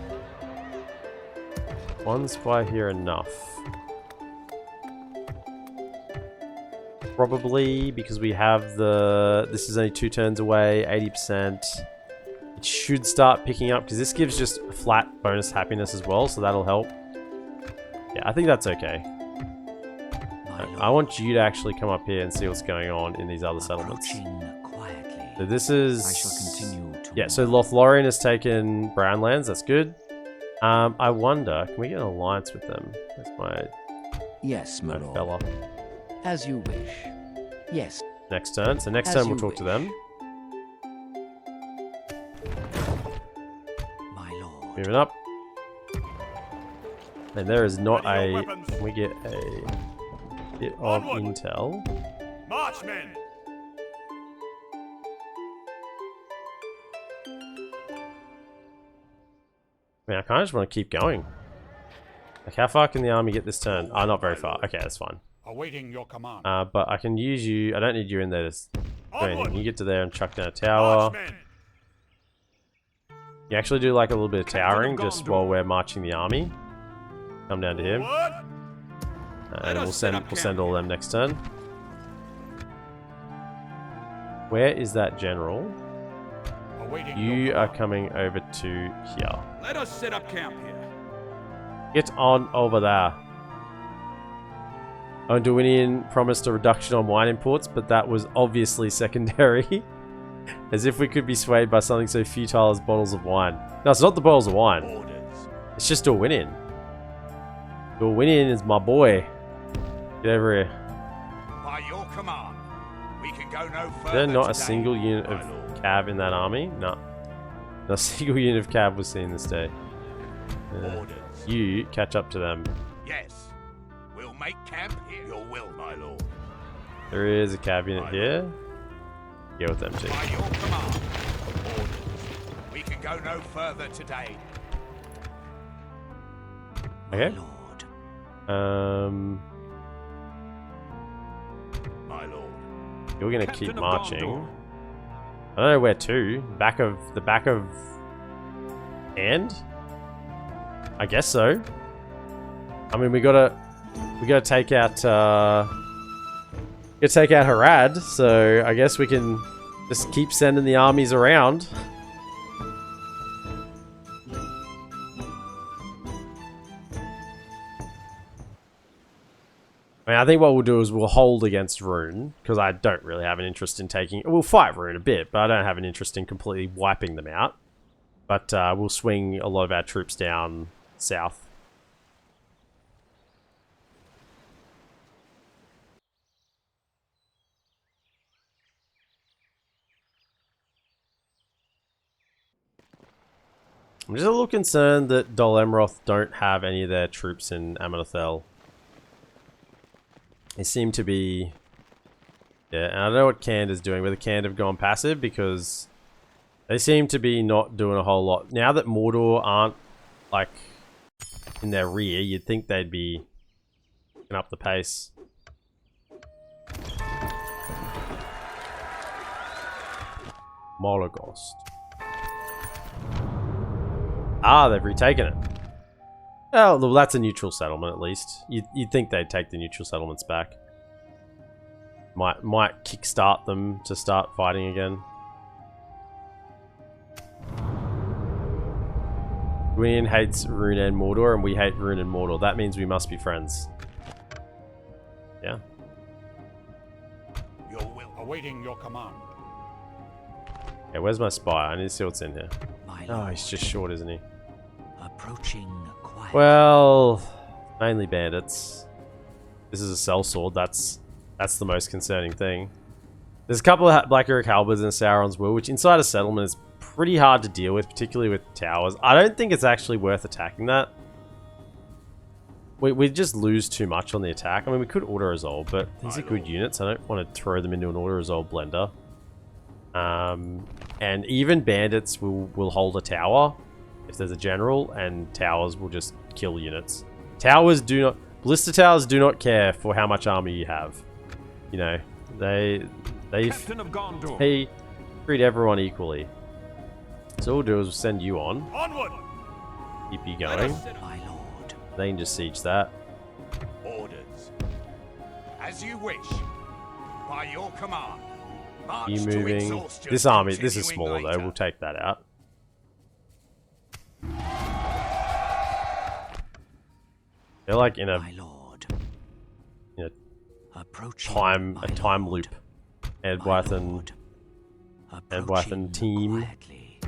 One spy here enough. Probably because we have the... This is only 2 turns away, 80%. It should start picking up because this gives just a flat bonus happiness as well, so that'll help. Yeah, I think that's okay. I want you to actually come up here and see what's going on in these other settlements. So this is...
I shall continue to
yeah, so Lothlorien has taken Brownlands, that's good. I wonder, can we get an alliance with them? That's my...
Yes, my lord.
fella.
As you wish. Yes.
Next turn, so next
As
turn we'll
you
talk to them.
My lord.
Moving up. And there is not
Ready your
a...
weapons.
Can we get a bit of
Onward.
intel?
March, men!
I mean, I kind of just want to keep going. Like, how far can the army get this turn? Oh, not very far. Okay, that's fine.
Awaiting your command.
But I can use you. I don't need you in there to do anything.
Onward.
You get to there and chuck down a tower.
March, men!
You actually do like a little bit of towering
Captain of
just
Gondor.
while we're marching the army. Come down to him.
What?
And
us
we'll
set
send
up
we'll
camp
send all
here.
them next turn. Where is that general?
Awaiting
You
your
are
command.
coming over to here.
Let us set up camp here.
Get on over there. Dorwinian promised a reduction on wine imports, but that was obviously secondary. As if we could be swayed by something so futile as bottles of wine. No, it's not the bottles of wine.
Orders.
It's just Dorwinian. Dorwinian is my boy. Get over here.
By your command. We can go no further.
Is there not a
today,
single unit
my
of
lord.
cav in that army? No. Not a single unit of cav was seen this day.
Orders.
You catch up to them.
Yes. We'll make camp here. Your will, my lord.
There is a cav unit here. Go with them too.
By your command. Orders. We can go no further today.
Okay.
Lord.
My lord.
You're gonna
Captain
keep
of
marching.
Gondor.
I don't know where to. Back of and? I guess so. I mean, we gotta take out Harad, so I guess we can just keep sending the armies around. I mean, I think what we'll do is we'll hold against Rune, because I don't really have an interest in taking... We'll fight Rune a bit, but I don't have an interest in completely wiping them out. But we'll swing a lot of our troops down south. I'm just a little concerned that Dol Amroth don't have any of their troops in Amenothel. They seem to be... Yeah, and I don't know what Cand is doing, whether Cand have gone passive, because they seem to be not doing a whole lot. Now that Mordor aren't, like, in their rear, you'd think they'd be picking up the pace. Mologost. Ah, they've retaken it. Oh, well, that's a neutral settlement at least. You'd think they'd take the neutral settlements back. Might kickstart them to start fighting again. Gwyn hates Rune and Mordor, and we hate Rune and Mordor. That means we must be friends. Yeah.
Your will.
Awaiting your command.
Okay, where's my spy? I need to see what's in here.
My
Oh,
lord.
he's just short, isn't he?
Approaching quiet.
Well, mainly bandits. This is a sellsword. That's the most concerning thing. There's a couple of Black Eric halberds in Sauron's Will, which inside a settlement is pretty hard to deal with, particularly with towers. I don't think it's actually worth attacking that. We just lose too much on the attack. I mean, we could auto-resolve, but these are good units. I don't want to throw them into an auto-resolve blender. And even bandits will hold a tower if there's a general, and towers will just kill units. Towers do not... Ballista towers do not care for how much armor you have. You know, they
Captain of Gondor.
treat everyone equally. So all we'll do is we'll send you on.
Onward!
Keep you
Let
going.
us sit up.
My lord.
They can just siege that.
Orders. As you wish. By your command. March
You
to
moving.
exhaustion,
This army, this is
continuing
smaller though.
later.
We'll take that out. They're like in
My lord.
a
Approaching
time
my
loop.
lord.
Edwyth
My
and
lord.
Edwyth and team.
Quietly.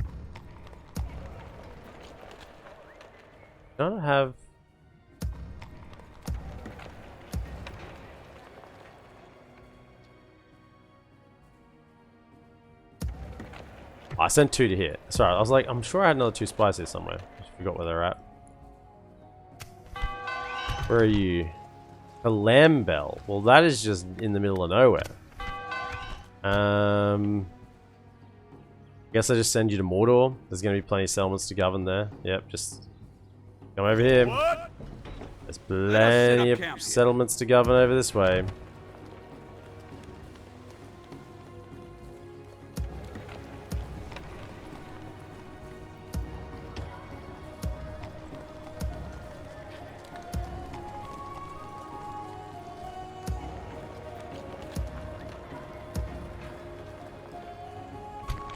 Don't have. I sent 2 to here. Sorry, I was like, I'm sure I had another 2 spies here somewhere. Just forgot where they're at. Where are you? A Lambell. Well, that is just in the middle of nowhere. Guess I just send you to Mordor. There's going to be plenty of settlements to govern there. Yep, just come over here.
What?
There's plenty
up camp here.
of settlements to govern over this way.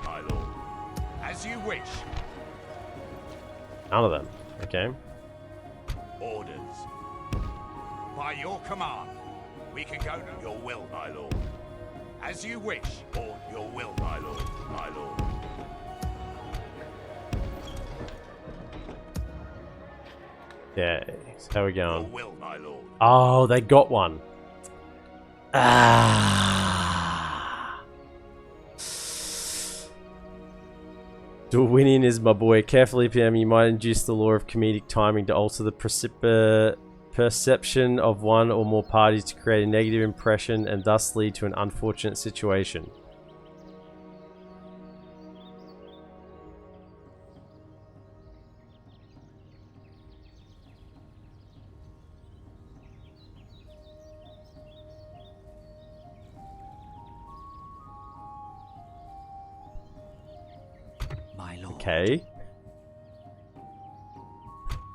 My lord. As you wish.
None of them. Okay.
Orders. By your command. We can go to your will, my lord. As you wish. Or your will, my lord. My lord.
Okay. So how are we
Your
going?
will, my lord.
Oh, they got one. Ah. Dual winning is my boy. Carefully, PM, you might induce the law of comedic timing to alter the perception of one or more parties to create a negative impression and thus lead to an unfortunate situation.
My lord.
Okay.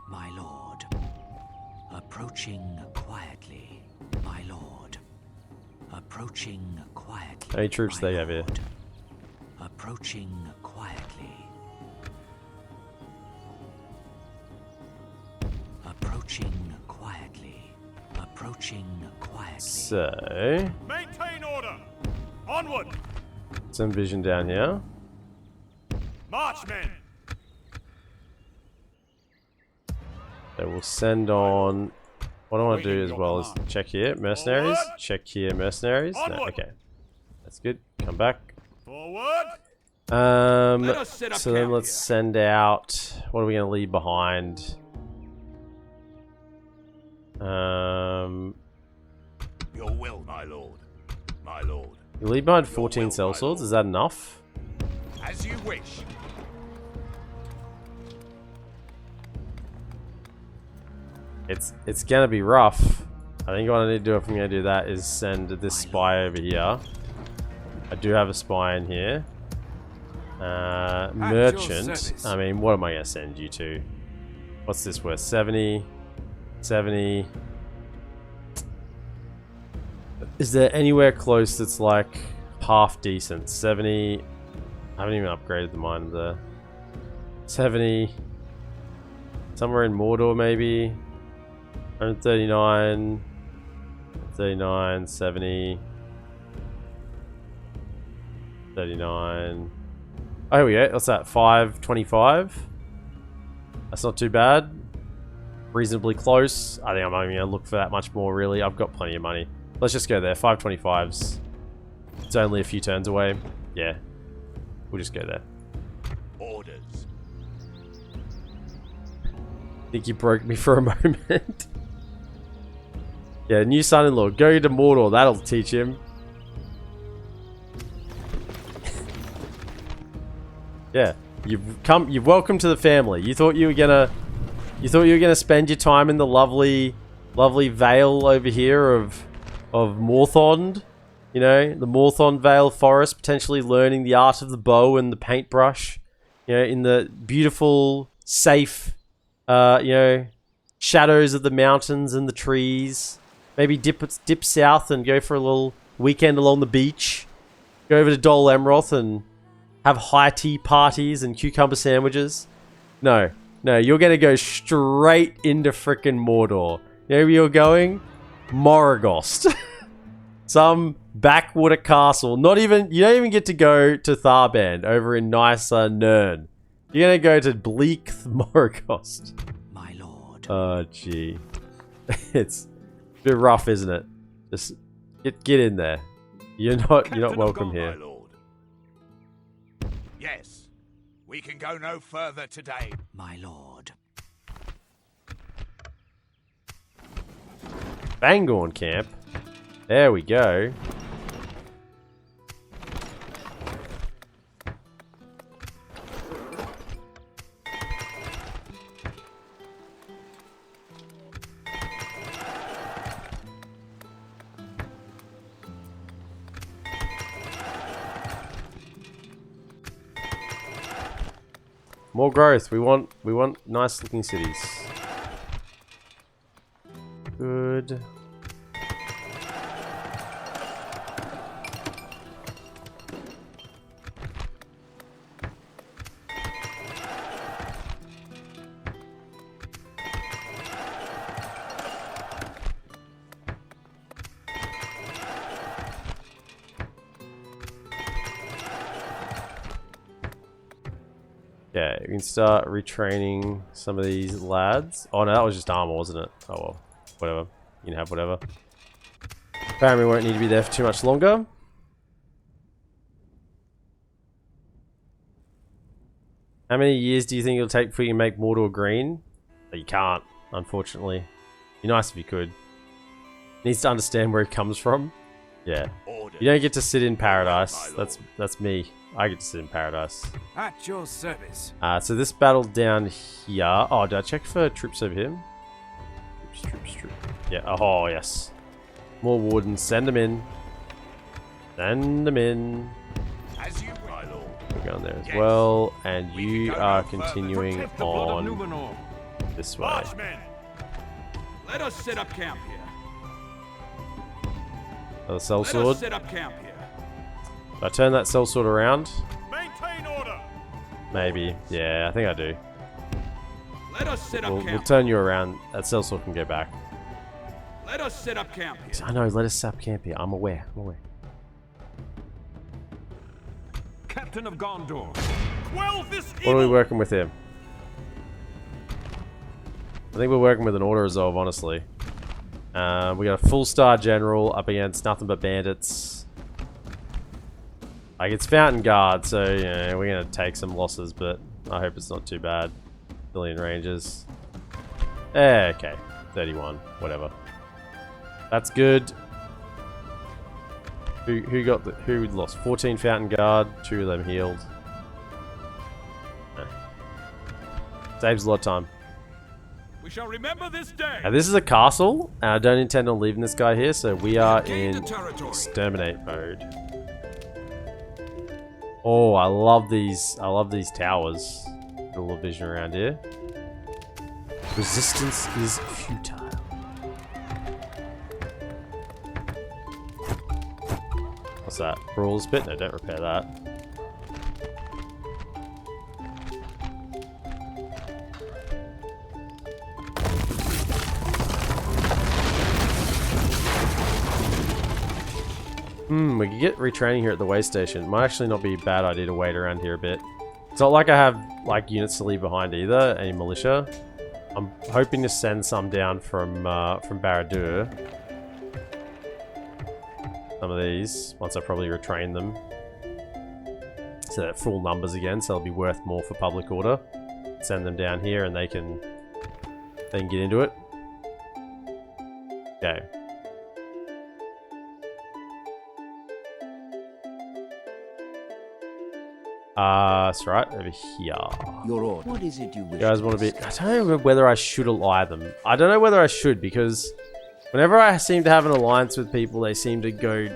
My lord. Approaching quietly. My lord. Approaching quietly.
How many troops
my
they have here?
lord. Approaching quietly. Approaching quietly. Approaching quietly.
So,
Maintain order! Onward!
some vision down here.
March, men!
So we'll send on. What I want to do
Awaiting
as
your
well is
command.
check here, mercenaries.
Forward.
Check here, mercenaries. No,
Onward.
okay, that's good. Come back.
Forward!
Let us set up
So then
camp
let's
here.
send out. What are we going to leave behind?
Your will, my lord. My lord.
You leave behind
Your
14
will, my
sellswords.
lord.
Is that enough?
As you wish.
It's gonna be rough. I think what I need to do if I'm gonna do that is send this spy over here. I do have a spy in here. Merchant.
service.
I mean, what am I gonna send you to? What's this worth? 70. 70. Is there anywhere close that's like half decent? 70. I haven't even upgraded the mine there. 70. Somewhere in Mordor, maybe. 139. 39, 70. 39. Oh, here we go. What's that? 525? That's not too bad. Reasonably close. I think I'm only going to look for that much more, really. I've got plenty of money. Let's just go there. 525s. It's only a few turns away. Yeah. We'll just go there.
Orders.
I think you broke me for a moment. Yeah, new son-in-law. Go to Mordor. That'll teach him. Yeah. You've welcome to the family. You thought you were gonna spend your time in the lovely vale over here of Morthond. You know, the Morthond Vale Forest, potentially learning the art of the bow and the paintbrush. You know, in the beautiful, safe, shadows of the mountains and the trees. Maybe dip south and go for a little weekend along the beach. Go over to Dol Amroth and have high tea parties and cucumber sandwiches. No, you're gonna go straight into frickin' Mordor. You know where you're going? Morrigost. Some backwater castle. You don't even get to go to Tharband over in nice Nirn. You're gonna go to bleak Morrigost.
My lord.
Oh, gee. It's a bit rough, isn't it? Just get in there. You're not welcome here.
My lord. Yes, we can go no further today.
My lord.
Fangorn camp. There we go. More growth. We want nice looking cities. Good. Yeah, we can start retraining some of these lads. Oh no, that was just armor, wasn't it? Oh well, whatever. You can have whatever. Faramir won't need to be there for too much longer. How many years do you think it'll take before you can make Mordor green? But you can't, unfortunately. Be nice if you could. Needs to understand where he comes from. Yeah. You don't get to sit in paradise. That's me. I get to sit in paradise.
At your service.
So this battle down here. Oh, did I check for troops over here? Troops. Yeah. Oh, yes. More wardens. Send them in. Send them in.
As you my lord.
We're going there as well. And you are continuing on this way.
Marchmen, let us set up camp here.
Another sellsword.
Let us set up camp here.
Did I turn that sellsword around?
Maintain order.
Maybe. Yeah, I think I do.
Let us set up camp.
We'll turn you around. That sellsword can go back.
Let us set up camp here.
I know, let us set up camp here. I'm aware.
Captain of Gondor.
Quell this
What are we working with here? I think we're working with an auto resolve, honestly. We got a full star general up against nothing but bandits. Like, it's Fountain Guard, so, you know, we're gonna take some losses, but I hope it's not too bad. Billion Rangers. Okay. 31. Whatever. That's good. Who lost? 14 Fountain Guard, 2 of them healed. Saves a lot of time.
We shall remember this day.
Now, this is a castle, and I don't intend on leaving this guy here, so we are in exterminate mode. Oh, I love these towers. Got a little vision around here. Resistance is futile. What's that? Brawler's Pit? No, don't repair that. We could get retraining here at the way station. Might actually not be a bad idea to wait around here a bit. It's not like I have like units to leave behind either, any militia. I'm hoping to send some down from Barad-dûr. Some of these, once I probably retrain them. So they're full numbers again, so they'll be worth more for public order. Send them down here and they can get into it. Okay. That's right, over here.
Your order. What is it you wish?
You guys want to be... I don't know whether I should ally them. I don't know whether I should, because whenever I seem to have an alliance with people, they seem to go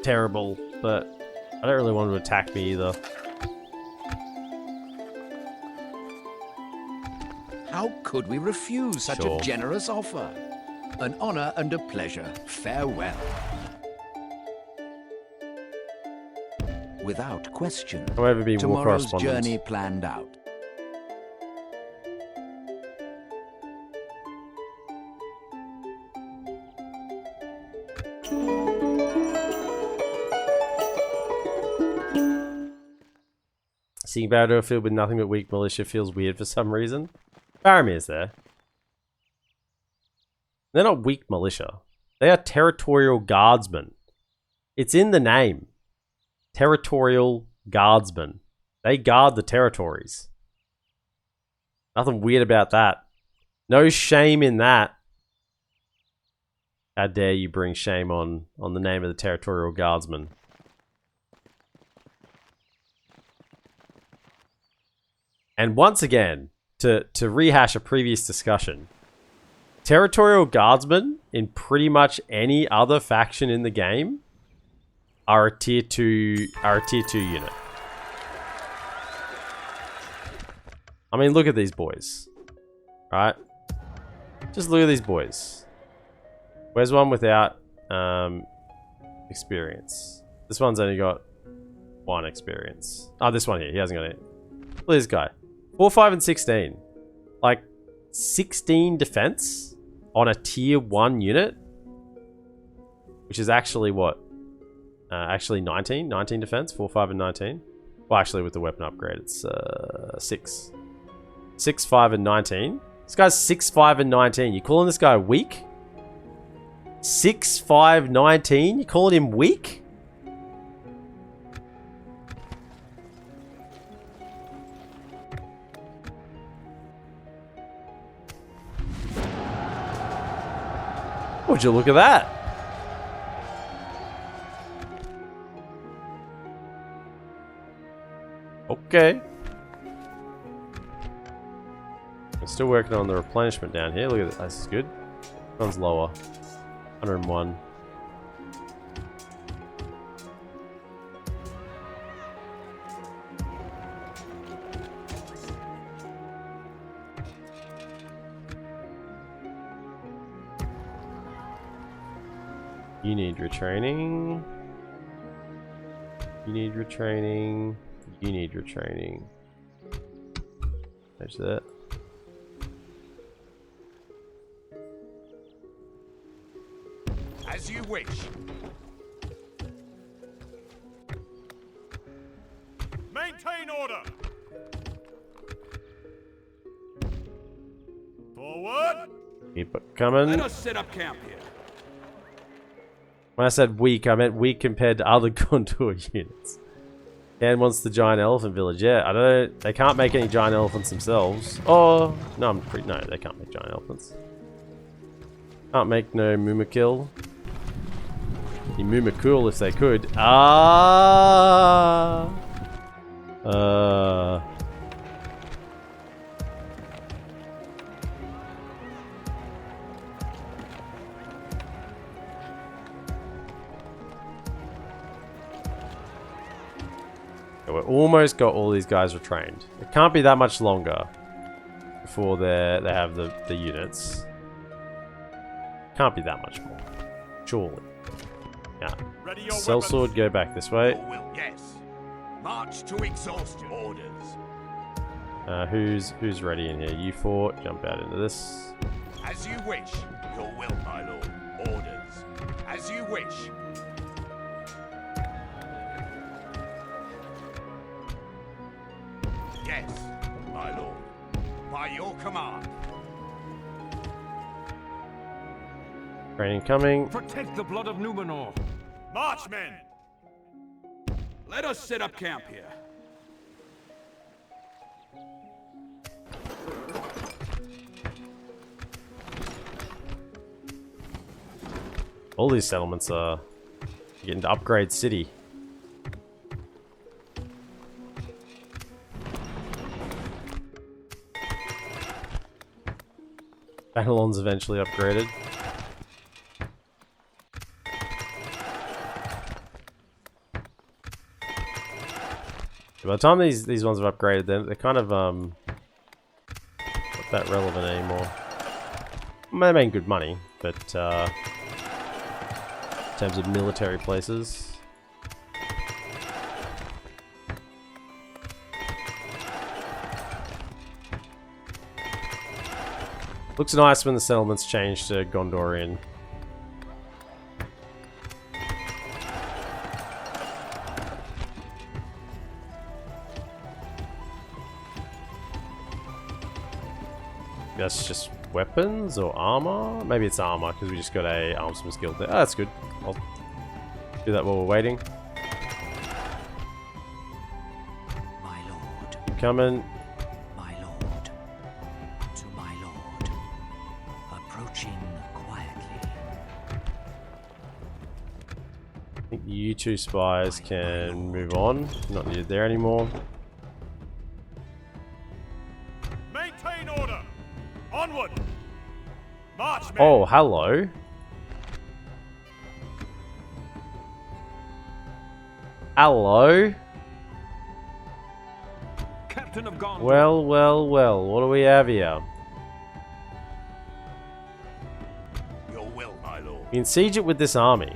terrible, but I don't really want them to attack me either.
How could we refuse such
Sure.
a generous offer? An honor and a pleasure. Farewell. Without question.
However, be war
Tomorrow's
correspondent.
journey planned out.
Seeing Barad-dûr filled with nothing but weak militia feels weird for some reason. Faramir's there. They're not weak militia. They are territorial guardsmen. It's in the name. Territorial guardsmen. They guard the territories. Nothing weird about that. No shame in that. How dare you bring shame on the name of the territorial guardsmen. And once again, to rehash a previous discussion, territorial guardsmen in pretty much any other faction in the game are a tier 2 unit. I mean, look at these boys. Right? Just look at these boys. Where's one without experience? This one's only got 1 experience. Oh, this one here. He hasn't got it. Look at this guy. 4, 5, and 16. Like, 16 defense on a tier 1 unit? Which is actually what? Actually 19? 19 defense? 4, 5, and 19? Well, actually with the weapon upgrade, it's 6. 6, 5, and 19. This guy's 6, 5, and 19. You calling this guy weak? 6, 5, 19? You calling him weak? Would you look at that? Okay. I'm still working on the replenishment down here. Look at this. This is good. One's lower. 101. You need retraining. You need retraining. You need retraining. There's that.
As you wish.
Maintain order. Forward.
Keep it coming.
Let us set up camp here.
When I said weak, I meant weak compared to other Gondor units. Dan wants the giant elephant village. Yeah, I don't. They can't make any giant elephants themselves. Oh no, no, they can't make giant elephants. Can't make no Mumakil. Be Mumakul if they could. We're almost got all these guys retrained. It can't be that much longer before they have the units. Can't be that much more. Surely. Yeah. Sellsword, go back this way.
Your will, yes. March to exhaustion. Orders.
Who's ready in here? You 4, jump out into this.
As you wish. Your will, my lord. Orders. As you wish. Yes, my lord. By your command.
Train incoming.
Protect the blood of Numenor.
March, men!
Let us set up camp here.
All these settlements are getting to upgrade city. Babylon's eventually upgraded. By the time these ones have upgraded, they're kind of not that relevant anymore. They're making good money, but in terms of military places. Looks nice when the settlements change to Gondorian. That's just weapons or armor? Maybe it's armor because we just got a armsman's guild there. Oh, that's good. I'll do that while we're waiting.
My lord,
Keep coming.
my lord, to my lord, approaching quietly.
I think you two spies can move on. Not needed there anymore.
Maintain order! Onward! March, men!
Oh, hello. Hello.
Captain of Gondor.
Well, well, well. What do we have here?
Your will, my lord.
We can siege it with this army.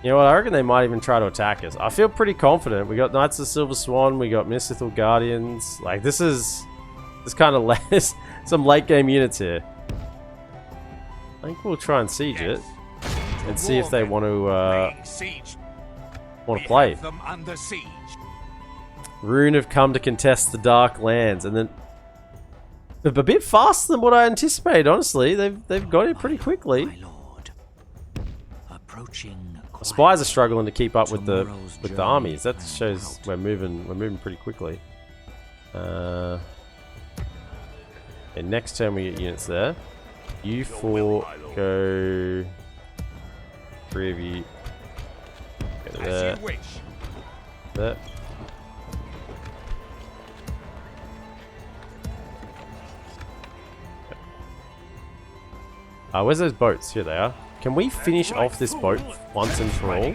You know what? I reckon they might even try to attack us. I feel pretty confident. We got Knights of the Silver Swan. We got Mystical Guardians. Like, this is kind of less some late game units here. I think we'll try and siege it and see if they want to play.
Them under siege.
Rune have come to contest the Dark Lands, and then they're a bit faster than what I anticipated. Honestly, they've got it pretty quickly.
My lord, approaching
The spies are struggling to keep up with the armies. That shows we're moving pretty quickly. And next turn we get units there. You four go. 3 of you. Go to there.
As you wish.
There. Where's those boats? Here they are. Can we finish off this boat once and for all?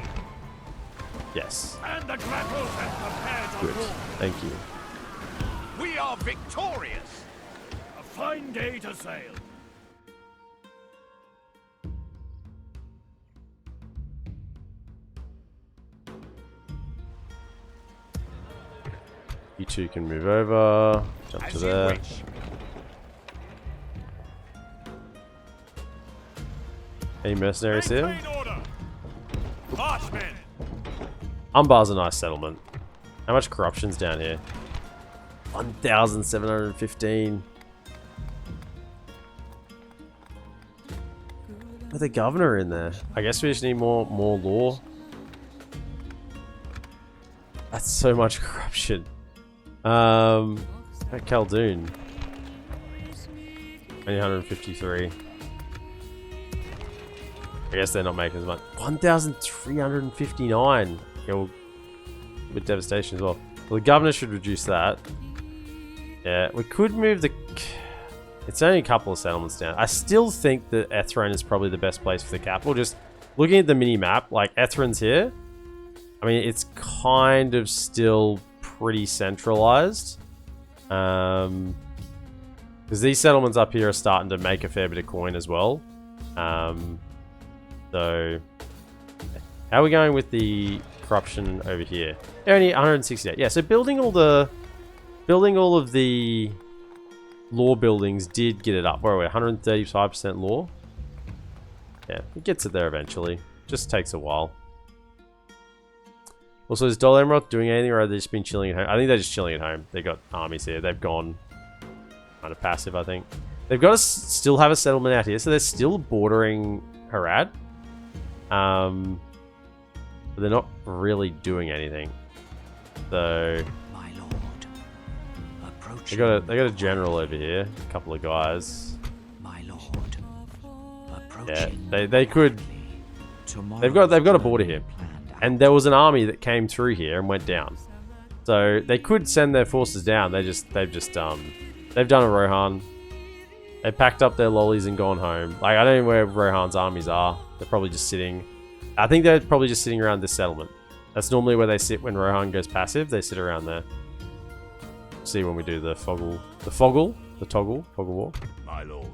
Yes.
And the grapples and prepare to
Good.
roll.
Thank you.
We are victorious.
A fine day to sail.
You two can move over. Jump to
As you
there.
wish.
Any mercenaries here?
Maintain order! March, men!
Umbar's a nice settlement. How much corruption's down here? 1,715. With a governor in there. I guess we just need more law. That's so much corruption. At Khaldun. Only 153. I guess they're not making as much. 1,359. Yeah, well, with devastation as well. Well, the governor should reduce that. Yeah, we could move the... It's only a couple of settlements down. I still think that Ethron is probably the best place for the capital. Just looking at the mini-map, like Ethron's here. I mean, it's kind of still pretty centralized. Because these settlements up here are starting to make a fair bit of coin as well. So, how are we going with the corruption over here? They're only 168. Yeah, so building all of the law buildings did get it up. Where are we? 135% law. Yeah, it gets it there eventually. Just takes a while. Also, is Dol Amroth doing anything, or have they just been chilling at home? I think they're just chilling at home. They've got armies here. They've gone kind of passive, I think. They've got to still have a settlement out here, so they're still bordering Harad. But they're not really doing anything. So
My lord, approach.
they got a general over here, a couple of guys.
My lord,
Yeah,
approaching.
they could. They've got a border here, and there was an army that came through here and went down. So they could send their forces down. They've done a Rohan. They packed up their lollies and gone home. Like, I don't know where Rohan's armies are. They're probably just sitting. I think they're probably just sitting around this settlement. That's normally where they sit when Rohan goes passive. They sit around there. See when we do the toggle war.
My lord.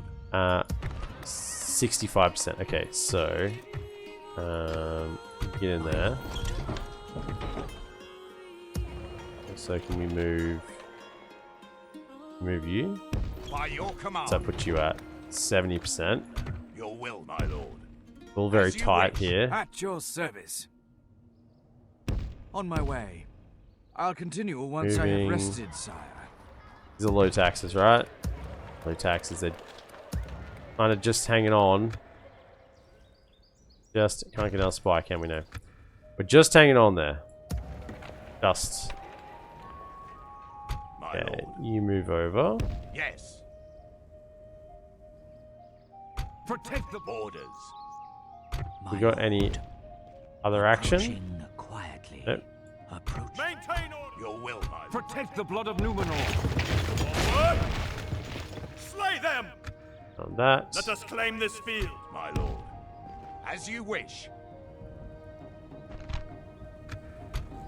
65%. Okay, so get in there. So can we move you?
By your command.
So that puts you at 70%.
Your will, my lord.
All very
As you
tight
wish.
here.
At your service. On my way. I'll continue once I
Moving.
have rested, sire.
These are low taxes, right? Low taxes. They're kind of just hanging on. Just can't get our spy, can we now? We're just hanging on there. Just.
My
Okay,
lord.
you move over.
Yes.
Protect the
Orders.
We got any other action?
Approaching quietly.
Nope.
Approach.
Maintain order.
Your will, my lord.
Protect the blood of Numenor.
Forward. Slay them.
On that.
Let us claim this field.
My lord. As you wish.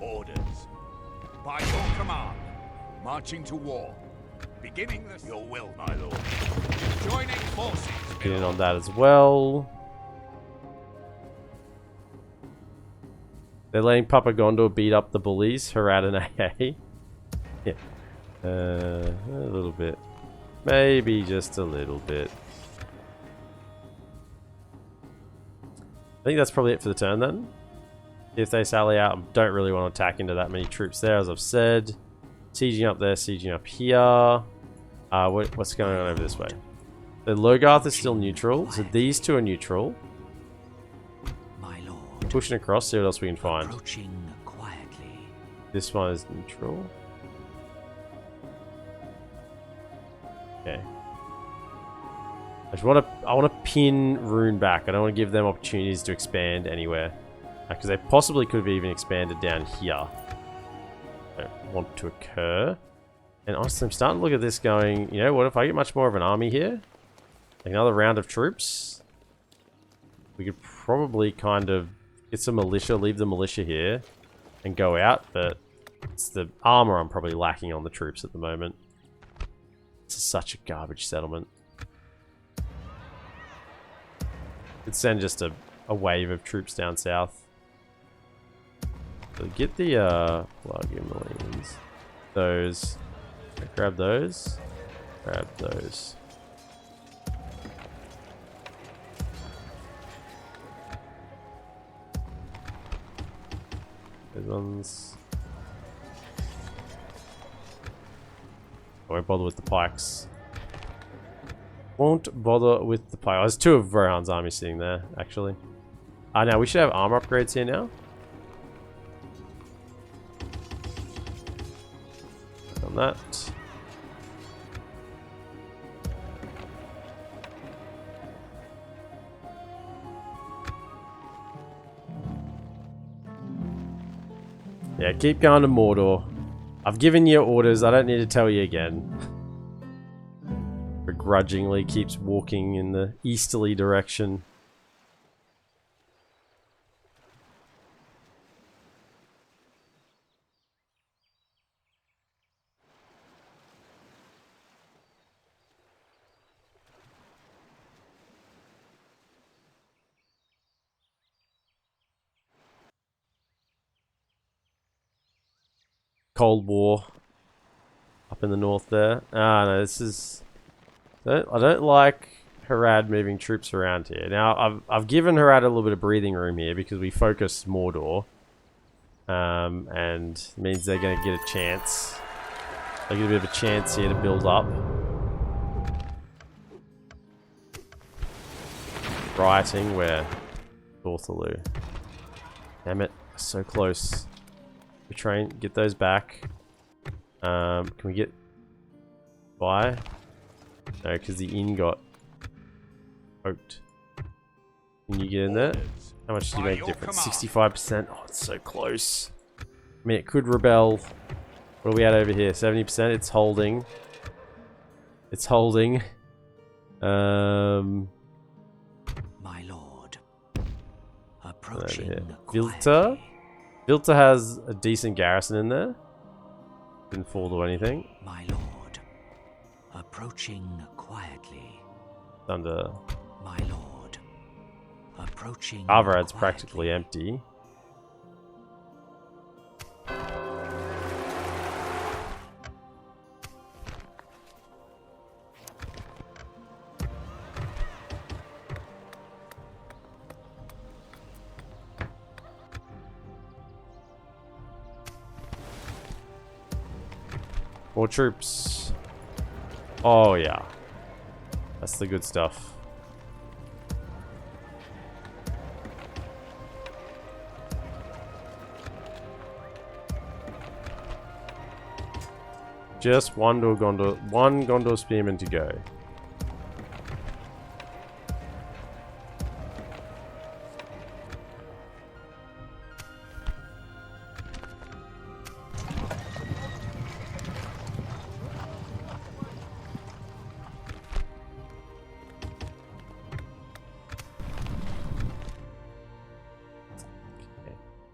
Orders. By your command. Marching to war. Beginning the... Your will, my lord. Joining forces.
Get in on that as well. They're letting Papa Gondor beat up the bullies, Harad and AA. Yeah. A little bit. Maybe just a little bit. I think that's probably it for the turn then. If they sally out, I don't really want to attack into that many troops there, as I've said. Sieging up there, sieging up here. What's going on over this way? The Logarth is still neutral, so these two are neutral.
My lord.
Pushing across, see what else we can find.
Approaching quietly.
This one is neutral. Okay. I want to pin Rune back. I don't want to give them opportunities to expand anywhere. Because they possibly could have even expanded down here. I don't want to occur. And honestly, I'm starting to look at this going, you know what, if I get much more of an army here, like another round of troops, we could probably kind of get some militia, leave the militia here, and go out, but it's the armor I'm probably lacking on the troops at the moment. This is such a garbage settlement. Could send just a wave of troops down south. So get the plug-in marines. Those. Grab those. Grab those. Those ones. I won't bother with the pikes. Won't bother with the pikes. Oh, there's two of Rohan's army sitting there, actually. Now we should have armor upgrades here now. On that. Yeah, keep going to Mordor. I've given you orders, I don't need to tell you again. Begrudgingly keeps walking in the easterly direction. Cold War up in the north there. No, this is... I don't like Harad moving troops around here. Now, I've given Harad a little bit of breathing room here because we focused Mordor. and means they're going to get a chance. They get a bit of a chance here to build up. Rioting, where Dorthaloo. Damn it, so close. We train, get those back. Can we get by? No, because the inn got poked. Can you get in there? How much do you make difference? 65%. Oh, it's so close. I mean, it could rebel. What are we at over here? 70%. It's holding. It's holding.
My lord. Approaching
Over here.
quietly.
Vilta. Vilta has a decent garrison in there. Didn't fall to anything.
My lord. Approaching quietly.
Under
My lord. Approaching
Arvarad's
quietly.
practically empty. More troops. Oh yeah. That's the good stuff. Just one Gondor spearman to go.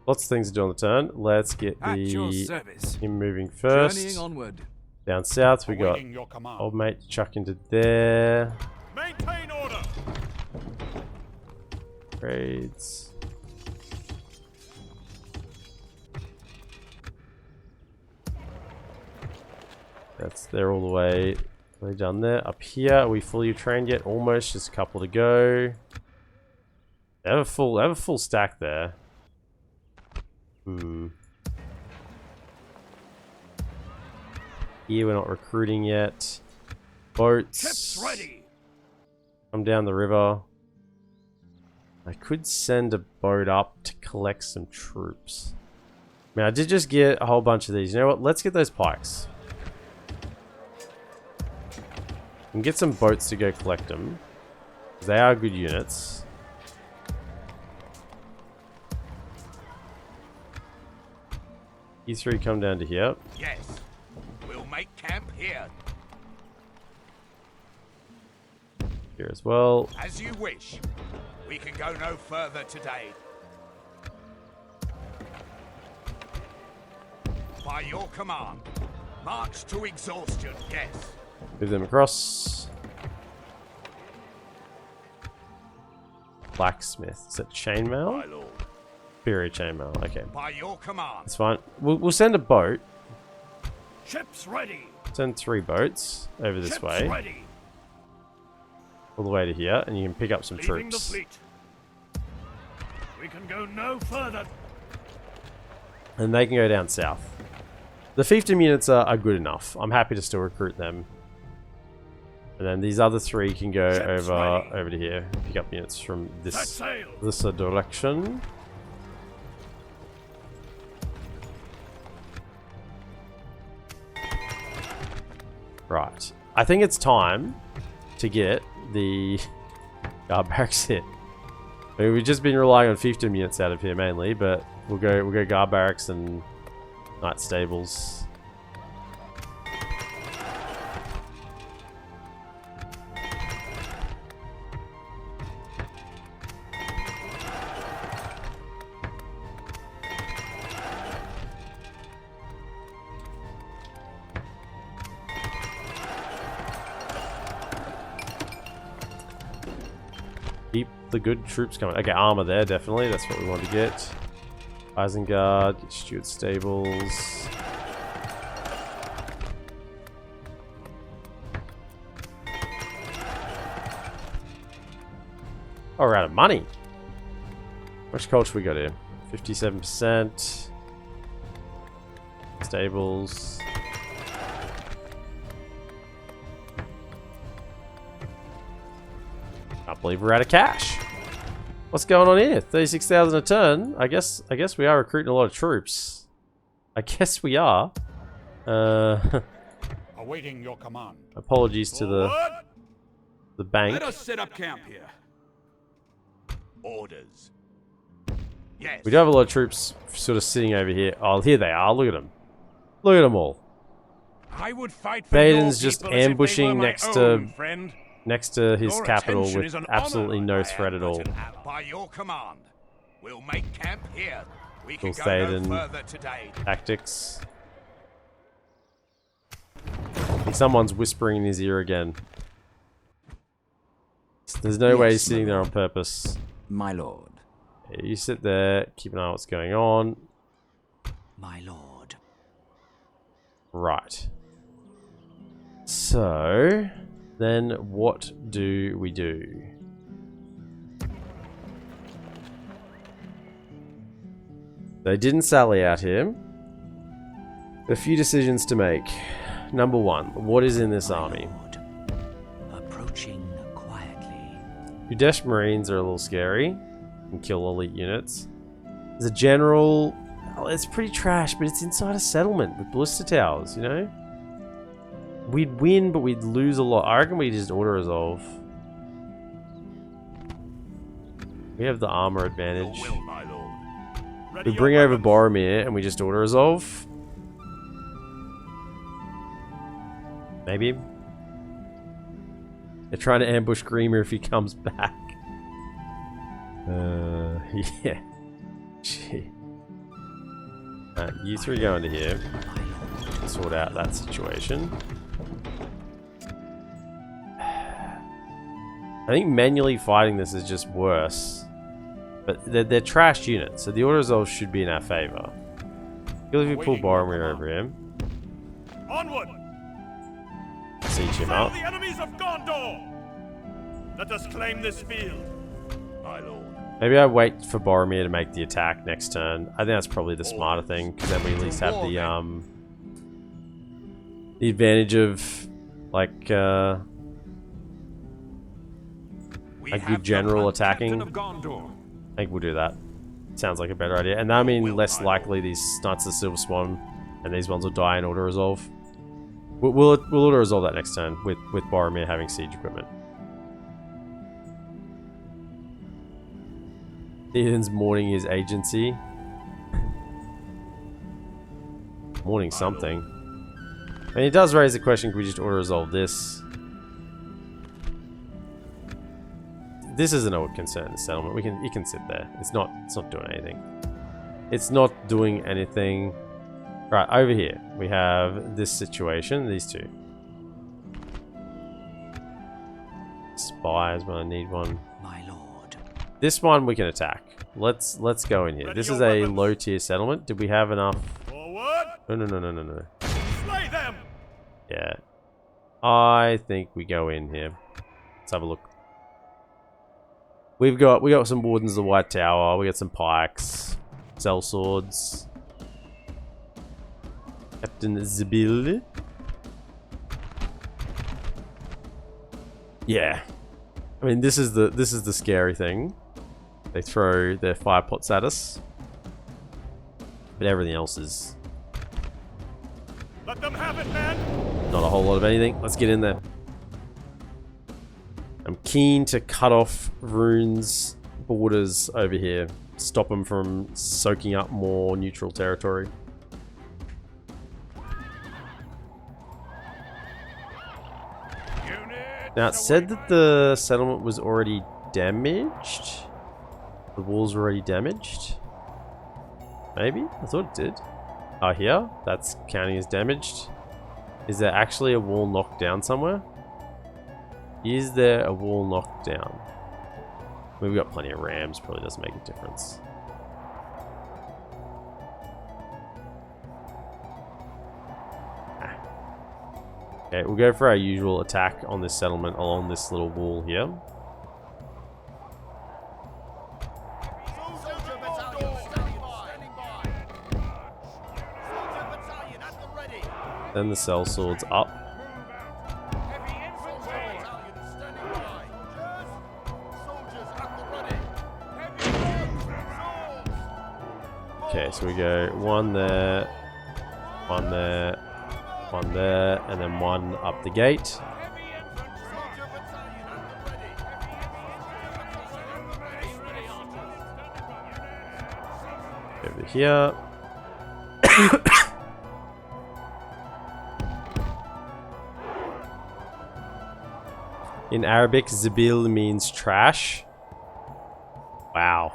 Lots of things to do on the turn. Let's get
At your
the
service.
him moving first.
Journeying onward.
Down south, we got
Awaiting your command.
old mate to chuck into there.
Maintain order.
Raids. That's there all the way. Way done there. Up here, are we fully trained yet? Almost, just a couple to go. They have a full stack there. Here we're not recruiting yet. Boats.
Ships ready.
Come down the river. I could send a boat up to collect some troops. I mean, I did just get a whole bunch of these. You know what? Let's get those pikes. And get some boats to go collect them. They are good units. You three come down to here.
Yes. We'll make camp here.
Here as well.
As you wish. We can go no further today. By your command. March to exhaustion, yes.
Move them across. Blacksmith. Is that chainmail?
My lord.
Superior chainmail. Okay.
By your command.
That's fine. We'll send a boat.
Ships ready.
Send 3 boats over this
Ships
way.
ready.
All the way to here. And you can pick up some
Leaving the
troops.
fleet. We can go no further.
And they can go down south. The fiefdom units are good enough. I'm happy to still recruit them. And then these other 3 can go
Ships ready.
over to here. Pick up units from
Set
this
sail.
direction. Right. I think it's time to get the guard barracks hit. I mean, we've just been relying on fiefdom units out of here mainly, but we'll go guard barracks and knight stables. Keep the good troops coming. Okay, armor there, definitely. That's what we want to get. Isengard, get Steward Stables. Oh, we're out of money. How much culture we got here? 57%. Stables. Can't believe we're out of cash. What's going on here? 36,000 a turn. I guess we are recruiting a lot of troops. I guess we are.
Awaiting your command.
Apologies to the bank.
Let us set up camp here.
Orders. Yes.
We do have a lot of troops sort of sitting over here. Oh, here they are. Look at them. Look at them all.
I would fight for
Théoden's
your
just
people as if they were
ambushing
my
next
own,
to
friend.
his
Your
capital
attention
with
is an
absolutely
honor.
no
I
threat
am
at all.
but by your command, we'll make camp here. We can
Cool
go no
Théoden
further today.
tactics. I think someone's whispering in his ear again. There's no way he's sitting there on purpose.
My lord.
Yeah, you sit there, keep an eye on what's going on.
My lord.
Right. So, then what do we do? They didn't sally out here. A few decisions to make. Number one, what is in this army?
Lord. Approaching quietly.
Udesh Marines are a little scary. Can kill elite units. There's a general... Oh, it's pretty trash, but it's inside a settlement with ballista towers, you know? We'd win, but we'd lose a lot. I reckon we just auto-resolve. We have the armor advantage.
Your will, my lord.
Ready
We
your
bring over
weapons.
Boromir and we just auto-resolve. Maybe. They're trying to ambush Grima if he comes back. Yeah. Gee. You three go into here. Sort out that situation. I think manually fighting this is just worse. But they're trashed units, so the auto-resolve should be in our favor. If we pull Boromir over him,
Onward!
siege him
Sail
up.
the enemies of Gondor! Let us claim this field.
My lord.
Maybe I wait for Boromir to make the attack next turn. I think that's probably the smarter thing, because then we at least have the advantage of like a good general attacking.
Of Gondor.
I think we'll do that. Sounds like a better idea. And I mean, less likely these Knights of the Silver Swan and these ones will die in auto-resolve. We'll auto-resolve that next turn with Boromir having siege equipment. Theoden's mourning his agency. Mourning something. I mean, it does raise the question, can we just auto-resolve this? This isn't a concern, the settlement. It can sit there. It's not doing anything. It's not doing anything. Right, over here. We have this situation, these two. Spies when I need one.
My lord.
This one we can attack. Let's go in here. This is a low tier settlement. Did we have enough?
Forward!
No.
Slay them!
Yeah. I think we go in here. Let's have a look. We got some wardens of the White Tower. We got some pikes, cell swords. Captain Ziegler. Yeah. I mean, this is the scary thing. They throw their fire pots at us, but everything else is
Let them have it, man!
not a whole lot of anything. Let's get in there. I'm keen to cut off Rune's borders over here. Stop them from soaking up more neutral territory. Now, it said that the settlement was already damaged. The walls were already damaged. Maybe? I thought it did. Oh, here? That's counting as damaged. Is there actually a wall knocked down somewhere? Is there a wall knocked down? We've got plenty of rams, probably doesn't make a difference. Okay, we'll go for our usual attack on this settlement along this little wall here. Then the sellswords up. Okay, so we go one there, one there, one there, and then one up the gate. Over here. In Arabic, Zabil means trash. Wow.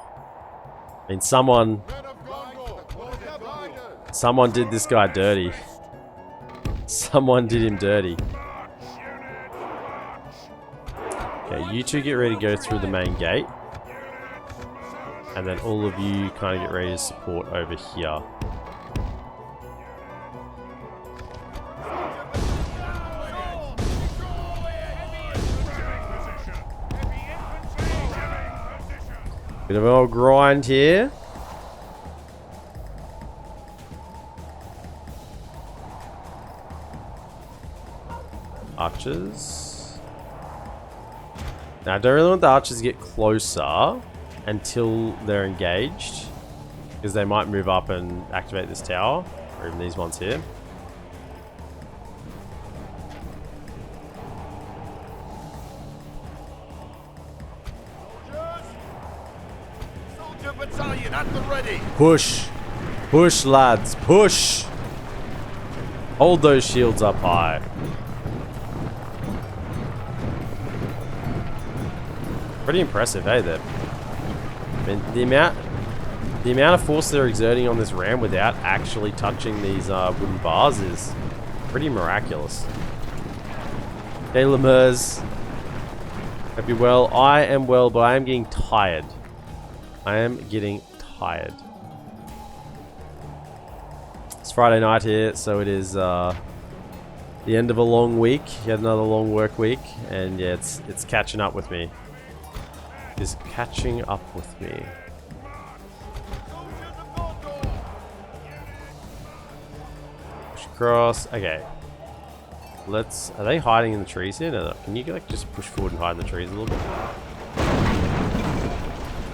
I mean, someone did this guy dirty. Someone did him dirty. Okay, you two get ready to go through the main gate. And then all of you kind of get ready to support over here. Bit of an old grind here. Archers. Now I don't really want the archers to get closer until they're engaged, because they might move up and activate this tower, or even these ones here.
Soldier battalion at the ready.
Push! Push, lads! Push! Hold those shields up high. Pretty impressive, hey, there. I mean, the amount of force they're exerting on this ram without actually touching these wooden bars is pretty miraculous. Hey, Lemurs. Hope you're well. I am well, but I am getting tired. I am getting tired. It's Friday night here, so it is the end of a long week. Yet another long work week, and yeah, it's catching up with me. Is catching up with me. Push across. Okay. Let's. Are they hiding in the trees here? No. Can you like just push forward and hide in the trees a little bit?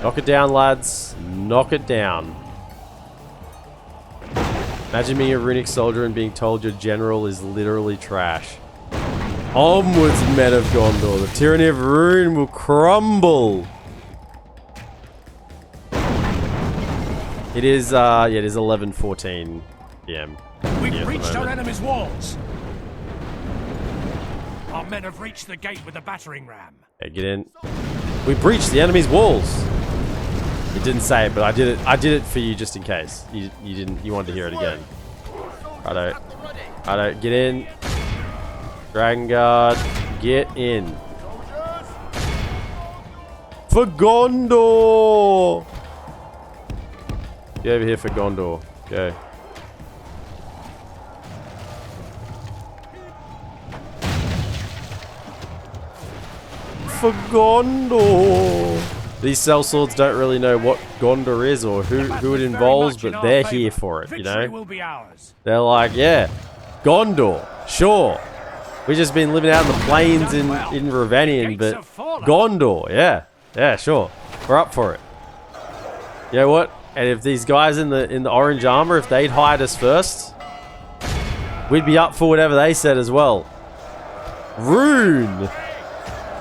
Knock it down, lads. Knock it down. Imagine being a runic soldier and being told your general is literally trash. Onwards, men of Gondor. The tyranny of Rune will crumble. It is, yeah, it is 11:14 p.m.
We've reached our enemy's walls. Our men have reached the gate with the battering ram.
Okay, get in. We breached the enemy's walls. It didn't say it, but I did it. I did it for you just in case. You didn't. You wanted to hear it again. Righto. Righto. Get in. Dragon Guard, get in. For Gondor! Get over here for Gondor. Go. For Gondor! These sellswords don't really know what Gondor is or who it involves, but they're here for it, you know? They're like, yeah, Gondor, sure. We've just been living out in the plains in Ravanian, but Gondor, yeah. Yeah, sure. We're up for it. You know what? And if these guys in the orange armor, if they'd hired us first, we'd be up for whatever they said as well. Rune!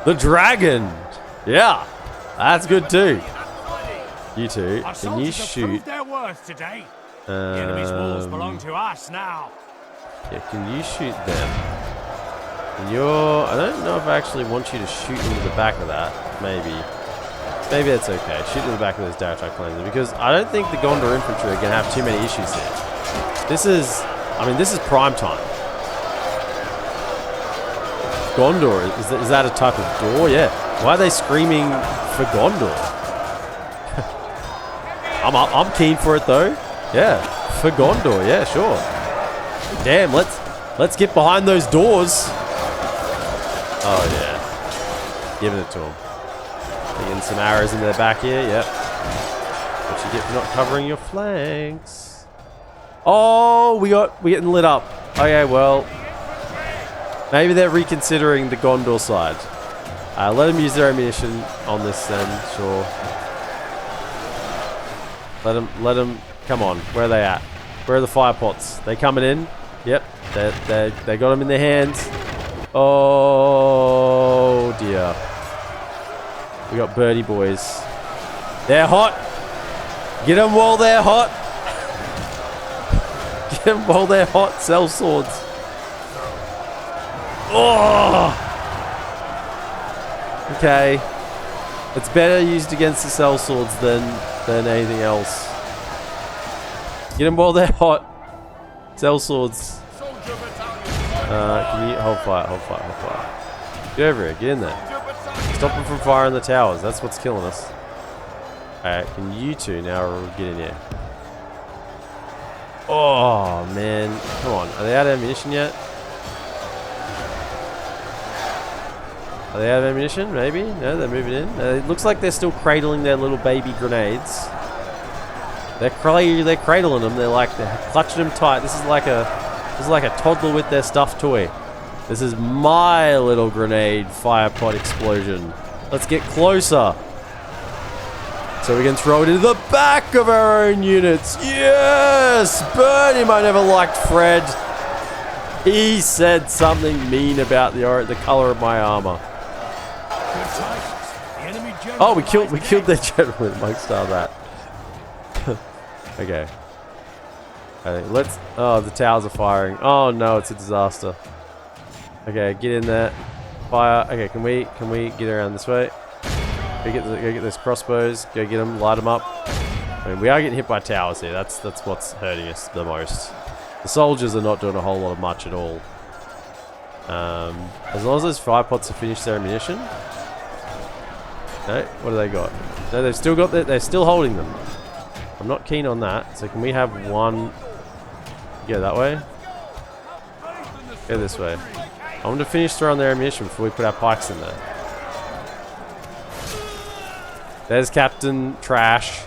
The dragon! Yeah. That's good too. You two, can you shoot?
Their worth today. The enemy's walls belong to us now.
Yeah, can you shoot them? I don't know if I actually want you to shoot into the back of that. Maybe that's okay. Shoot into the back of those Darachite cleanser, because I don't think the Gondor infantry are going to have too many issues here. This is prime time. Gondor, is that a type of door? Yeah. Why are they screaming for Gondor? I'm keen for it though. Yeah, for Gondor. Yeah, sure. Damn, let's get behind those doors. Oh yeah, giving it to them. Getting some arrows in their back here. Yep. What you get for not covering your flanks? Oh, we're getting lit up. Okay, well, maybe they're reconsidering the Gondor side. Let them use their ammunition on this then, sure. Let them, come on, where are they at? Where are the fire pots? They coming in? Yep, they got them in their hands. Oh dear. We got birdie boys. They're hot. Get them while they're hot. Get them while they're hot. Sell swords. Oh. Okay. It's better used against the cell swords than anything else. Get them while they're hot. Cell swords. Can you hold fire? Hold fire. Hold fire. Get over here. Get in there. Stop them from firing the towers. That's what's killing us. Alright, can you two now get in here? Oh, man. Come on. Are they out of ammunition yet? Are they out of ammunition? Maybe? No, they're moving in. It looks like they're still cradling their little baby grenades. They're cradling them. They're clutching them tight. This is like a toddler with their stuffed toy. This is my little grenade fire pod explosion. Let's get closer. So we can throw it into the back of our own units. Yes! Burn him. I never liked Fred. He said something mean about the color of my armor. Oh, we killed their general amongst all that. Okay. Let's. Oh, the towers are firing. Oh no, it's a disaster. Okay, get in there. Fire. Okay, can we get around this way? Go get those crossbows. Go get them. Light them up. I mean, we are getting hit by towers here. That's what's hurting us the most. The soldiers are not doing a whole lot of much at all. As long as those fire pots have finished their ammunition. No, what do they got? No, they've still got. They're still holding them. I'm not keen on that. So can we have one? Go that way. Go this way. I want to finish throwing their ammunition before we put our pikes in there. There's Captain Trash.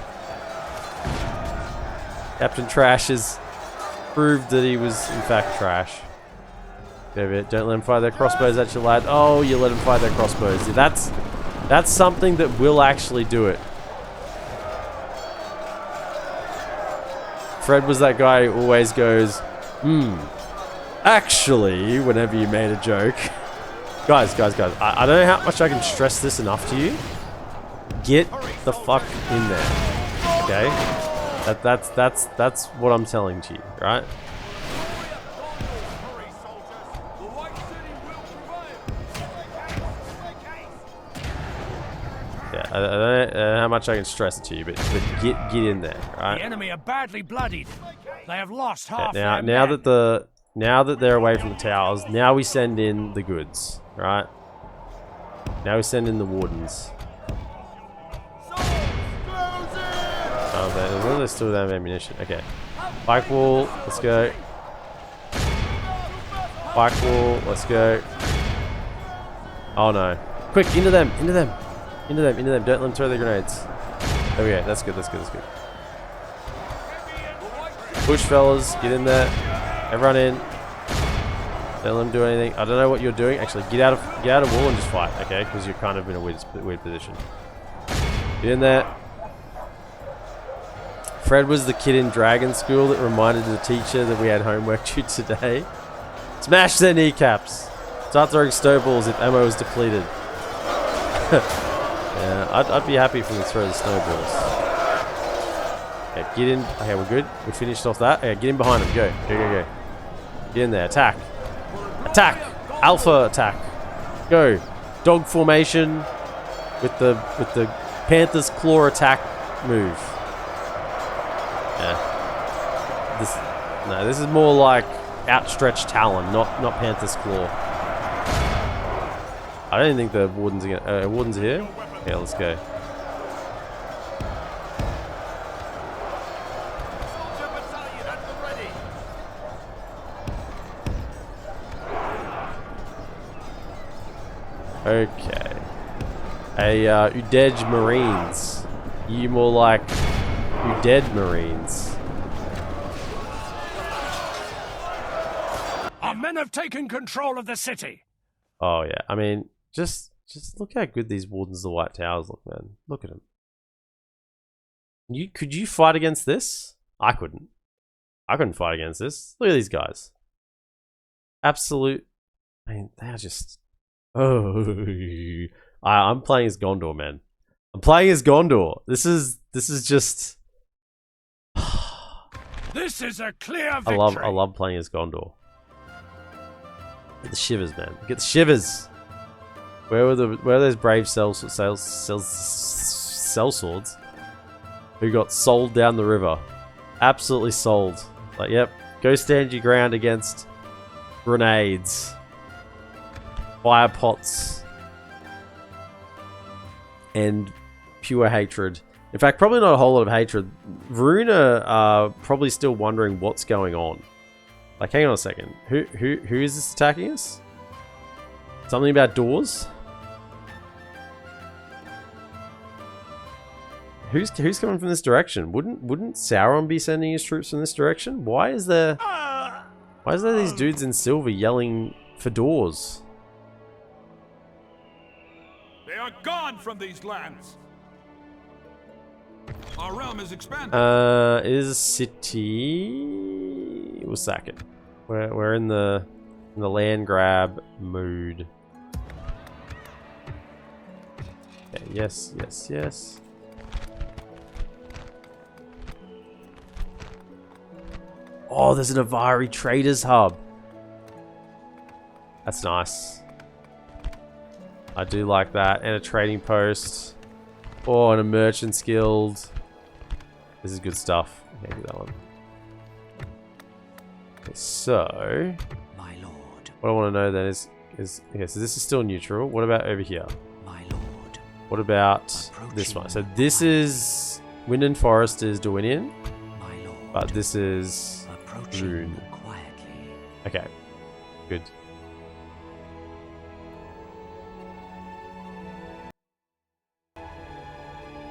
Captain Trash has proved that he was in fact trash. Don't let them fire their crossbows at you, lad. Oh, you let them fire their crossbows. That's something that will actually do it. Fred was that guy who always goes, actually, whenever you made a joke. Guys. I don't know how much I can stress this enough to you. Get the fuck in there. Okay? That's what I'm telling to you, right? Yeah, I don't know how much I can stress it to you, but get in there, right?
The enemy are badly bloodied. They have lost half.
Yeah, now that they're away from the towers, now we send in the goods, right? Now we send in the wardens. Oh, they still have ammunition. Okay, pike wall, let's go. Pike wall, let's go. Oh no! Quick, into them! Don't let them throw their grenades. There we go. That's good. Push, fellas. Get in there. Everyone in. Don't let them do anything. I don't know what you're doing. Actually, get out of wall and just fight, okay? Because you're kind of in a weird position. Get in there. Fred was the kid in Dragon School that reminded the teacher that we had homework due today. Smash their kneecaps. Start throwing snowballs if ammo is depleted. Yeah, I'd be happy if we could throw the snowballs. Okay, get in. Okay, we're good. We finished off that. Okay, get in behind them. Go. Get in there. Attack. Alpha attack. Go. Dog formation with the Panther's Claw attack move. Yeah. This is more like outstretched talon, not Panther's Claw. I don't think the wardens are gonna. Wardens are here. Okay, let's go. Okay. Udej Marines. You more like Uded Marines.
men have taken control of the city.
Oh yeah, I mean, just look how good these Wardens of the White Towers look, man. Look at them. Could you fight against this? I couldn't. I couldn't fight against this. Look at these guys. Absolute. I mean, they are just. Oh, I'm playing as Gondor, man. I'm playing as Gondor. This is just.
This is a clear victory.
I love playing as Gondor. Get the shivers, man. Get the shivers. Where are those brave sellswords who got sold down the river? Absolutely sold. Like, yep, go stand your ground against grenades, fire pots, and pure hatred. In fact, probably not a whole lot of hatred. Rune are probably still wondering what's going on. Like, hang on a second. Who is this attacking us? Something about doors? Who's coming from this direction? Wouldn't Sauron be sending his troops from this direction? Why is there these dudes in silver yelling for doors?
They are gone from these lands. Our realm is expanding.
Is city? We'll sack it. We're in the land grab mood. Okay, yes. Oh, there's an Avari Traders Hub. That's nice. I do like that. And a trading post. Oh, and a Merchant's Guild. This is good stuff. Okay, do that one. Okay, so...
My lord.
What I want to know then is... Okay, so this is still neutral. What about over here?
My lord.
What about this one? So this is... Wind and Forest is Dunedain.
My lord.
But this is... Rune.
Quietly.
Okay. Good.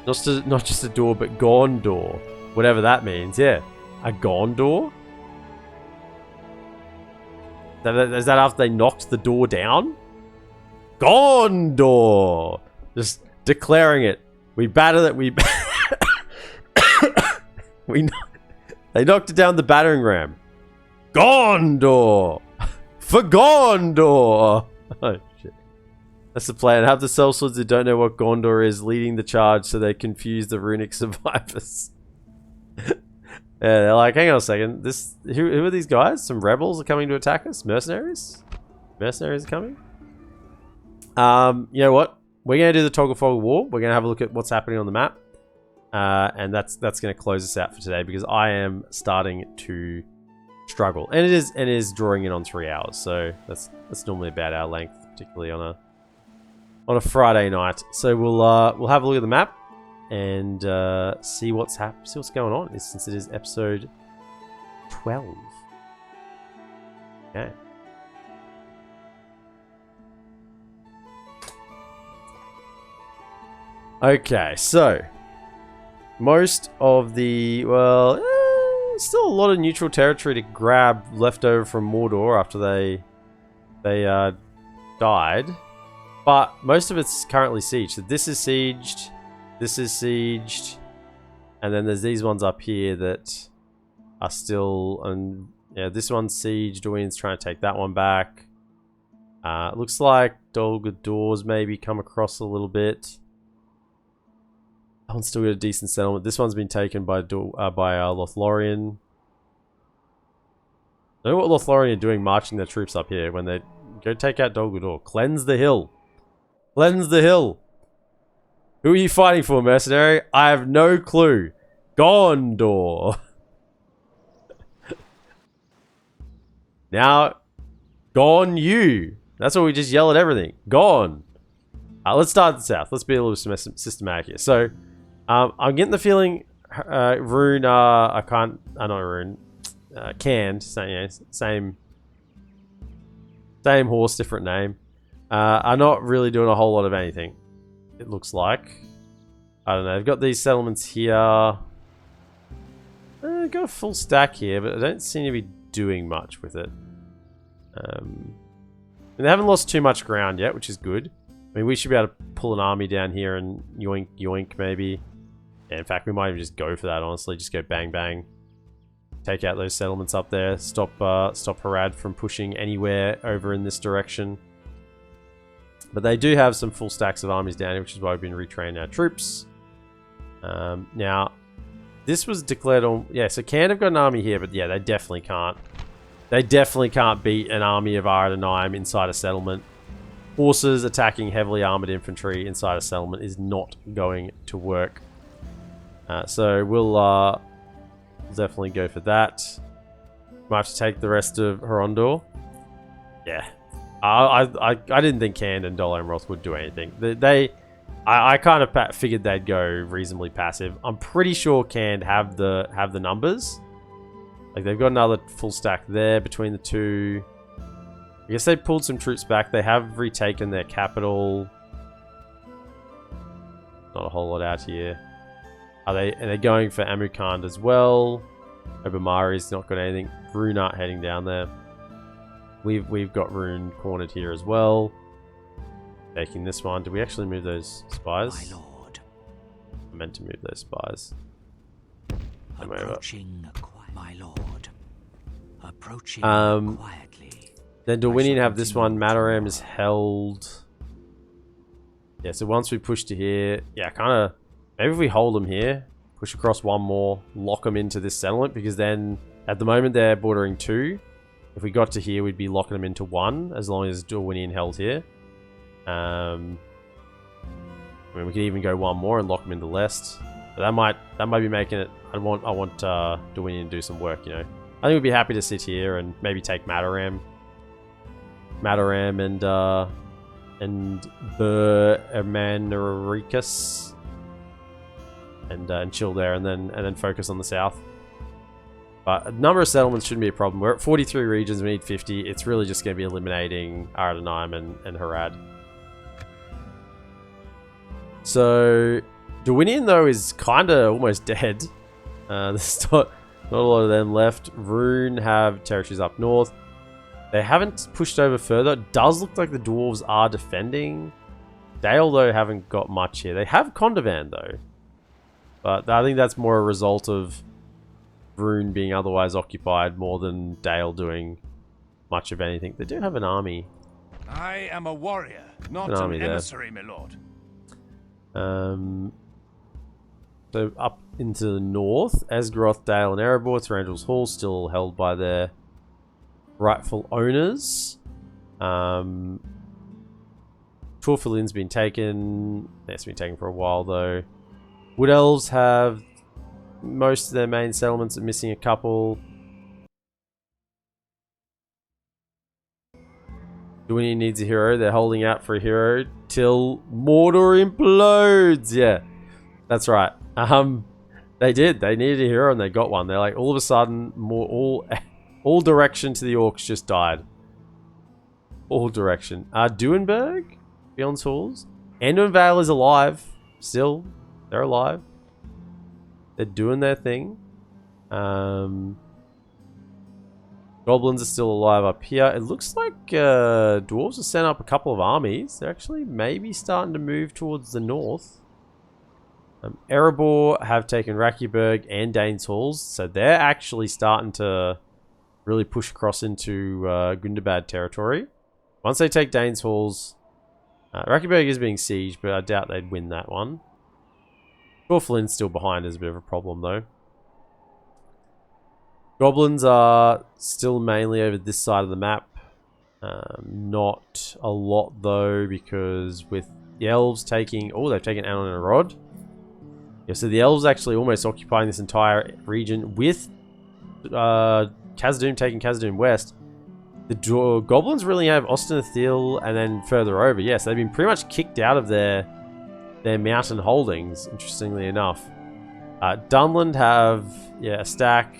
Not just a door, but Gondor. Whatever that means, yeah. A Gondor? Is that after they knocked the door down? Gondor! Just declaring it. We battered it, they knocked it down the battering ram. Gondor! For Gondor! Oh, shit. That's the plan. Have the sellswords who don't know what Gondor is leading the charge so they confuse the runic survivors. Yeah, they're like, hang on a second. Who are these guys? Some rebels are coming to attack us? Mercenaries? Mercenaries are coming? You know what? We're going to do the Toggle War. We're going to have a look at what's happening on the map. And that's going to close us out for today because I am starting to struggle. And it is drawing in on 3 hours. So that's normally about our length, particularly on a Friday night. So we'll have a look at the map and see what's going on since it is episode 12. Okay. Okay, so most of the still a lot of neutral territory to grab left over from Mordor after they died. But most of it's currently sieged. So this is sieged, and then there's these ones up here that are still, and yeah, this one's sieged. Duin's trying to take that one back. It looks like Dol Guldur maybe come across a little bit. That one's still got a decent settlement. This one's been taken by Lothlorien. I know what Lothlorien are doing marching their troops up here when they go take out Dol Guldur. Cleanse the hill. Cleanse the hill. Who are you fighting for, mercenary? I have no clue. Gondor. Now, gone you. That's what we just yell at everything. Gone. Let's start at the south. Let's be a little systematic here. So, I'm getting the feeling Rune Canned. Same horse, different name. Are not really doing a whole lot of anything. It looks like. I don't know. They've got these settlements here. They've got a full stack here, but I don't seem to be doing much with it. And they haven't lost too much ground yet, which is good. I mean, we should be able to pull an army down here and yoink, yoink, maybe. Yeah, in fact, we might even just go for that, honestly. Just go bang, bang. Take out those settlements up there. Stop Harad from pushing anywhere over in this direction. But they do have some full stacks of armies down here, which is why we've been retraining our troops. Now, this was declared on... Yeah, so Khand have got an army here, but yeah, they definitely can't. They definitely can't beat an army of Arad inside a settlement. Forces attacking heavily armored infantry inside a settlement is not going to work. So we'll definitely go for that. Might have to take the rest of Horondor. Yeah. I didn't think Khand and Dolo and Roth would do anything. I kind of figured they'd go reasonably passive. I'm pretty sure Khand have the numbers. Like, they've got another full stack there between the two. I guess they pulled some troops back. They have retaken their capital. Not a whole lot out here. Are they going for Amukhand as well? Obamari's not got anything. Brunat heading down there. We've got Rune cornered here as well. Taking this one. Did we actually move those spies?
My lord.
I meant to move those spies.
Approaching, my lord. Approaching quietly.
Then Dorwinian have this one. Mataram is held. Yeah, so once we push to here, yeah, kind of. Maybe if we hold them here, push across one more, lock them into this settlement, because then at the moment they're bordering 2. If we got to here, we'd be locking them into 1, as long as Dorwinian held here. I mean, we could even go one more and lock them into Lest. But that might be making it. I want Dorwinian to do some work, you know. I think we'd be happy to sit here and maybe take Mataram and Bermanaricus. And chill there, and then focus on the south. But a number of settlements shouldn't be a problem. We're at 43 regions. We need 50. It's really just going to be eliminating Arad and Harad. So Dorwinian though is kind of almost dead. There's not a lot of them left. Rune have territories up north. They haven't pushed over further. It does look like the dwarves are defending. Dale though haven't got much here. They have Condovan though. But I think that's more a result of Rune being otherwise occupied more than Dale doing much of anything. They do have an army.
I am a warrior, not an emissary, my lord.
So up into the north, Esgaroth, Dale, and Erebor, Tarandel's Hall still held by their rightful owners. Torfilin's been taken. It's been taken for a while though. Wood Elves have most of their main settlements, are missing a couple. Dorwinian needs a hero. They're holding out for a hero till Mordor implodes. Yeah, that's right. They did. They needed a hero and they got one. They're like, all of a sudden, all direction to the orcs just died. All direction. Duenberg, Beyond Halls. Anduin Vale is alive still. They're alive. They're doing their thing. Goblins are still alive up here. It looks like dwarves have sent up a couple of armies. They're actually maybe starting to move towards the north. Erebor have taken Rakiberg and Dane's Halls, so they're actually starting to really push across into Gundabad territory. Once they take Dane's Halls, Rakiberg is being sieged, but I doubt they'd win that one. Torfilin's still behind is a bit of a problem though. Goblins are still mainly over this side of the map. Not a lot though, because with the elves taking... Oh, they've taken Anon and Rod. Yeah, so the elves actually almost occupying this entire region with Khazad-dûm taking Khazad-dûm West. The goblins really have Ostenithil and then further over. Yes, they've been pretty much kicked out of their mountain holdings, interestingly enough. Dunland have, yeah, a stack.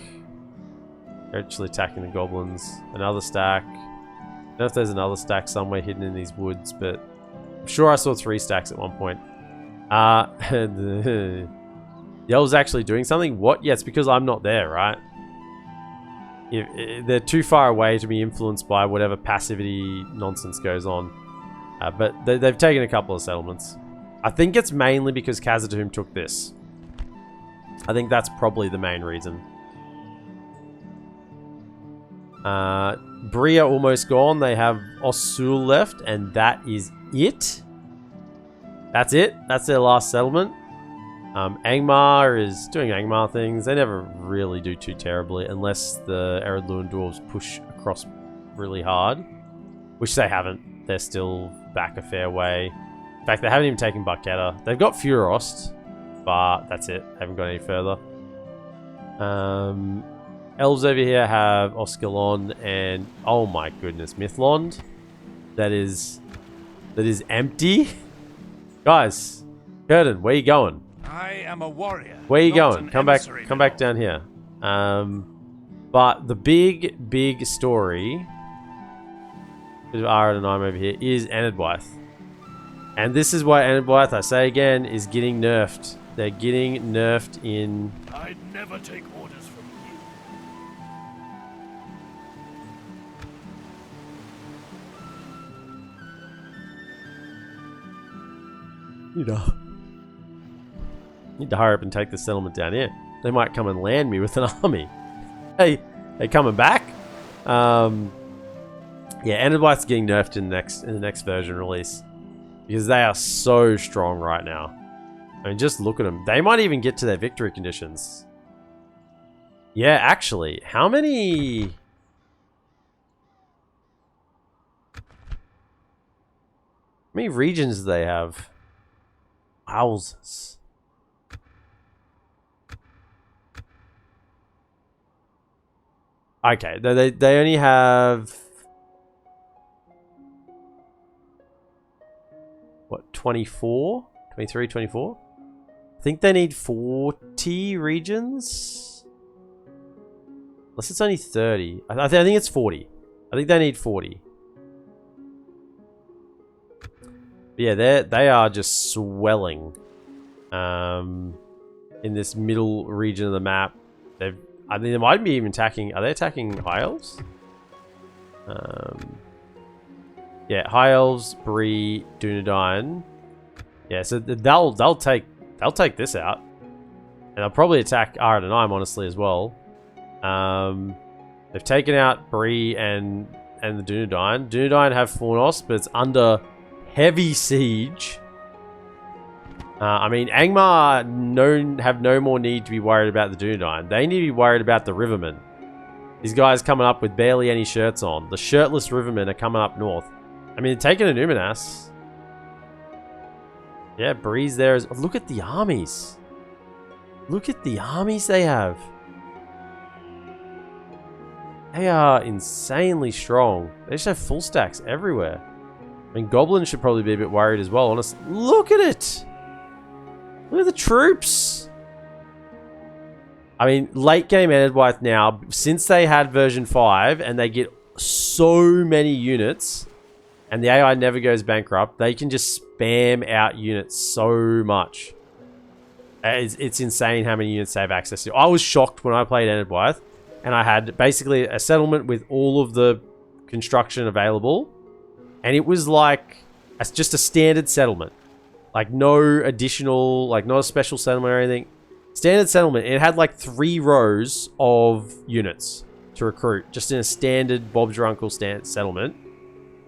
They're actually attacking the goblins. Another stack. I don't know if there's another stack somewhere hidden in these woods, but I'm sure I saw 3 stacks at one point. The elves actually doing something? What? Yeah, it's because I'm not there, right? they're too far away to be influenced by whatever passivity nonsense goes on. But they've taken a couple of settlements. I think it's mainly because Khazad-dûm took this. I think that's probably the main reason. Bria almost gone. They have Osul left, and that is it. That's it. That's their last settlement. Angmar is doing Angmar things. They never really do too terribly unless the Eredluin dwarves push across really hard, which they haven't. They're still back a fair way. In fact, they haven't even taken Barketta. They've got Furost, but that's it. They haven't got any further. Elves over here have Oscalon and, oh my goodness, Mithlond. That is empty. Guys, Curtin, where you going?
I am a warrior.
Where you going? Come back down here. But the big story of Arad and I'm over here is Enedwaith. And this is why Enedwaith, I say again, is getting nerfed. They're getting nerfed in...
I'd never take orders from you.
Need to hurry up and take the settlement down here. They might come and land me with an army. Hey, they coming back? Yeah, Enedwaith's getting nerfed in the next version release. Because they are so strong right now. I mean, just look at them. They might even get to their victory conditions. Yeah, actually, how many regions do they have? Wowzers. Okay, they only have... What, 24? 23, 24? I think they need 40 regions? Unless it's only 30. I think it's 40. I think they need 40. But yeah, they are just swelling. In this middle region of the map. I think they might be even attacking... Are they attacking High Elves? Yeah, High Elves, Bree, Dunedain. Yeah, so they'll take this out, and they'll probably attack Arad and I'm honestly as well. They've taken out Bree and the Dunedain. Dunedain have Fornos, but it's under heavy siege. I mean, Angmar have no more need to be worried about the Dunedain. They need to be worried about the Rivermen. These guys coming up with barely any shirts on. The shirtless Rivermen are coming up north. I mean, they're taking a Numinas. Yeah, Breeze there is... Look at the armies. Look at the armies they have. They are insanely strong. They just have full stacks everywhere. I mean, Goblins should probably be a bit worried as well, honestly. Look at it! Look at the troops! I mean, late game Enedwaith now, since they had version 5 and they get so many units... And the AI never goes bankrupt. They can just spam out units so much. It's insane how many units they have access to. I was shocked when I played Enedwaith. And I had basically a settlement with all of the construction available. And it was like just a standard settlement. Like no additional, like not a special settlement or anything. Standard settlement. It had like 3 rows of units to recruit. Just in a standard Bob's Your Uncle settlement.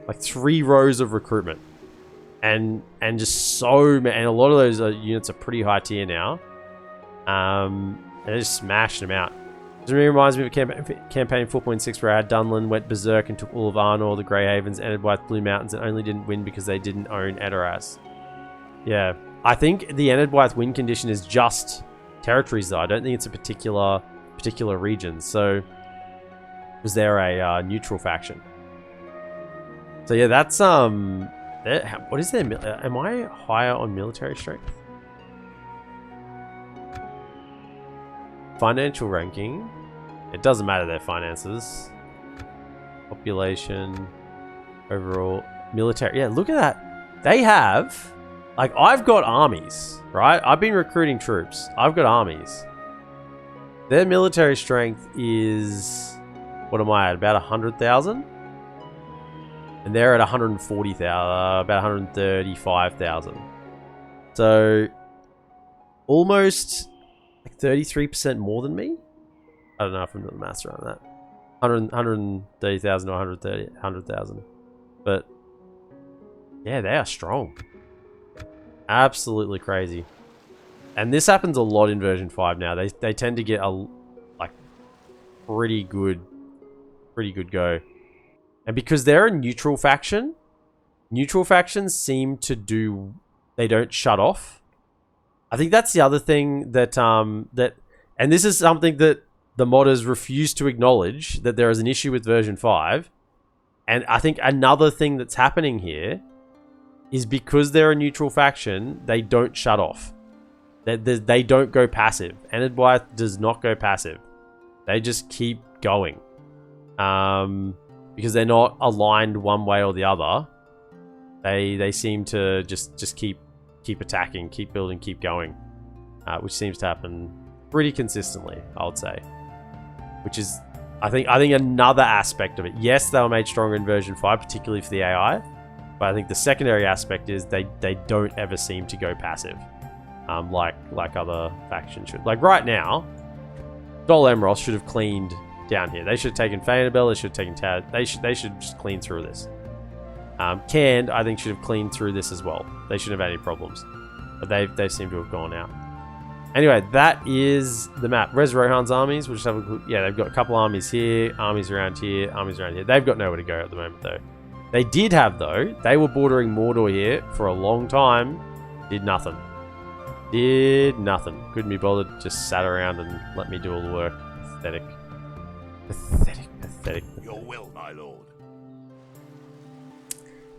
Like 3 rows of recruitment, and just so many, and a lot of those units are pretty high tier now. And they just smashed them out. It reminds me of campaign 4.6 where I had Dunlin, went berserk and took all of Arnor, the Grey Havens, Enedwaith, Blue Mountains, and only didn't win because they didn't own Edoras. Yeah, I think the Enedwaith win condition is just territories though. I don't think it's a particular region. So was there a neutral faction? So yeah, that's what is their? Am I higher on military strength? Financial ranking. It doesn't matter their finances. Population, overall, military. Yeah, look at that. They have, like, I've got armies, right? I've been recruiting troops. I've got armies. Their military strength is What am I at? About 100,000? And they're at 140,000, about 135,000. So, almost like 33% more than me? I don't know if I'm doing the maths around that. 130,000 or 100,000. But, yeah, they are strong. Absolutely crazy. And this happens a lot in version 5 now. They tend to get a like pretty good go. And because they're a neutral faction, neutral factions seem to do, they don't shut off. I think that's the other thing that and this is something that the modders refuse to acknowledge, that there is an issue with version 5. And I think another thing that's happening here is because they're a neutral faction, they don't shut off. They don't go passive. Enid Blythe does not go passive. They just keep going. Because they're not aligned one way or the other. They seem to just keep attacking, keep building, keep going. Which seems to happen pretty consistently, I would say. Which is, I think another aspect of it. Yes, they were made stronger in version 5, particularly for the AI. But I think the secondary aspect is they don't ever seem to go passive. Like other factions should. Like right now, Dol Amroth should have cleaned down here. They should have taken Fainabel, they should have taken Tad. They should just clean through this. Canned, I think, should have cleaned through this as well. They shouldn't have had any problems. But they seem to have gone out. Anyway, that is the map. Res Rohan's armies, we'll just have a look. Yeah, they've got a couple armies here, armies around here, armies around here. They've got nowhere to go at the moment, though. They did have, though, they were bordering Mordor here for a long time. Did nothing. Did nothing. Couldn't be bothered. Just sat around and let me do all the work. Pathetic. Pathetic.
Your will, my lord.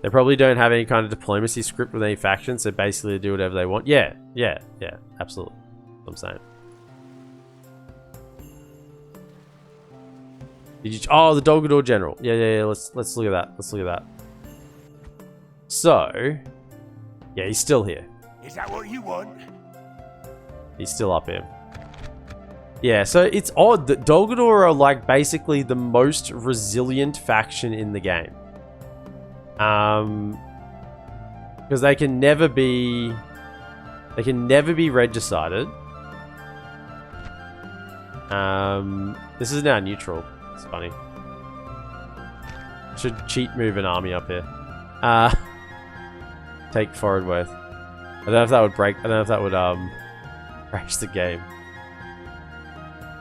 They probably don't have any kind of diplomacy script with any factions, so basically they do whatever they want. Yeah, absolutely. That's what I'm saying. Did you? Oh, the Dol Guldur general. Yeah. Let's look at that. Let's look at that. So, yeah, he's still here.
Is that what you want?
He's still up here. Yeah, so it's odd that Dol Guldur are like basically the most resilient faction in the game. Because they can never be regicided. This is now neutral. It's funny. Should cheat move an army up here. Take forward with. I don't know if that would break. I don't know if that would crash the game.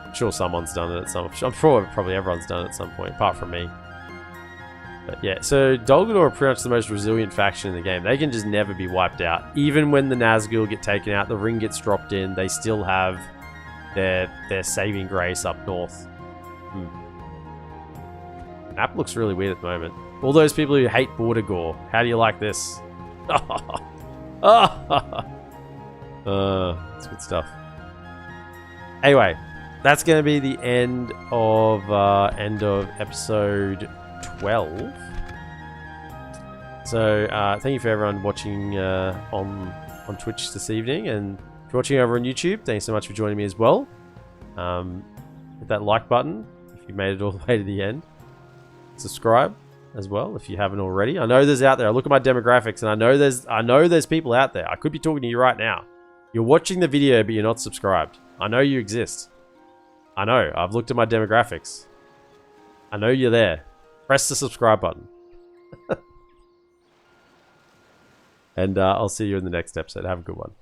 I'm sure someone's done it at some. I'm sure probably everyone's done it at some point, apart from me. But yeah, so Dol Guldur are pretty much the most resilient faction in the game. They can just never be wiped out. Even when the Nazgul get taken out, the ring gets dropped in, they still have their saving grace up north. Map looks really weird at the moment. All those people who hate border gore, how do you like this? That's good stuff. Anyway, that's going to be the end of episode 12. So thank you for everyone watching on Twitch this evening, and if you're watching over on YouTube, thanks so much for joining me as well. Hit that like button if you made it all the way to the end. Subscribe as well if you haven't already. I know there's out there. I look at my demographics and I know there's people out there. I could be talking to you right now. You're watching the video but you're not subscribed. I know you exist. I know. I've looked at my demographics. I know you're there. Press the subscribe button. And I'll see you in the next episode. Have a good one.